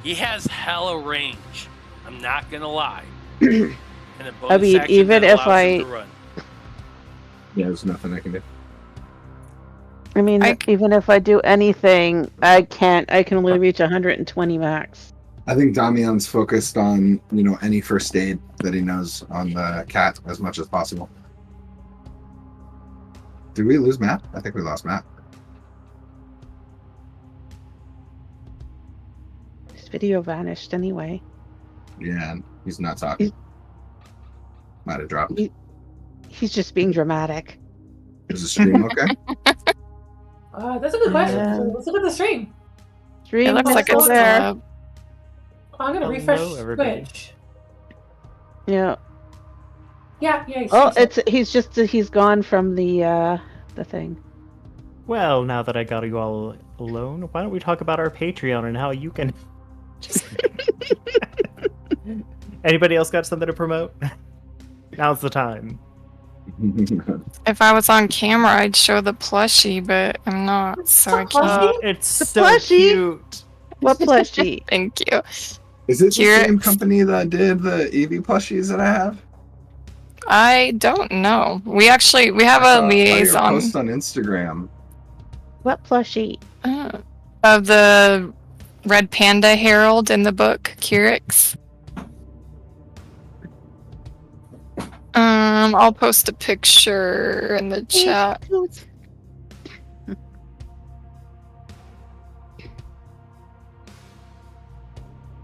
A: He has hella range. I'm not gonna lie. And a bonus
C: I mean,
A: action
C: even
A: that
C: if
A: allows him to run.
D: Yeah, there's nothing I can do.
C: I mean, even if I do anything, I can't. I can only reach 120 max.
D: I think Damian's focused on, any first aid that he knows on the cat as much as possible. Did we lose Matt? I think we lost Matt.
C: This video vanished anyway.
D: Yeah, he's not talking. Might have dropped.
C: He's just being dramatic.
D: Is the stream okay?
B: That's a good question.
C: Yeah.
B: So let's look at the stream.
C: Stream
F: It looks like
C: still
F: it's
C: there.
B: I'm gonna
E: Hello,
B: refresh
E: everybody.
B: Twitch.
C: Yeah.
B: Yeah.
C: Oh, he's gone from the thing.
E: Well, now that I got you all alone, why don't we talk about our Patreon and how you can... Anybody else got something to promote? Now's the time.
F: If I was on camera, I'd show the plushie, but I'm not, so I can't.
E: It's
C: The
E: so
C: plushie?
E: cute.
C: What plushie?
F: Thank you.
D: Is it the
F: Here-
D: same company that did the Eevee plushies that I have?
F: I don't know. We have
D: I
F: a
D: saw your
F: liaison
D: post on Instagram.
C: What plushie?
F: of the Red Panda Herald in the book Curix. I'll post a picture in the chat.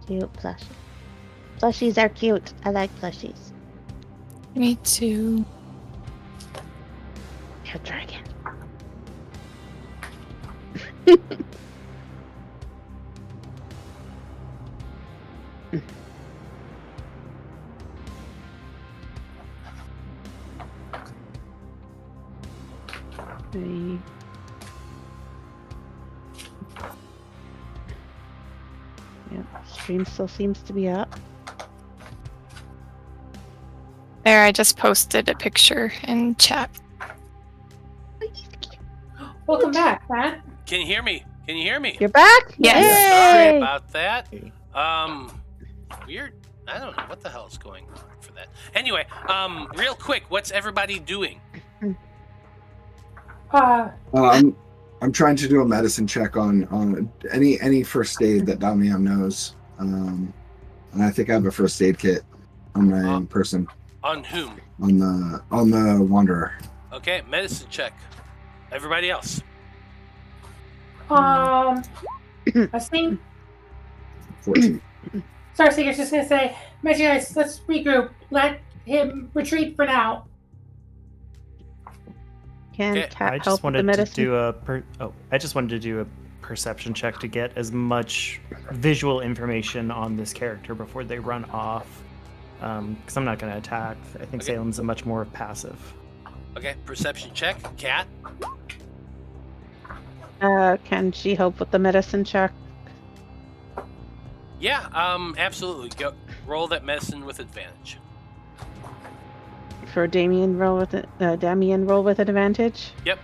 C: Cute plushie. Plushies are cute. I like plushies.
F: Me too.
C: Here, dragon. The stream still seems to be up.
F: There, I just posted a picture in chat.
B: Welcome back, Matt.
A: Can you hear me? Can you hear me?
C: You're back?
F: Yes.
A: Sorry
C: Yay!
A: about that. Weird. I don't know what the hell is going on for that. Anyway, real quick, what's everybody doing?
B: Uh,
D: I'm trying to do a medicine check on any first aid that Damian knows. And I think I have a first aid kit on my person.
A: On whom?
D: On the Wanderer.
A: Okay, medicine check. Everybody else.
B: I think
D: 14.
B: Starseeker's just gonna say, Magi-Knights, let's regroup. Let him retreat for now.
C: Can
A: Okay,
C: Cat
E: I
C: help
E: just
C: with the
E: wanted to
C: medicine?
E: do I just wanted to do a perception check to get as much visual information on this character before they run off. Because I'm not going to attack. I think
A: Okay.
E: Salem's a much more passive.
A: Okay, perception check. Cat.
C: Can she help with the medicine check?
A: Yeah, absolutely. Go roll that medicine with advantage.
C: For Damian roll with it. Damian roll with advantage.
A: Yep.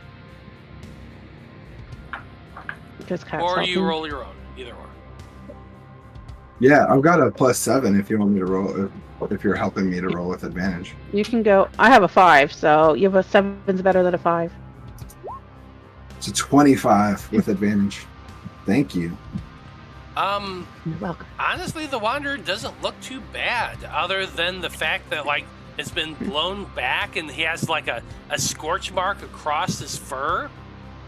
C: Because Cat's
A: Or
C: helping.
A: you roll your own. Either or.
D: Yeah, I've got a +7 if you want me to roll. If you're helping me to roll with advantage.
C: You can go. I have a 5, so you have a 7's better than a 5.
D: It's a 25 with advantage. Thank you.
C: You're welcome.
A: Honestly, the Wanderer doesn't look too bad, other than the fact that like it's been blown back and he has like a scorch mark across his fur,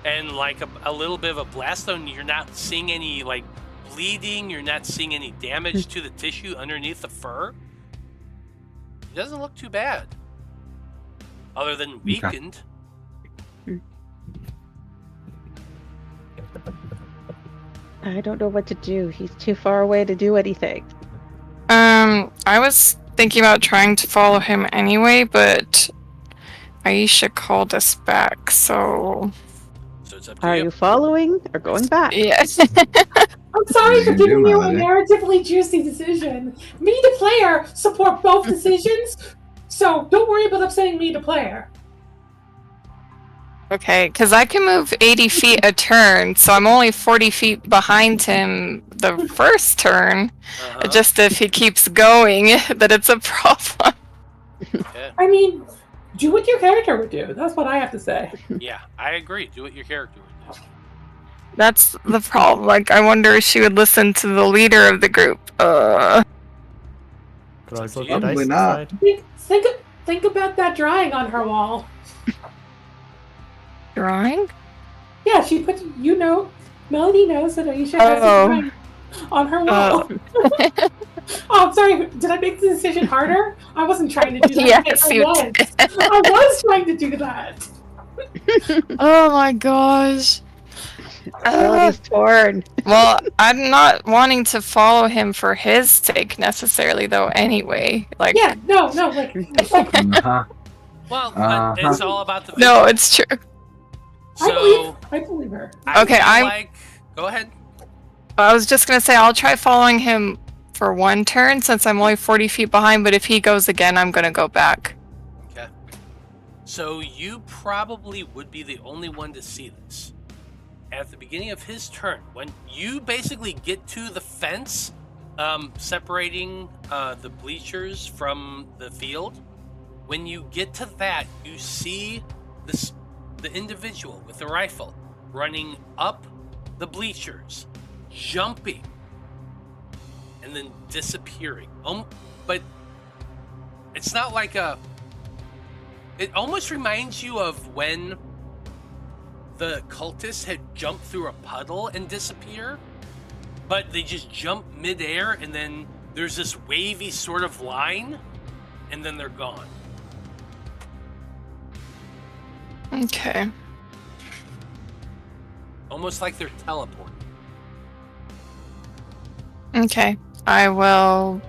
A: and like a little bit of a blast zone. You're not seeing any like bleeding. You're not seeing any damage to the tissue underneath the fur. It doesn't look too bad, other than weakened.
C: I don't know what to do. He's too far away to do anything.
F: I was thinking about trying to follow him anyway, but Aisha called us back, so
A: So it's up to
C: Are
A: you.
C: you following or going back?
F: yes.
B: I'm sorry for
D: You do,
B: giving you a
D: Melody.
B: narratively juicy decision. Me, the player, support both decisions, so don't worry about upsetting me, the player.
F: Okay, because I can move 80 feet a turn, so I'm only 40 feet behind him the first turn.
A: Uh-huh.
F: Just if he keeps going, that it's a problem.
A: Okay.
B: I mean, do what your character would do. That's what I have to say.
A: Yeah, I agree. Do what your character would do.
F: That's the problem. Like, I wonder if she would listen to the leader of the group.
E: Could always look at
D: Probably
E: dice
D: not.
E: side.
B: Think about that drawing on her wall.
F: Drawing?
B: Yeah, she put, Melody knows that Aisha has a
F: Oh.
B: drawing on her wall. Oh, I'm sorry. Did I make the decision harder? I wasn't trying to do that.
F: Yes,
B: I
F: you
B: was.
F: did.
B: I was trying to do that.
F: Oh my gosh.
C: Melody's torn.
F: Well, I'm not wanting to follow him for his sake necessarily, though. Anyway, like,
B: Yeah, no, like
D: Uh-huh.
A: Well,
D: Uh-huh.
A: it's all about the
F: no, it's true.
A: So
B: I believe her.
F: Okay,
A: feel
F: I'm-
A: like. Go ahead.
F: I was just gonna say I'll try following him for one turn since I'm only 40 feet behind. But if he goes again, I'm gonna go back.
A: Okay. So you probably would be the only one to see this. At the beginning of his turn, when you basically get to the fence separating the bleachers from the field, when you get to that, you see the individual with the rifle running up the bleachers, jumping, and then disappearing. But it's not like it almost reminds you of when the cultists had jumped through a puddle and disappear, but they just jump midair and then there's this wavy sort of line and then they're gone.
F: Okay.
A: Almost like they're teleporting.
F: Okay. I will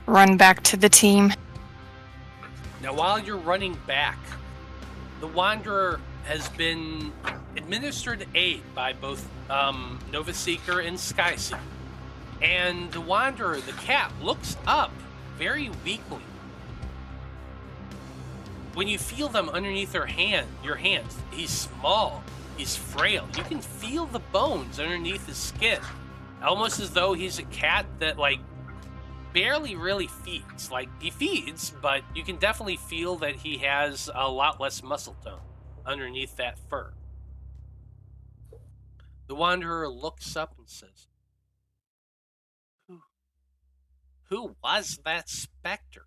F: run back to the team.
A: Now, while you're running back, the Wanderer has been administered aid by both Nova Seeker and Sky Seeker. And the Wanderer, the cat, looks up very weakly. When you feel them underneath your hands, he's small, he's frail. You can feel the bones underneath his skin. Almost as though he's a cat that, like, barely really feeds. Like, he feeds, but you can definitely feel that he has a lot less muscle tone underneath that fur. The Wanderer looks up and says, Who was that specter?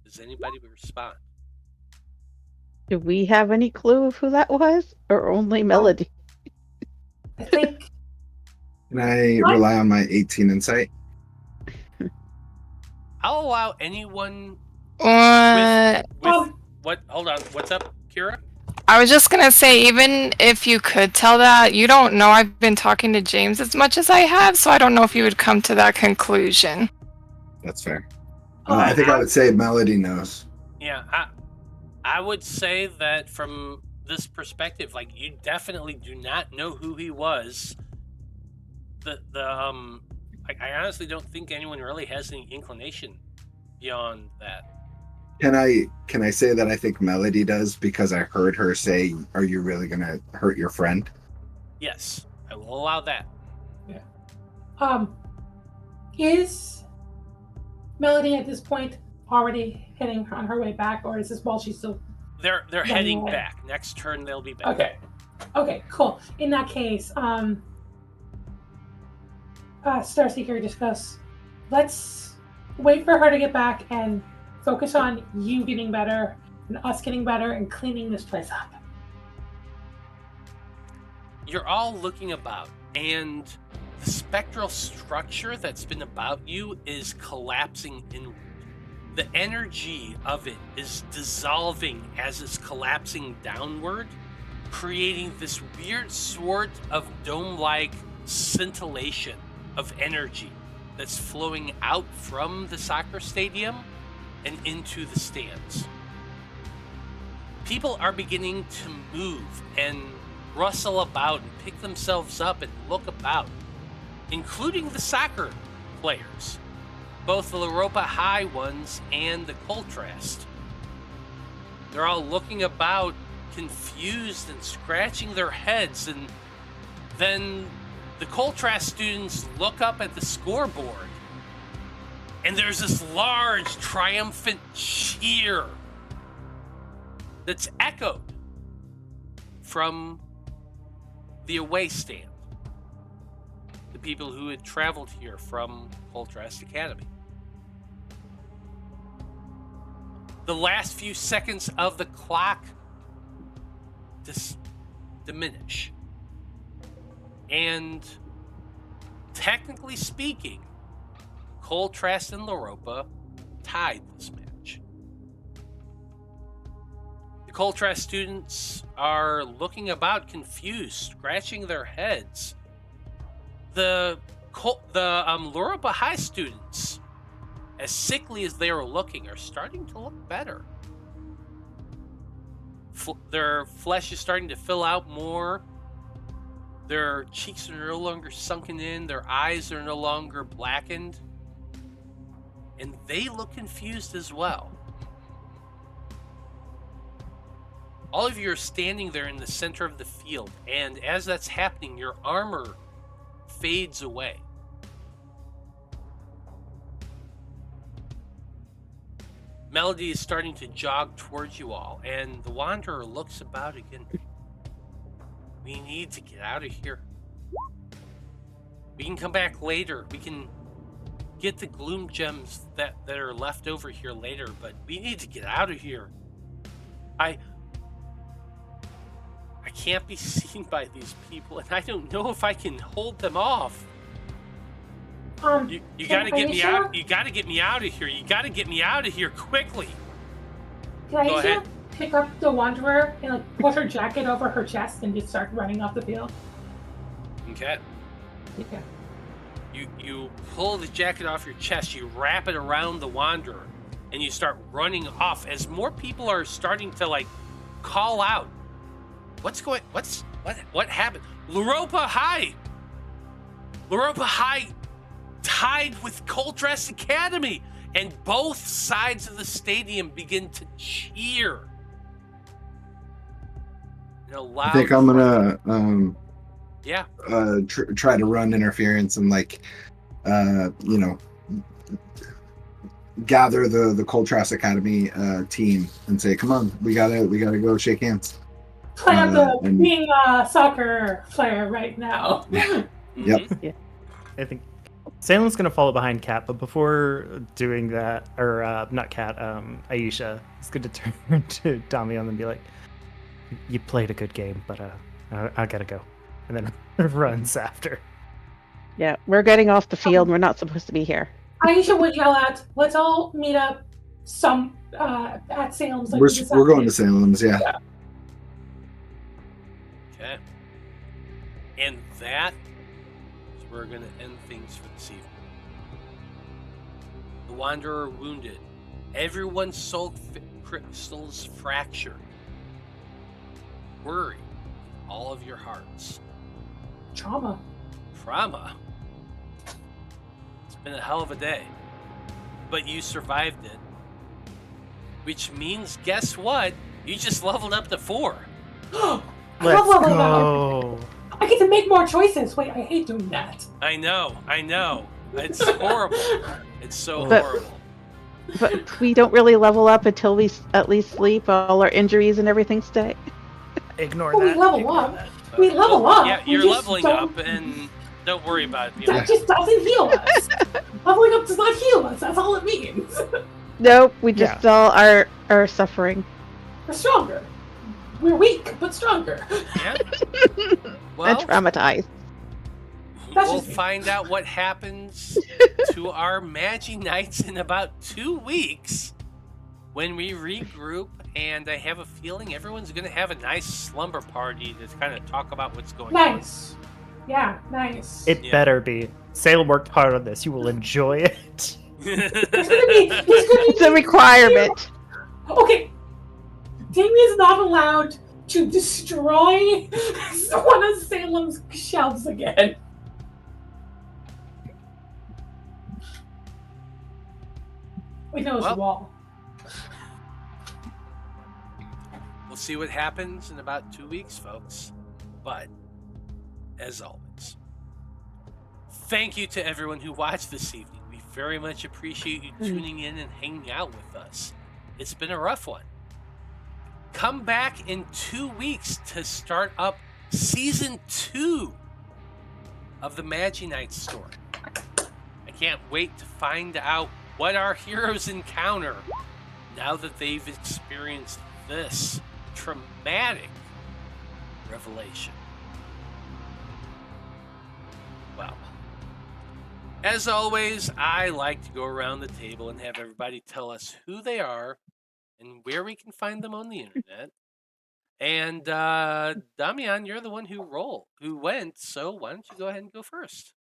A: Does anybody respond?
C: Do we have any clue of who that was, or only Melody?
B: I think.
D: Can I rely on my 18 insight?
A: I'll allow anyone
F: What?
A: with what? Hold on. What's up, Kira?
F: I was just gonna say, even if you could tell that, you don't know I've been talking to James as much as I have, so I don't know if you would come to that conclusion.
D: That's fair. I think I would say Melody knows.
A: Yeah, I would say that from this perspective, like, you definitely do not know who he was. I honestly don't think anyone really has any inclination beyond that.
D: Can I say that I think Melody does because I heard her say, "Are you really gonna hurt your friend?"
A: Yes, I will allow that.
B: Yeah. Is Melody at this point already heading on her way back, or is this while she's still?
A: They're
B: running
A: heading
B: away?
A: back. Next turn they'll be back.
B: Okay, cool. In that case, Starseeker just goes, let's wait for her to get back and focus on you getting better and us getting better and cleaning this place up.
A: You're all looking about, and the spectral structure that's been about you is collapsing inward. The energy of it is dissolving as it's collapsing downward, creating this weird sort of dome-like scintillation of energy that's flowing out from the soccer stadium and into the stands. People are beginning to move and rustle about and pick themselves up and look about, including the soccer players, both the Loroupa High ones and the Coltrast. They're all looking about, confused and scratching their heads, and then the Coltrast students look up at the scoreboard, and there's this large, triumphant cheer that's echoed from the away stand. The people who had traveled here from Coltrast Academy. The last few seconds of the clock diminish. And technically speaking, Coltrast and Loroupa tied this match. The Coltrast students are looking about confused, scratching their heads. The Loroupa High students, as sickly as they are looking, are starting to look better. Their flesh is starting to fill out more. Their cheeks are no longer sunken in. Their eyes are no longer blackened. And they look confused as well. All of you are standing there in the center of the field, and as that's happening, your armor fades away. Melody is starting to jog towards you all, and the Wanderer looks about again. We need to get out of here. We can come back later. We can get the gloom gems that are left over here later, but we need to get out of here. I can't be seen by these people, and I don't know if I can hold them off. You gotta get me out. You gotta get me out of here. You gotta get me out of here quickly.
B: Can
A: Go ahead.
B: Aisha pick up the Wanderer and put her jacket over her chest and just start running off the field?
A: Okay.
B: Yeah.
A: You pull the jacket off your chest. You wrap it around the Wanderer, and you start running off as more people are starting to call out. What happened? Loroupa High tied with Coltrast Academy, and both sides of the stadium begin to cheer. In a loud
D: I think I'm gonna
A: yeah.
D: Try to run interference and gather the Coltras Academy team and say, "Come on, we gotta go shake hands."
B: Play up the
D: and-
B: being a soccer player right now.
D: Yep.
C: Yeah.
E: I think Salem's gonna follow behind Kat, but before doing that, or not Kat, Aisha is going to turn to Damian and be like, "You played a good game, but I gotta go," and then runs after.
C: Yeah, we're getting off the field. We're not supposed to be here.
B: Aisha would yell out, "Let's all meet up at Salem's." Like
D: We're going to Salem's, yeah.
A: Okay. And that is where we're going to end things for this evening. The Wanderer wounded. Everyone's soul crystals fractured. Worry. All of your hearts.
B: Trauma.
A: It's been a hell of a day. But you survived it. Which means, guess what? You just leveled up to 4.
B: I
E: Let's
B: love leveling
E: go.
B: up. I get to make more choices. Wait, I hate doing that.
A: I know. It's horrible. It's so
C: But-
A: horrible.
C: But we don't really level up until we at least sleep. All our injuries and everything stay.
E: Ignore
B: But we
E: that.
B: level
E: ignore
B: up.
E: that.
B: We level up.
A: Yeah,
B: We
A: you're
B: just
A: leveling
B: don't-
A: up, and don't worry about it.
B: That just doesn't heal us. Leveling up does not heal us. That's all it means.
C: Nope, we just all are suffering.
B: We're stronger. We're weak, but stronger.
A: Yeah.
C: And
A: Well,
C: traumatized.
B: That's
A: we'll
B: just-
A: find out what happens to our Magi-Knights in about 2 weeks when we regroup, and I have a feeling everyone's going to have a nice slumber party to kind of talk about what's going on.
B: Nice. Yeah, nice.
E: It
A: Yeah.
E: better be. Salem worked hard on this. You will enjoy it.
B: There's gonna be.
C: It's a requirement.
B: Okay. Damian's not allowed to destroy one of Salem's shelves again. Wait, no, it's
A: Well-
B: a wall.
A: We'll see what happens in about 2 weeks, folks. But, as always, thank you to everyone who watched this evening. We very much appreciate you tuning in and hanging out with us. It's been a rough one. Come back in 2 weeks to start up Season 2 of the Magi-Knights story. I can't wait to find out what our heroes encounter now that they've experienced this traumatic revelation. Well, as always, I like to go around the table and have everybody tell us who they are and where we can find them on the internet. And Damian, you're the one who went, so why don't you go ahead and go first?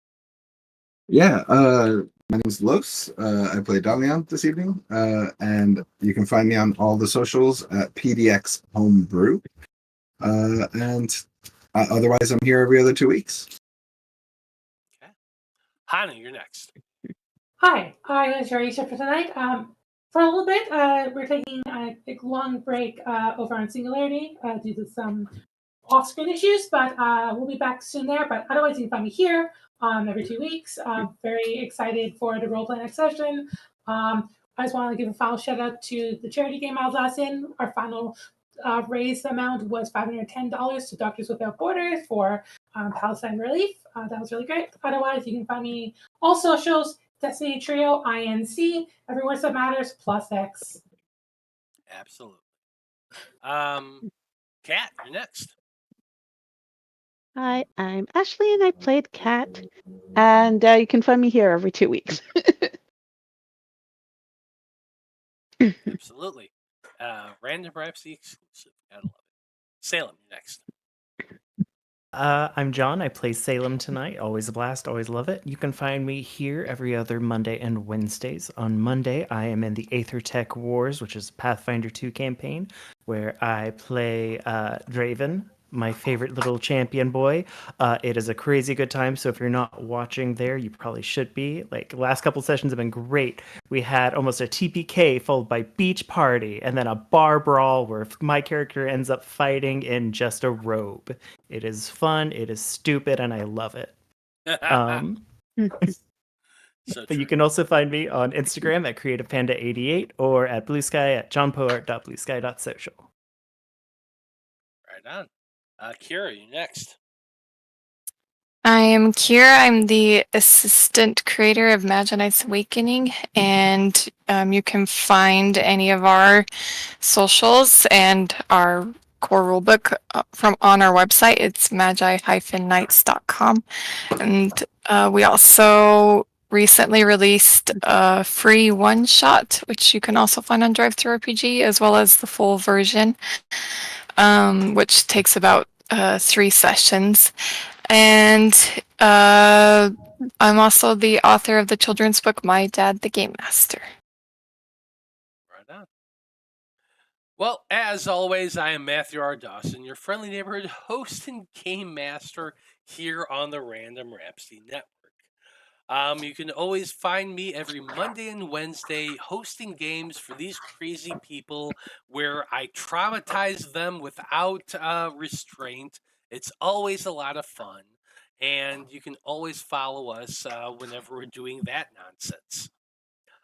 D: Yeah, my name's Los. I play Damian this evening, and you can find me on all the socials at PDX Homebrew. And otherwise, I'm here every other 2 weeks.
A: Okay. Hana, you're next.
B: Hi, it's Aisha for tonight. For a little bit, we're taking a long break over on Singularity due to some off-screen issues, but we'll be back soon there. But otherwise, you can find me here every 2 weeks. Very excited for the roleplay next session. I just want to give a final shout out to the charity game I was last in. Our final raised amount was $510 to Doctors Without Borders for Palestine relief. That was really great. Otherwise, you can find me all socials. Destiny Trio, INC, everywhere that matters, +X.
A: Absolutely. Kat, you're next.
C: Hi, I'm Ashley, and I played Kat. And you can find me here every 2 weeks.
A: Absolutely. Random Rhapsody exclusive. Gotta love it. Salem, you're next.
E: I'm John. I play Salem tonight. Always a blast. Always love it. You can find me here every other Monday and Wednesdays. On Monday, I am in the Aether Tech Wars, which is a Pathfinder 2 campaign, where I play Draven, my favorite little champion boy. It is a crazy good time. So if you're not watching there, you probably should be. Like, the last couple sessions have been great. We had almost a TPK followed by beach party and then a bar brawl where my character ends up fighting in just a robe. It is fun, it is stupid, and I love it.
A: So
E: But
A: true.
E: you can also find me on Instagram at CreativePanda88 or at Blue Sky at johnpoart.bluesky.social.
A: Right on. Kira, you next.
F: I am Kira. I'm the assistant creator of Magi-Knights Awakening, and you can find any of our socials and our core rulebook from on our website. It's magi-knights.com, and we also recently released a free one-shot, which you can also find on DriveThruRPG, as well as the full version, which takes about 3 sessions. And I'm also the author of the children's book, My Dad, the Game Master.
A: Right on. Well, as always, I am Matthew R. Dawson, your friendly neighborhood host and game master here on the Random Rhapsody Network. You can always find me every Monday and Wednesday hosting games for these crazy people where I traumatize them without restraint. It's always a lot of fun. And you can always follow us whenever we're doing that nonsense.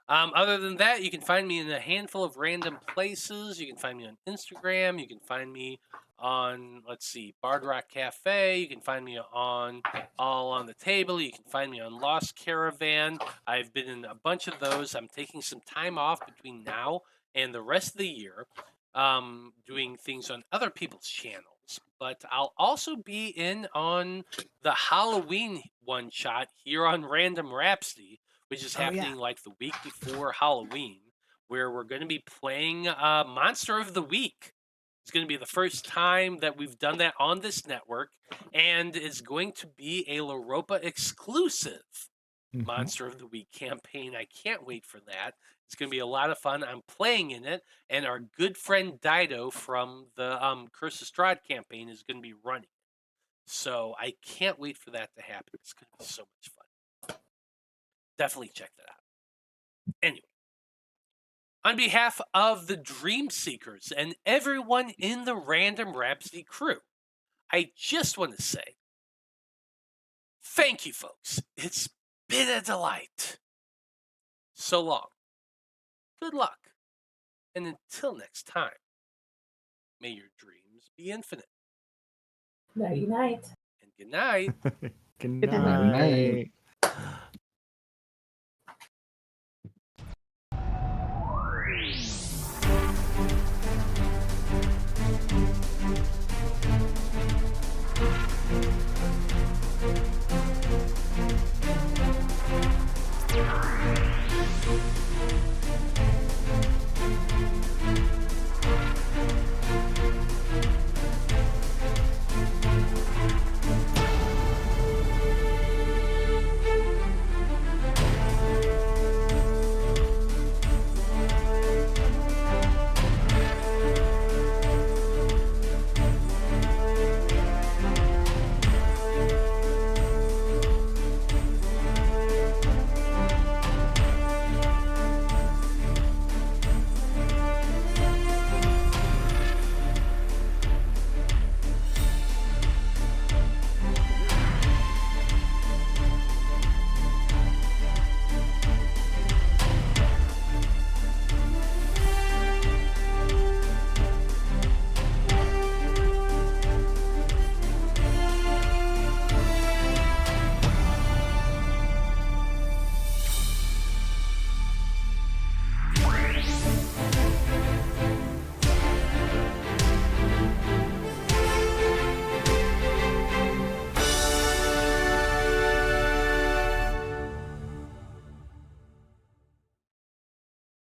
A: Other than that, you can find me in a handful of random places. You can find me on Instagram. You can find me on, let's see, Bard Rock Cafe. You can find me on All on the Table. You can find me on Lost Caravan. I've been in a bunch of those. I'm taking some time off between now and the rest of the year, doing things on other people's channels. But I'll also be in on the Halloween one shot here on Random Rhapsody, which is happening like the week before Halloween, where we're going to be playing Monster of the Week. It's going to be the first time that we've done that on this network, and it's going to be a Loroupa exclusive Monster of the Week campaign. I can't wait for that. It's going to be a lot of fun. I'm playing in it, and our good friend Dido from the Curse of Strahd campaign is going to be running. So I can't wait for that to happen. It's going to be so much fun. Definitely check that out. Anyway, on behalf of the Dream Seekers and everyone in the Random Rhapsody crew, I just want to say thank you, folks. It's been a delight. So long. Good luck. And until next time, may your dreams be infinite.
G: Nighty night.
A: And good night.
E: Good
C: Good
E: night.
D: night.